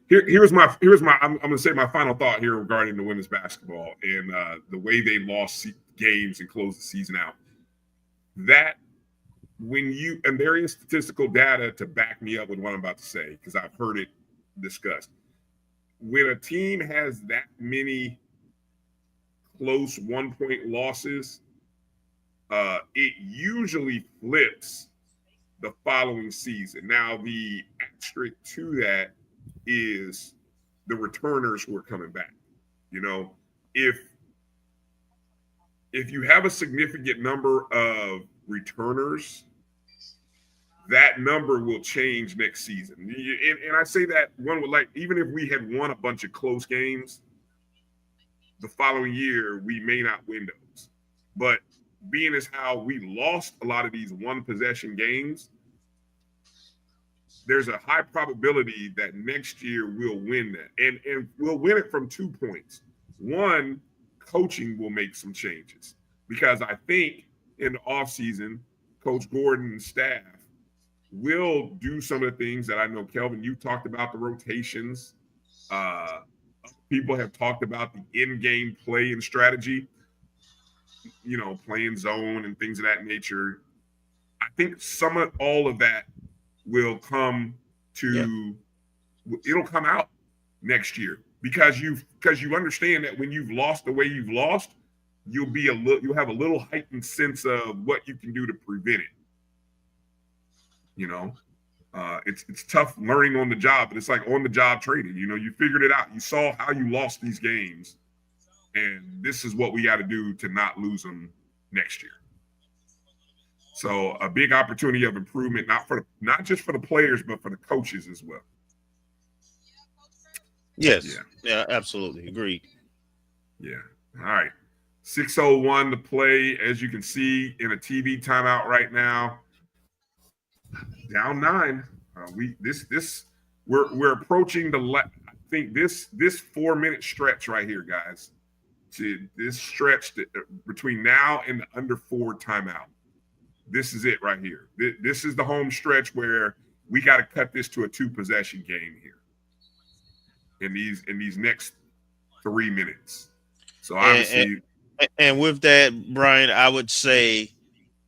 Here's my I'm going to say my final thought here regarding the women's basketball and the way they lost games and closed the season out. That and there is statistical data to back me up with what I'm about to say because I've heard it discussed. When a team has that many close 1-point losses, it usually flips the following season. Now, the asterisk to that is the returners who are coming back. If you have a significant number of returners, that number will change next season. And I say that one would like, even if we had won a bunch of close games, the following year, we may not win those. But being as how we lost a lot of these one-possession games, there's a high probability that next year we'll win that. And we'll win it from 2 points. One, coaching will make some changes. Because I think in the offseason, Coach Gordon's staff will do some of the things that I know, Kelvin, you talked about the rotations. People have talked about the in-game play and strategy, playing zone and things of that nature. I think all of that will come it'll come out next year because you understand that when you've lost the way you've lost, you'll have a little heightened sense of what you can do to prevent it. It's tough learning on the job, but it's like on the job training. You figured it out. You saw how you lost these games, and this is what we got to do to not lose them next year. So a big opportunity of improvement, not just for the players, but for the coaches as well. Yes. Yeah, absolutely. Agreed. Yeah. All right. 6:01 to play, as you can see, in a TV timeout right now. Down 9. We're approaching I think this 4-minute stretch right here, guys. This stretch between now and the under 4 timeout. This is it right here. This is the home stretch where we got to cut this to a 2-possession game here in these next 3 minutes. So obviously, and with that, Bryan, I would say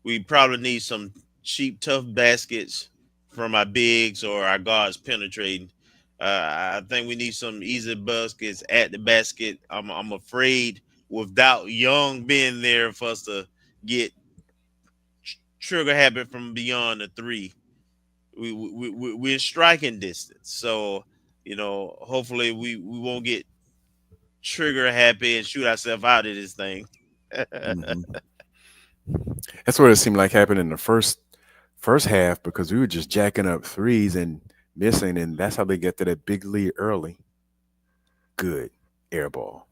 we probably need some cheap, tough baskets from our bigs or our guards penetrating. I think we need some easy baskets at the basket. I'm afraid without Young being there for us to get trigger happy from beyond the 3. We're in striking distance. So, hopefully we won't get trigger happy and shoot ourselves out of this thing. Mm-hmm. That's what it seemed like happened in the first half because we were just jacking up threes and missing, and that's how they get to that big lead early. Good air ball.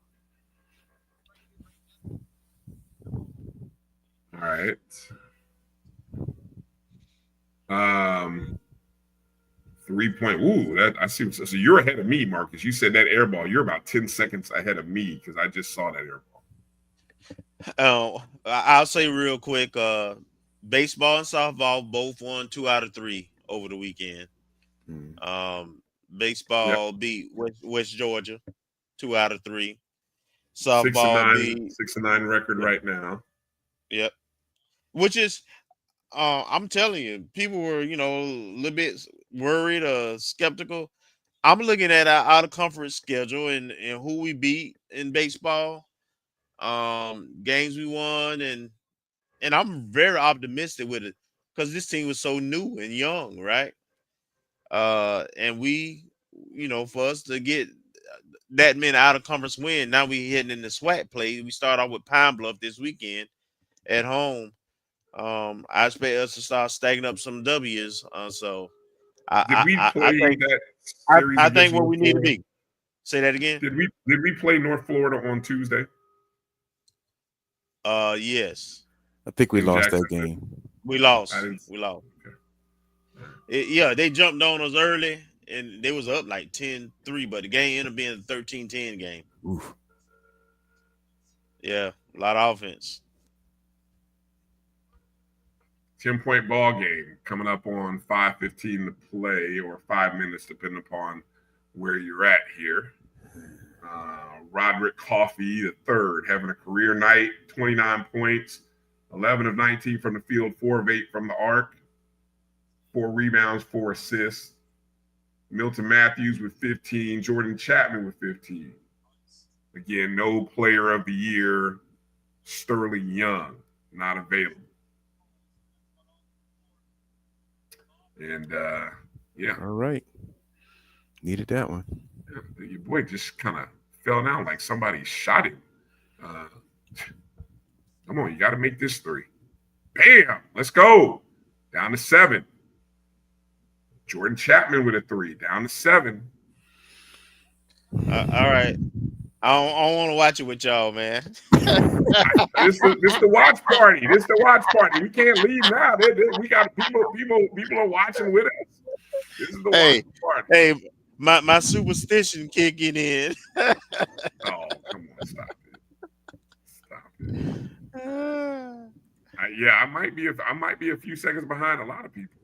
All right. 3-point. Ooh, that I see. So you're ahead of me, Marcus. You said that air ball. You're about 10 seconds ahead of me because I just saw that air ball. I'll say real quick. Baseball and softball both won 2 out of 3 over the weekend. Baseball beat West Georgia 2 out of 3. Softball be 6-9 record right now. Yep. Which is, I'm telling you, people were, a little bit worried or skeptical. I'm looking at our out of conference schedule and who we beat in baseball, games we won, and I'm very optimistic with it because this team was so new and young, right? And we, for us to get that many out of conference win, now we heading in the SWAC play. We start off with Pine Bluff this weekend at home. I expect us to start stacking up some W's. So Did we play that series I think against where North we need to Florida? be. Say that again. Did we play North Florida on Tuesday? Yes. I think we In lost that Jacksonville? game. We lost. Okay. They jumped on us early, and they was up like 10-3, but the game ended up being a 13-10 game. Oof. Yeah, a lot of offense. 10-point ball game coming up on 5:15 to play, or 5 minutes, depending upon where you're at here. Roderick Coffey III having a career night, 29 points, 11 of 19 from the field, 4 of 8 from the arc, 4 rebounds, 4 assists. Milton Matthews with 15, Jordan Chapman with 15. Again, no player of the year, Sterling Young, not available. And yeah. All right. Needed that one. Yeah, your boy just kind of fell down like somebody shot him. Come on, you got to make this 3. Bam! Let's go. Down to 7. Jordan Chapman with a 3. Down to 7. All right. I don't want to watch it with y'all, man. This the watch party. This the watch party. We can't leave now. We got people are watching with us. This is the watch party. Hey, my superstition kicking in. Oh, come on, stop it. Yeah, I might be a few seconds behind a lot of people.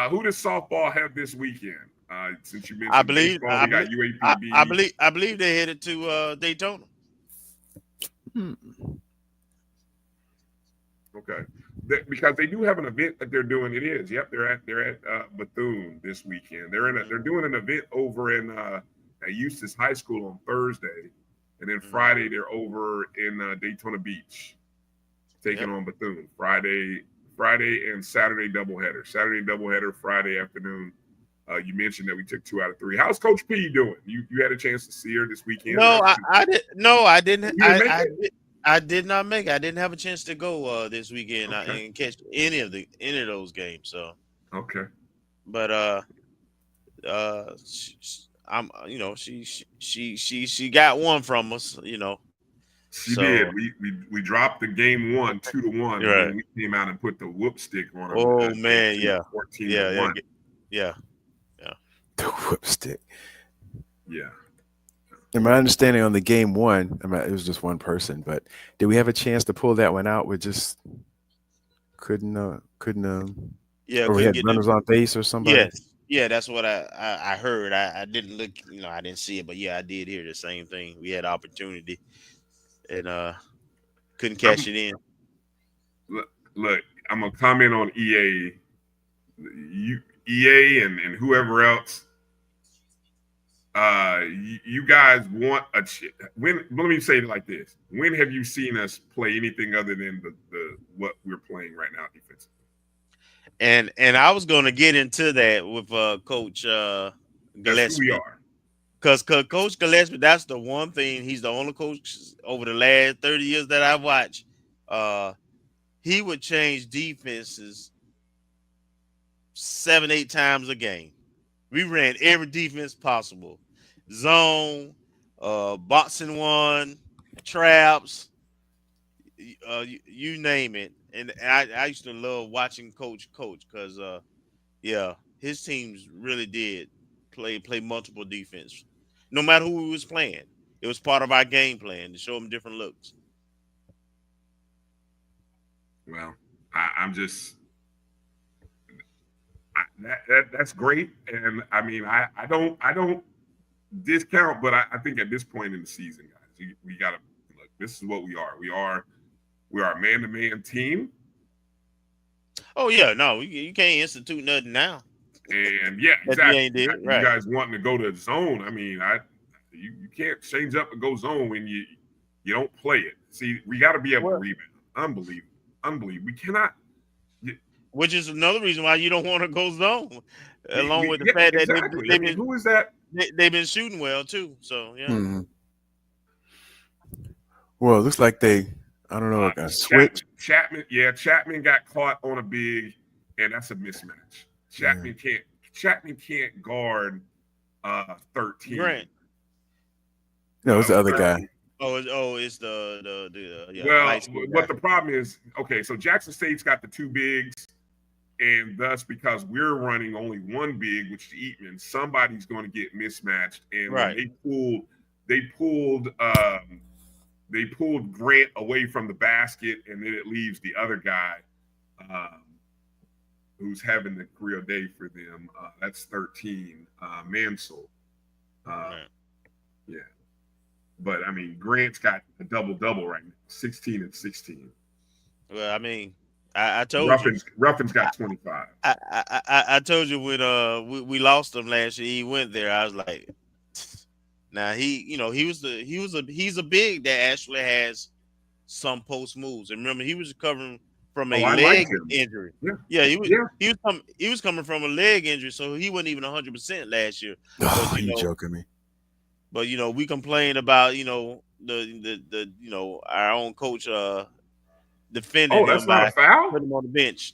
Who does softball have this weekend? Since you mentioned baseball, we got UAPB. I believe they headed to Daytona. Okay, because they do have an event that they're doing. It is. Yep, they're at Bethune this weekend. They're doing an event over in at Eustis High School on Thursday, and then Friday they're over in Daytona Beach, taking on Bethune. Friday and Saturday doubleheader. Saturday doubleheader, Friday afternoon. You mentioned that we took 2 out of 3. How's Coach P doing? You had a chance to see her this weekend? No, I didn't. I did not make it. I didn't have a chance to go this weekend and catch any of those games. So okay, but she got one from us. She did. We dropped the game 1 2-1. Right. And we came out and put the whoop stick on her. Oh man, 14-1. The whip stick. Yeah. And my understanding on the game 1, I mean, it was just one person, but did we have a chance to pull that one out? We just couldn't. Or we had runners on base or somebody. Yes. Yeah, that's what I heard. I didn't look, I didn't see it, but yeah, I did hear the same thing. We had opportunity and couldn't cash it in. Look, I'm gonna comment on EA. EA and whoever else. You guys want a when? Let me say it like this: when have you seen us play anything other than the what we're playing right now defensively? And I was going to get into that with Coach Gillespie. That's who we are. Because Coach Gillespie, that's the one thing. He's the only coach over the last 30 years that I've watched. He would change defenses 7-8 times a game. We ran every defense possible. Zone, boxing one, traps, you name it. And I used to love watching Coach because, his teams really did play multiple defense. No matter who we was playing, it was part of our game plan to show them different looks. Well, I'm just that's great, and I mean I don't discount, but I think at this point in the season, guys, We got to look. This is what we are. We are a man-to-man team. Oh yeah, no, you can't institute nothing now. And yeah, exactly. You guys wanting to go to zone. I mean, you can't change up and go zone when you don't play it. See, we got to be able to rebound. Unbelievable. We cannot. Which is another reason why you don't want to go zone, along with the fact that who is that? They've been shooting well too. So yeah. Mm-hmm. Well, it looks like they. I don't know. Switch. Chapman got caught on a big, and that's a mismatch. Chapman can't guard 13. Grant. No, it's the other guy. It's the well, what the problem is? Okay, so Jackson State's got the two bigs, and thus because we're running only one big, which is Eatman, somebody's going to get mismatched, and when they pulled Grant away from the basket, and then it leaves the other guy who's having the career day for them. That's 13, Mansell. Yeah. But, I mean, Grant's got a double-double right now, 16 and 16. Well, I mean, I told Ruffin's got 25. I told you when we lost him last year, he went there. I was like, now he's a big that actually has some post moves. And remember, he was recovering from a leg injury. He was coming from a leg injury, so he wasn't even 100% last year. Oh, you joking me? But we complained about our own coach defending that's him not by a foul? putting him on the bench.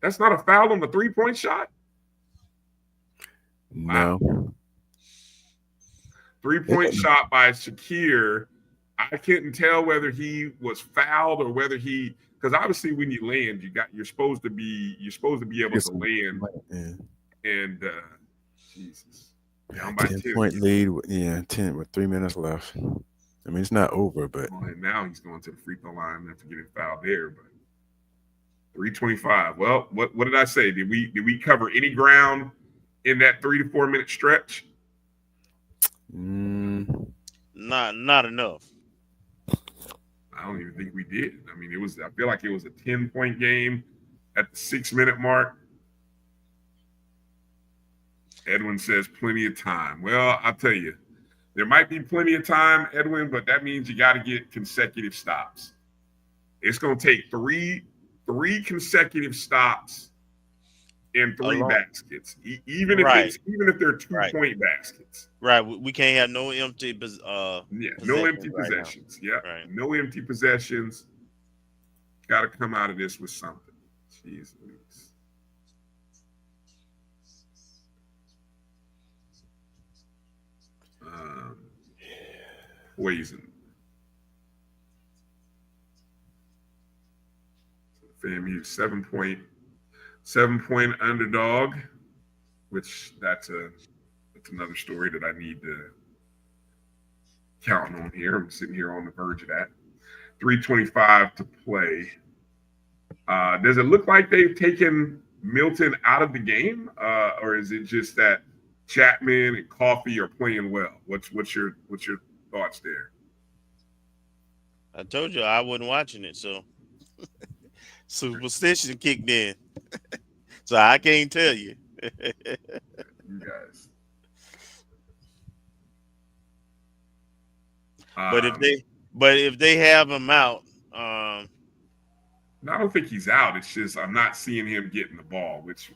That's not a foul on the 3-point shot? No. Wow. 3-point shot by Shakir. I couldn't tell whether he was fouled or whether because obviously when you land, you're supposed to be able to land. Yeah. And Jesus. Down by 10-point lead. 10 with 3 minutes left. I mean, it's not over, but and now he's going to the free throw line after getting fouled there. But 3:25. Well, what did I say? Did we cover any ground in that 3 to 4 minute stretch? Not enough. I don't even think we did. I mean, I feel like it was a 10-point game at the 6-minute mark. Edwin says plenty of time. Well, I'll tell you, there might be plenty of time, Edwin, but that means you got to get consecutive stops. It's going to take three consecutive stops and 3 baskets, even if they're 2-point baskets. Right. We can't have no empty no empty possessions. Yeah. Right. No empty possessions. Got to come out of this with something. Jeez Louise. Poison. FAMU 7-point underdog, which that's another story that I need to count on here. I'm sitting here on the verge of that. 3:25 to play. Does it look like they've taken Milton out of the game, or is it just that Chapman and Coffey are playing well? What's your thoughts there? I told you I wasn't watching it, so superstition kicked in. So I can't tell you. You guys. But if they have him out, I don't think he's out. It's just I'm not seeing him getting the ball, which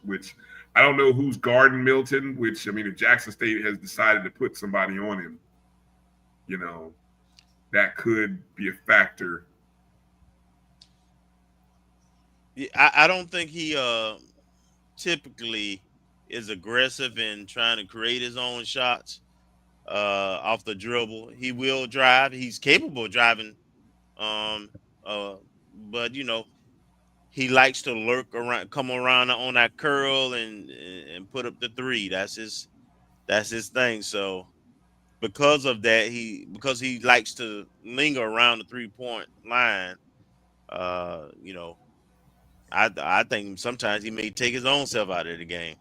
I don't know who's guarding Milton. Which I mean, if Jackson State has decided to put somebody on him, that could be a factor. Yeah, I don't think he typically is aggressive in trying to create his own shots off the dribble. He will drive. He's capable of driving, but he likes to lurk around, come around on that curl and put up the 3. That's his thing. So because of that, because he likes to linger around the 3-point line, I think sometimes he may take his own self out of the game.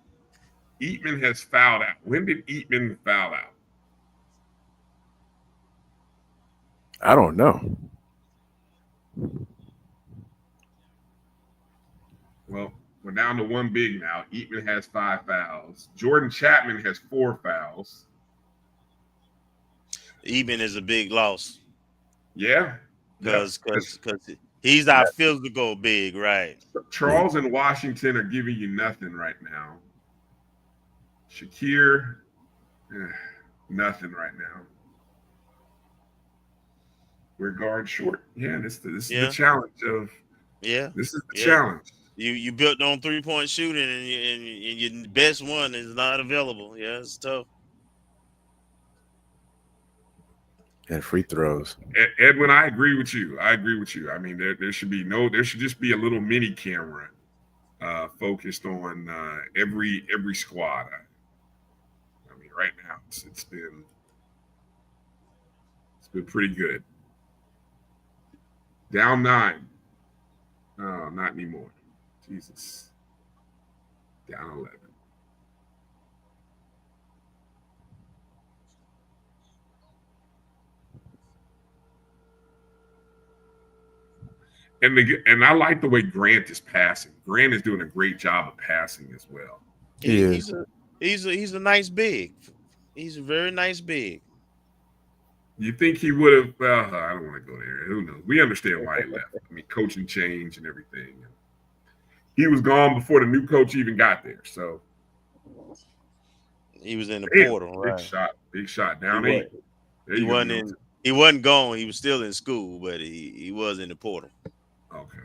Eatman has fouled out. When did Eatman foul out? I don't know. Well, we're down to one big now. Eatman has 5 fouls. Jordan Chapman has 4 fouls. Eatman is a big loss. Yeah. Because he's our physical big, right? Charles and Washington are giving you nothing right now. Shakir, nothing right now. We're guard short. Yeah, this is the challenge of. Yeah, this is the challenge. You built on 3-point shooting, and your best one is not available. Yeah, it's tough. And free throws. Edwin, I agree with you. I mean, there should just be a little mini camera focused on every squad. I mean, right now it's been pretty good. Down 9. Oh, not anymore. Jesus. Down 11. And I like the way Grant is passing. Grant is doing a great job of passing as well. He's a nice big. He's a very nice big. You think he would have? Well, I don't want to go there. Who knows? We understand why he left. I mean, coaching change and everything. He was gone before the new coach even got there. So he was in the portal. Big Right? Big shot. Down 8. He wasn't gone. He was still in school, but he was in the portal. Okay.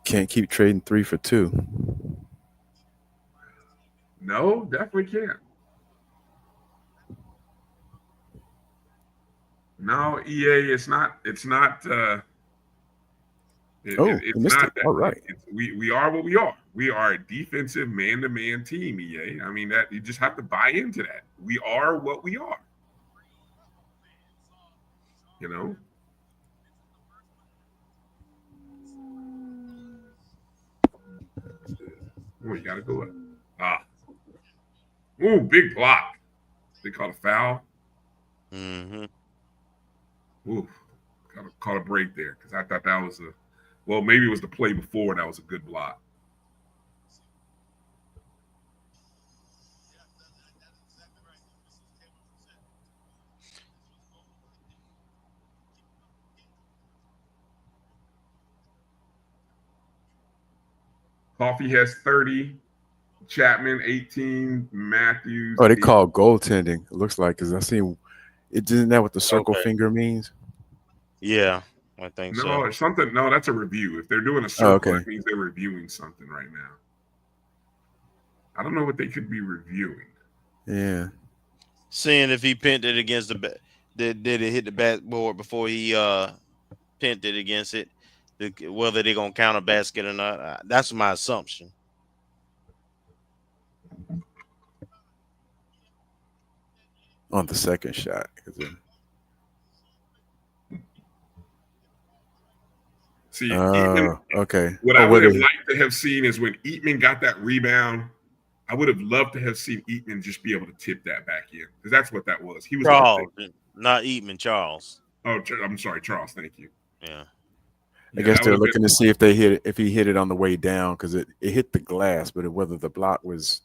Can't keep trading 3 for 2. No, definitely can't. No, EA, it's not. It's not that. All right. We are what we are. We are a defensive man-to-man team, EA. I mean, that you just have to buy into that. We are what we are. You know. Oh, you gotta go up. Ooh, big block. They caught a foul. Mm-hmm. Ooh, caught a break there because I thought that was maybe it was the play before that was a good block. Coffee has 30. Chapman 18. Matthews. Oh, they call goaltending. It looks like because I seen it. Isn't that what the circle finger means? Yeah, I think so. No, it's something. No, that's a review. If they're doing a circle, it means they're reviewing something right now. I don't know what they could be reviewing. Yeah. Seeing if he pinned it against did it hit the backboard before he pinned it against it, whether they're going to count a basket or not. That's my assumption. On the second shot. See, okay. What I would have liked to have seen is when Eatman got that rebound, I would have loved to have seen Eatman just be able to tip that back in because that's what that was. He was Charles, not Eatman, Charles. Oh, I'm sorry, Charles. Thank you. Yeah. I guess they're looking to see if he hit it on the way down because it hit the glass, but whether the block was.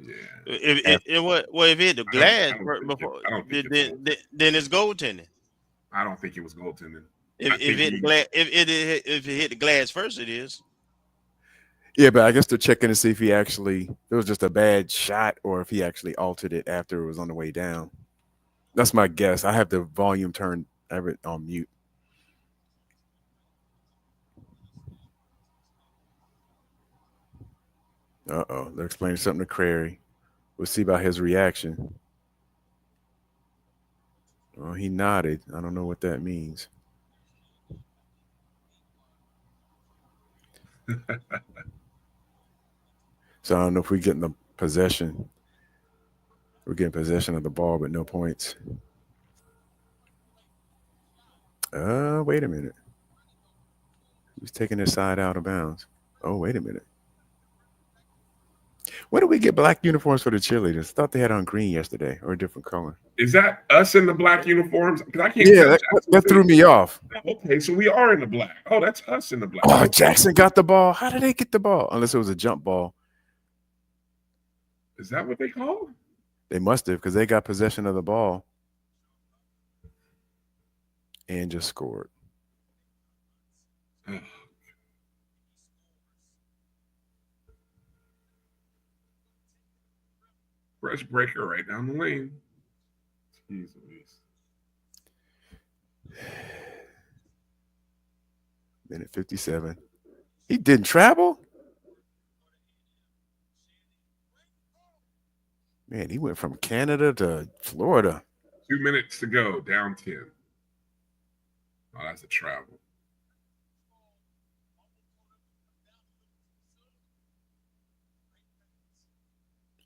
Yeah. If it hit the glass before, then it's goaltending. I don't think it was goaltending. If it hit the glass first, it is. Yeah, but I guess they're checking to see if it was just a bad shot or if he actually altered it after it was on the way down. That's my guess. I have the volume turned on mute. Uh-oh, they're explaining something to Crary. We'll see about his reaction. Oh, he nodded. I don't know what that means. So I don't know if we're getting the possession. We're getting possession of the ball, but no points. Wait a minute. He's taking his side out of bounds. Oh, wait a minute. When did we get black uniforms for the cheerleaders? Thought they had on green yesterday or a different color. Is that us in the black uniforms? Because I can't. Yeah, that threw me off. Okay, so we are in the black. Oh, that's us in the black. Oh, Jackson got the ball. How did they get the ball? Unless it was a jump ball. Is that what they call? They must have, because they got possession of the ball and just scored. Fresh breaker right down the lane. Jeez Louise. Minute 57. He didn't travel? Man, he went from Canada to Florida. 2 minutes to go, down 10. Oh, that's a travel.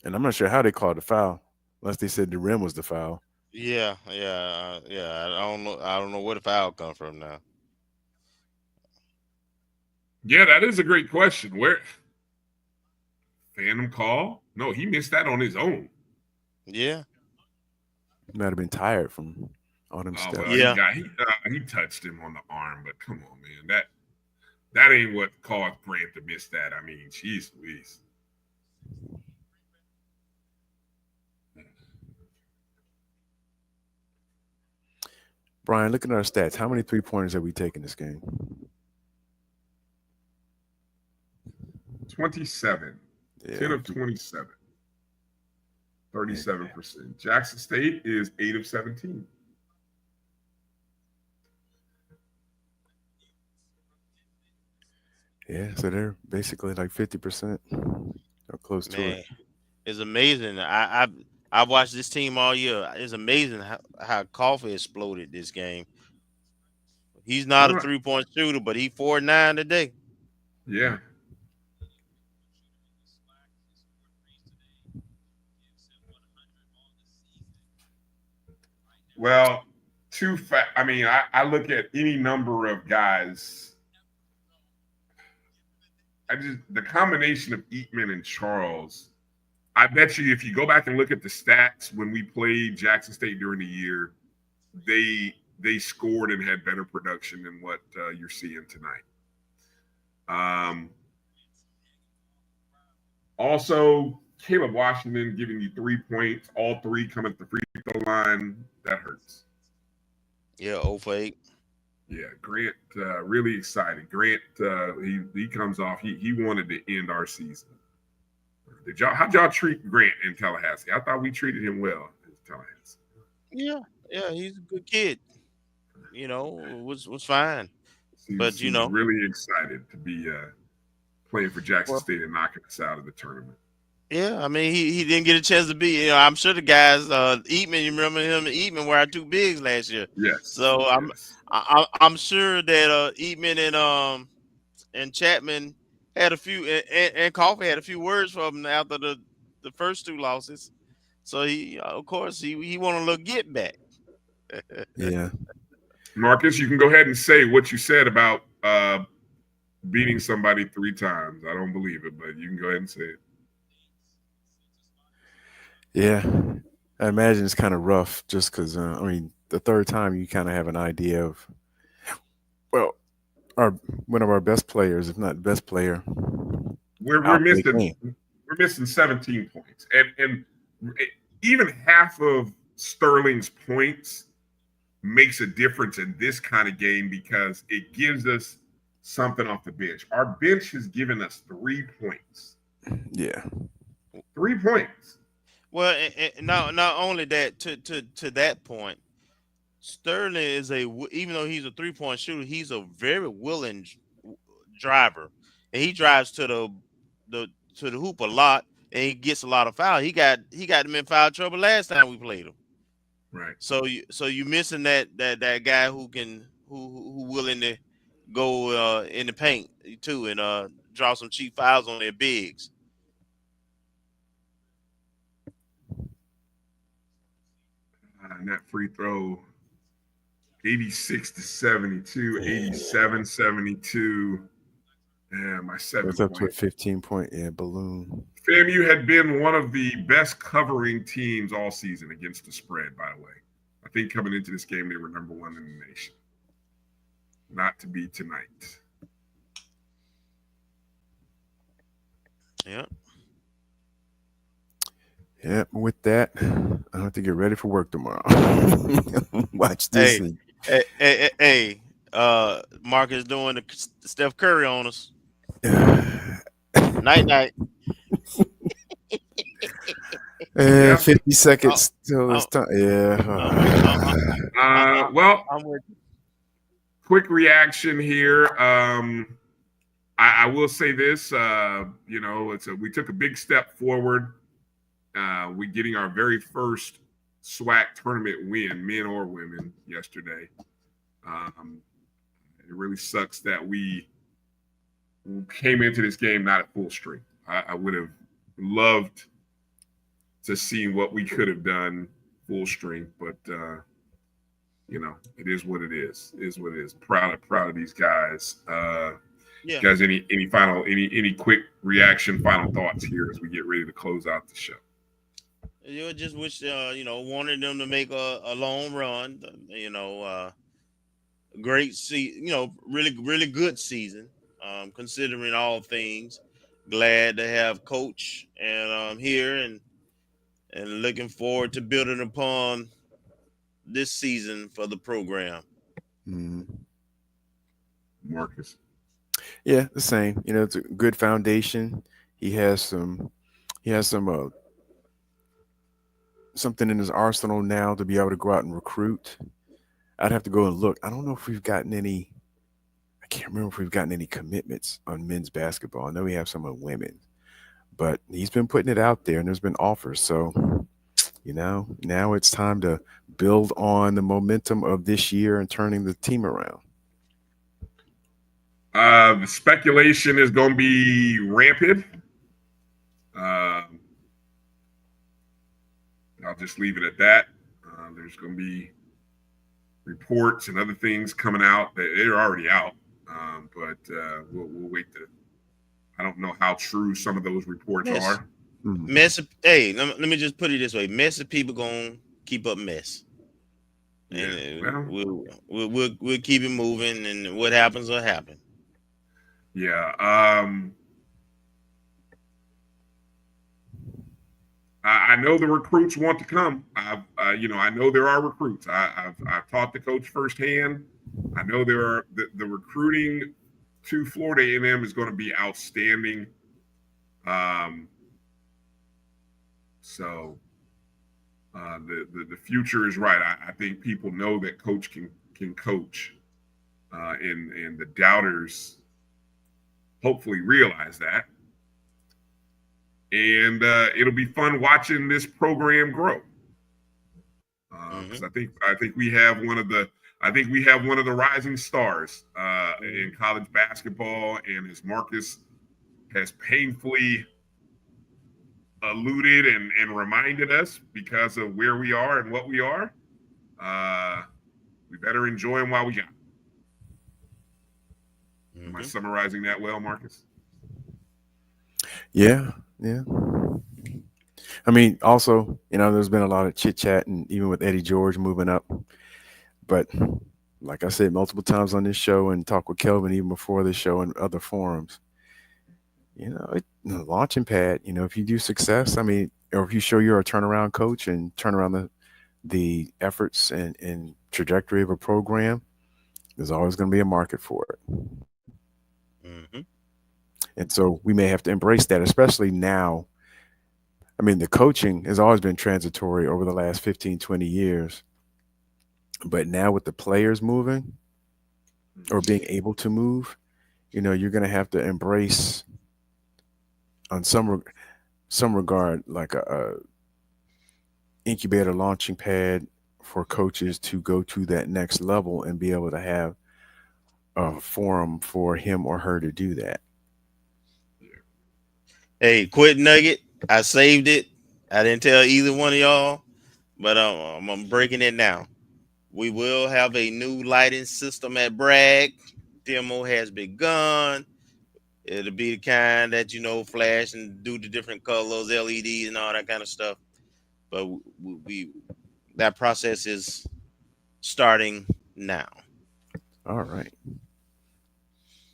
And I'm not sure how they called the foul, unless they said the rim was the foul. Yeah. I don't know where the foul come from now. Yeah, that is a great question. Where phantom call? No, he missed that on his own. Yeah, He might have been tired from all them steps. Well, Yeah. he touched him on the arm, but come on, man, that ain't what caused Grant to miss that. I mean, jeez Louise. Bryan, look at our stats. How many three-pointers have we taken this game? 27. Yeah. 10 of 27. 37%. Jackson State is 8 of 17. Yeah, so they're basically like 50% or close to it. It's amazing. I've watched this team all year. It's amazing how Coffee exploded this game. He's not a 3-point shooter, but he 4-9 today. Yeah. Well, I mean, I look at any number of guys. The combination of Eatman and Charles, I bet you if you go back and look at the stats when we played Jackson State during the year, they scored and had better production than what you're seeing tonight. Also, Caleb Washington giving you 3 points, all three come at the free throw line. That hurts. Yeah, 0 for 8. Yeah, Grant, really excited. Grant, he comes off. He wanted to end our season. How'd y'all treat Grant in Tallahassee? I thought we treated him well in Tallahassee. Yeah, he's a good kid. You know, was fine. But He's really excited to be playing for Jackson State and knocking us out of the tournament. Yeah, I mean he didn't get a chance to be. I'm sure the guys, Eatman, you remember him? Eatman were our two bigs last year. Yes. So I'm sure that Eatman and Chapman had a few, and Coffee had a few words from him after the first two losses. So he, of course, he want a little get back. Yeah. Marcus, you can go ahead and say what you said about beating somebody 3 times. I don't believe it, but you can go ahead and say it. Yeah, I imagine it's kind of rough just because, the third time you kind of have an idea of, well, one of our best players, if not best player. We're missing 17 points. And even half of Sterling's points makes a difference in this kind of game because it gives us something off the bench. Our bench has given us 3 points. Yeah. 3 points. Well, and not only that, to that point, Sterling is even though he's a 3-point shooter, he's a very willing driver, and he drives to the hoop a lot, and he gets a lot of foul. He got him in foul trouble last time we played him. Right. So you missing that guy who willing to go in the paint too and draw some cheap fouls on their bigs. And that free throw 86-72, 87-72. Yeah, my 7 It's up to a point. 15-point balloon. FAMU had been one of the best covering teams all season against the spread, by the way. I think coming into this game, they were number 1 in the nation. Not to be tonight. Yeah. Yeah, with that, I have to get ready for work tomorrow. Watch this. Hey, Marcus doing the Steph Curry on us. Night. 50 seconds till it's time. Yeah. Well, quick reaction here. I will say this. We took a big step forward. We getting our very first SWAC tournament win, men or women, yesterday. It really sucks that we came into this game not at full strength. I would have loved to see what we could have done full strength, but it is what it is. It is what it is. Proud of these guys. Guys, any quick reaction, final thoughts here as we get ready to close out the show? You just wish, wanted them to make a long run. Great season. Really good season. Considering all things, glad to have Coach and here and looking forward to building upon this season for the program. Marcus. Yeah, the same. It's a good foundation. He has some something in his arsenal now to be able to go out and recruit. I'd have to go and look. I don't know if we've gotten any. I can't remember if we've gotten any commitments on men's basketball. I know we have some on women, but he's been putting it out there and there's been offers. So, now it's time to build on the momentum of this year and turning the team around. The speculation is going to be rampant. I'll just leave it at that. There's going to be reports and other things coming out. They're already out, but we'll wait to. I don't know how true some of those reports are. Hey, let me just put it this way: messy people gonna keep up mess, and we'll keep it moving, and what happens will happen. Yeah. I know the recruits want to come. I know there are recruits. I've taught the coach firsthand. I know there are the recruiting to Florida A&M is going to be outstanding. So the future is right. I think people know that coach can coach, and the doubters hopefully realize that. And it'll be fun watching this program grow. Because I think we have one of the rising stars in college basketball, and as Marcus has painfully alluded and reminded us, because of where we are and what we are, we better enjoy them while we got them. Am I summarizing that well, Marcus? Yeah. I mean, also, there's been a lot of chit chat, and even with Eddie George moving up. But like I said multiple times on this show, and talk with Kelvin even before this show and other forums, the launching pad, if you do success, or if you show you're a turnaround coach and turn around the efforts and trajectory of a program, there's always going to be a market for it. And so we may have to embrace that, especially now. The coaching has always been transitory over the last 15, 20 years. But now with the players moving or being able to move, you're going to have to embrace, on some regard, like a incubator launching pad for coaches to go to that next level and be able to have a forum for him or her to do that. Hey, quick nugget. I saved it. I didn't tell either one of y'all, but I'm breaking it now. We will have a new lighting system at Bragg. Demo has begun. It'll be the kind that, flash and do the different colors, LEDs and all that kind of stuff. But that process is starting now. All right.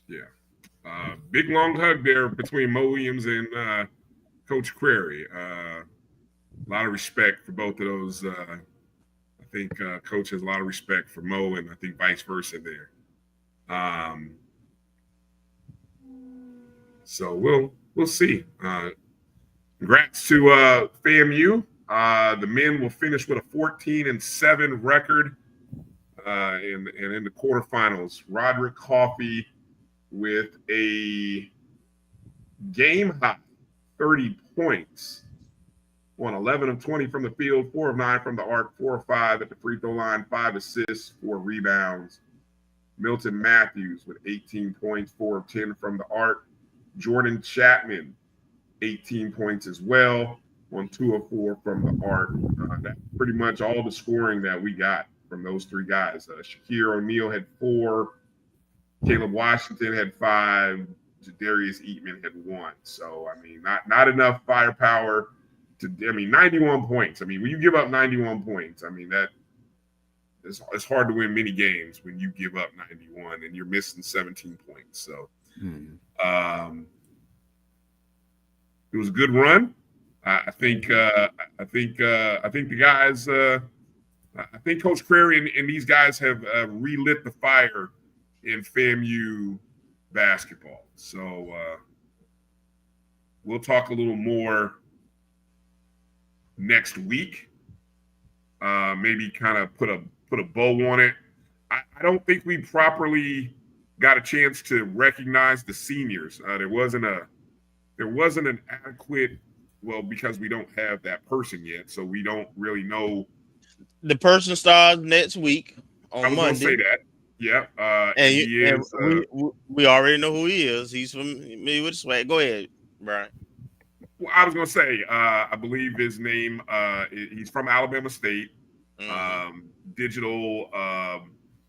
Yeah. Big long hug there between Mo Williams and Coach Query. A lot of respect for both of those. I think Coach has a lot of respect for Mo, and I think vice versa there. So we'll see. Congrats to FAMU. The men will finish with a 14-7 record, and in the quarterfinals, Roderick Coffey with a game high 30 points on 11 of 20 from the field, 4 of 9 from the arc, 4 of 5 at the free throw line, 5 assists, 4 rebounds. Milton Matthews with 18 points, 4 of 10 from the arc. Jordan Chapman, 18 points as well on 2 of 4 from the arc. That's pretty much all the scoring that we got from those three guys. Shakir O'Neal had 4. Caleb Washington had 5. Jadarius Eatman had 1. So, I mean, not enough firepower to, 91 points. I mean, when you give up 91 points, I mean, it's hard to win many games when you give up 91 and you're missing 17 points. So, it was a good run. I think the guys. I think Coach Query and these guys have relit the fire in FAMU basketball. So we'll talk a little more next week. Maybe kind of put a bow on it. I don't think we properly got a chance to recognize the seniors. There wasn't an adequate, because we don't have that person yet, so we don't really know. The person starts next week on Monday. I was going to say that. Yeah. We already know who he is. He's from me with SWAC. Go ahead, Bryan. Well, I was going to say, I believe his name, he's from Alabama State. Digital,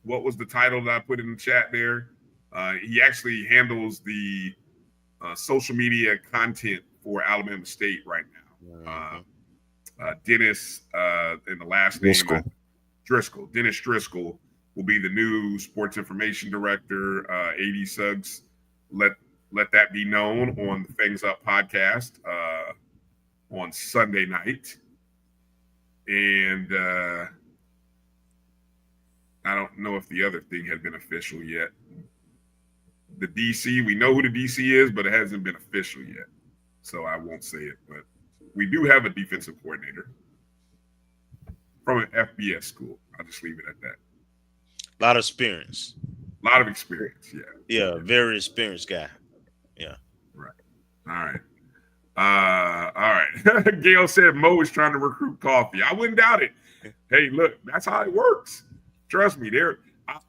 what was the title that I put in the chat there? He actually handles the social media content for Alabama State right now. Dennis, and the last name, Driscoll. Dennis Driscoll will be the new sports information director. AD Suggs let that be known on the Things Up podcast on Sunday night. And I don't know if the other thing had been official yet. The DC, we know who the DC is, but it hasn't been official yet. So I won't say it, but we do have a defensive coordinator from an FBS school. I'll just leave it at that. A lot of experience. A lot of experience, yeah. Yeah, very experienced guy. Yeah. Right. All right. Gail said Mo is trying to recruit Coffee. I wouldn't doubt it. Hey, look, that's how it works. Trust me.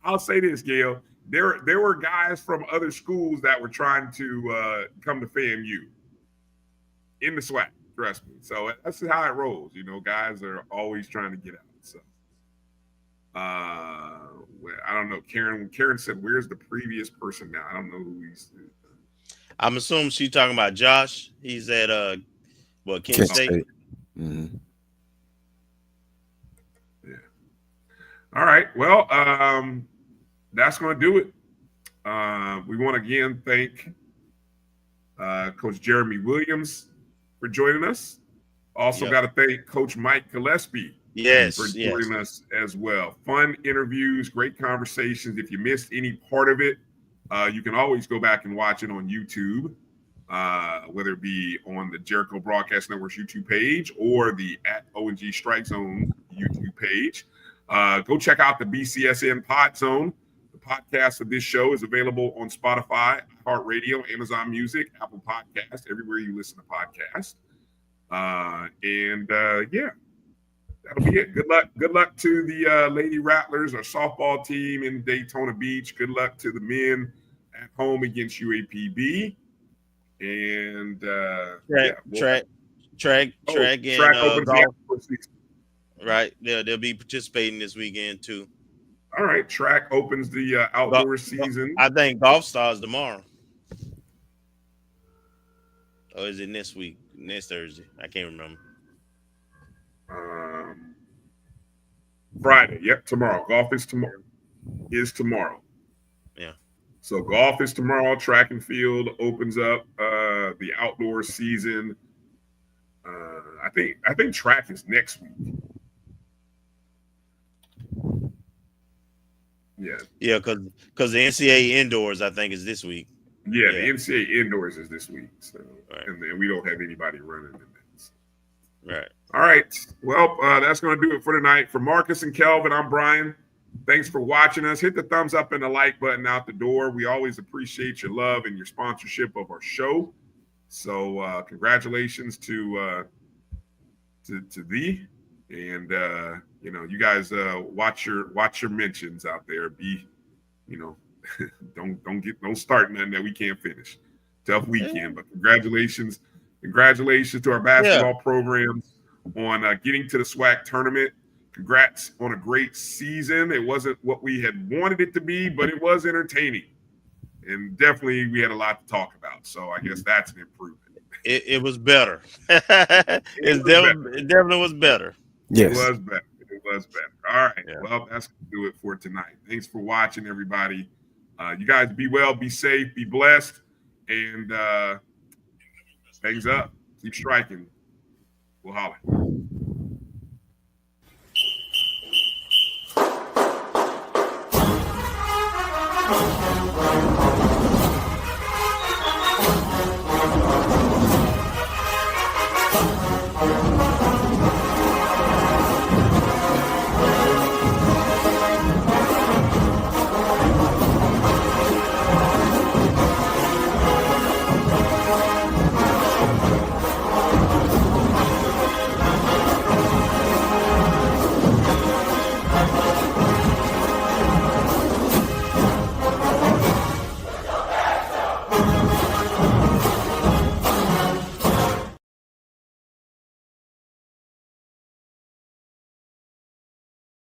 I'll say this, Gail. There were guys from other schools that were trying to come to FAMU in the SWAC. Trust me. So that's how it rolls. Guys are always trying to get out. So, I don't know. Karen said, "Where's the previous person now?" I don't know who he's. I'm assuming she's talking about Josh. He's at Kent State. Mm-hmm. Yeah. All right. Well, that's going to do it. We want to again thank Coach Jeramy Williams for joining us. Also got to thank Coach Mike Gillespie for joining us as well. Fun interviews, great conversations. If you missed any part of it, you can always go back and watch it on YouTube, whether it be on the Jericho Broadcast Network's YouTube page or the @ONG StrikeZone YouTube page. Go check out the BCSN Pod Zone. The podcast of this show is available on Spotify, iHeartRadio, Amazon Music, Apple Podcasts, everywhere you listen to podcasts. That'll be it. Good luck to the Lady Rattlers, our softball team in Daytona Beach. Good luck to the men at home against UAPB. And track and golf. Right. They'll be participating this weekend too. All right. Track opens the outdoor season. I think golf starts tomorrow. Or is it next week? Next Thursday? I can't remember. Friday. Yep, tomorrow. Golf is tomorrow. Yeah. So golf is tomorrow. Track and field opens up the outdoor season. I think track is next week. Yeah. Yeah, because the NCAA indoors, I think, is this week. Yeah, the NCAA indoors is this week. So, and then we don't have anybody running in that. So. Right. All right. Well, that's going to do it for tonight. For Marcus and Kelvin, I'm Bryan. Thanks for watching us. Hit the thumbs up and the like button out the door. We always appreciate your love and your sponsorship of our show. So congratulations to thee. And you guys watch your mentions out there. Don't start nothing that we can't finish. Tough weekend, but congratulations to our basketball programs on getting to the SWAC tournament. Congrats on a great season. It wasn't what we had wanted it to be, but it was entertaining, and definitely we had a lot to talk about. So I guess that's an improvement. It was better. It definitely was better. Yes. It was better. All right. Yeah. Well, that's going to do it for tonight. Thanks for watching, everybody. You guys be well, be safe, be blessed, and things up. Keep striking. We'll holler.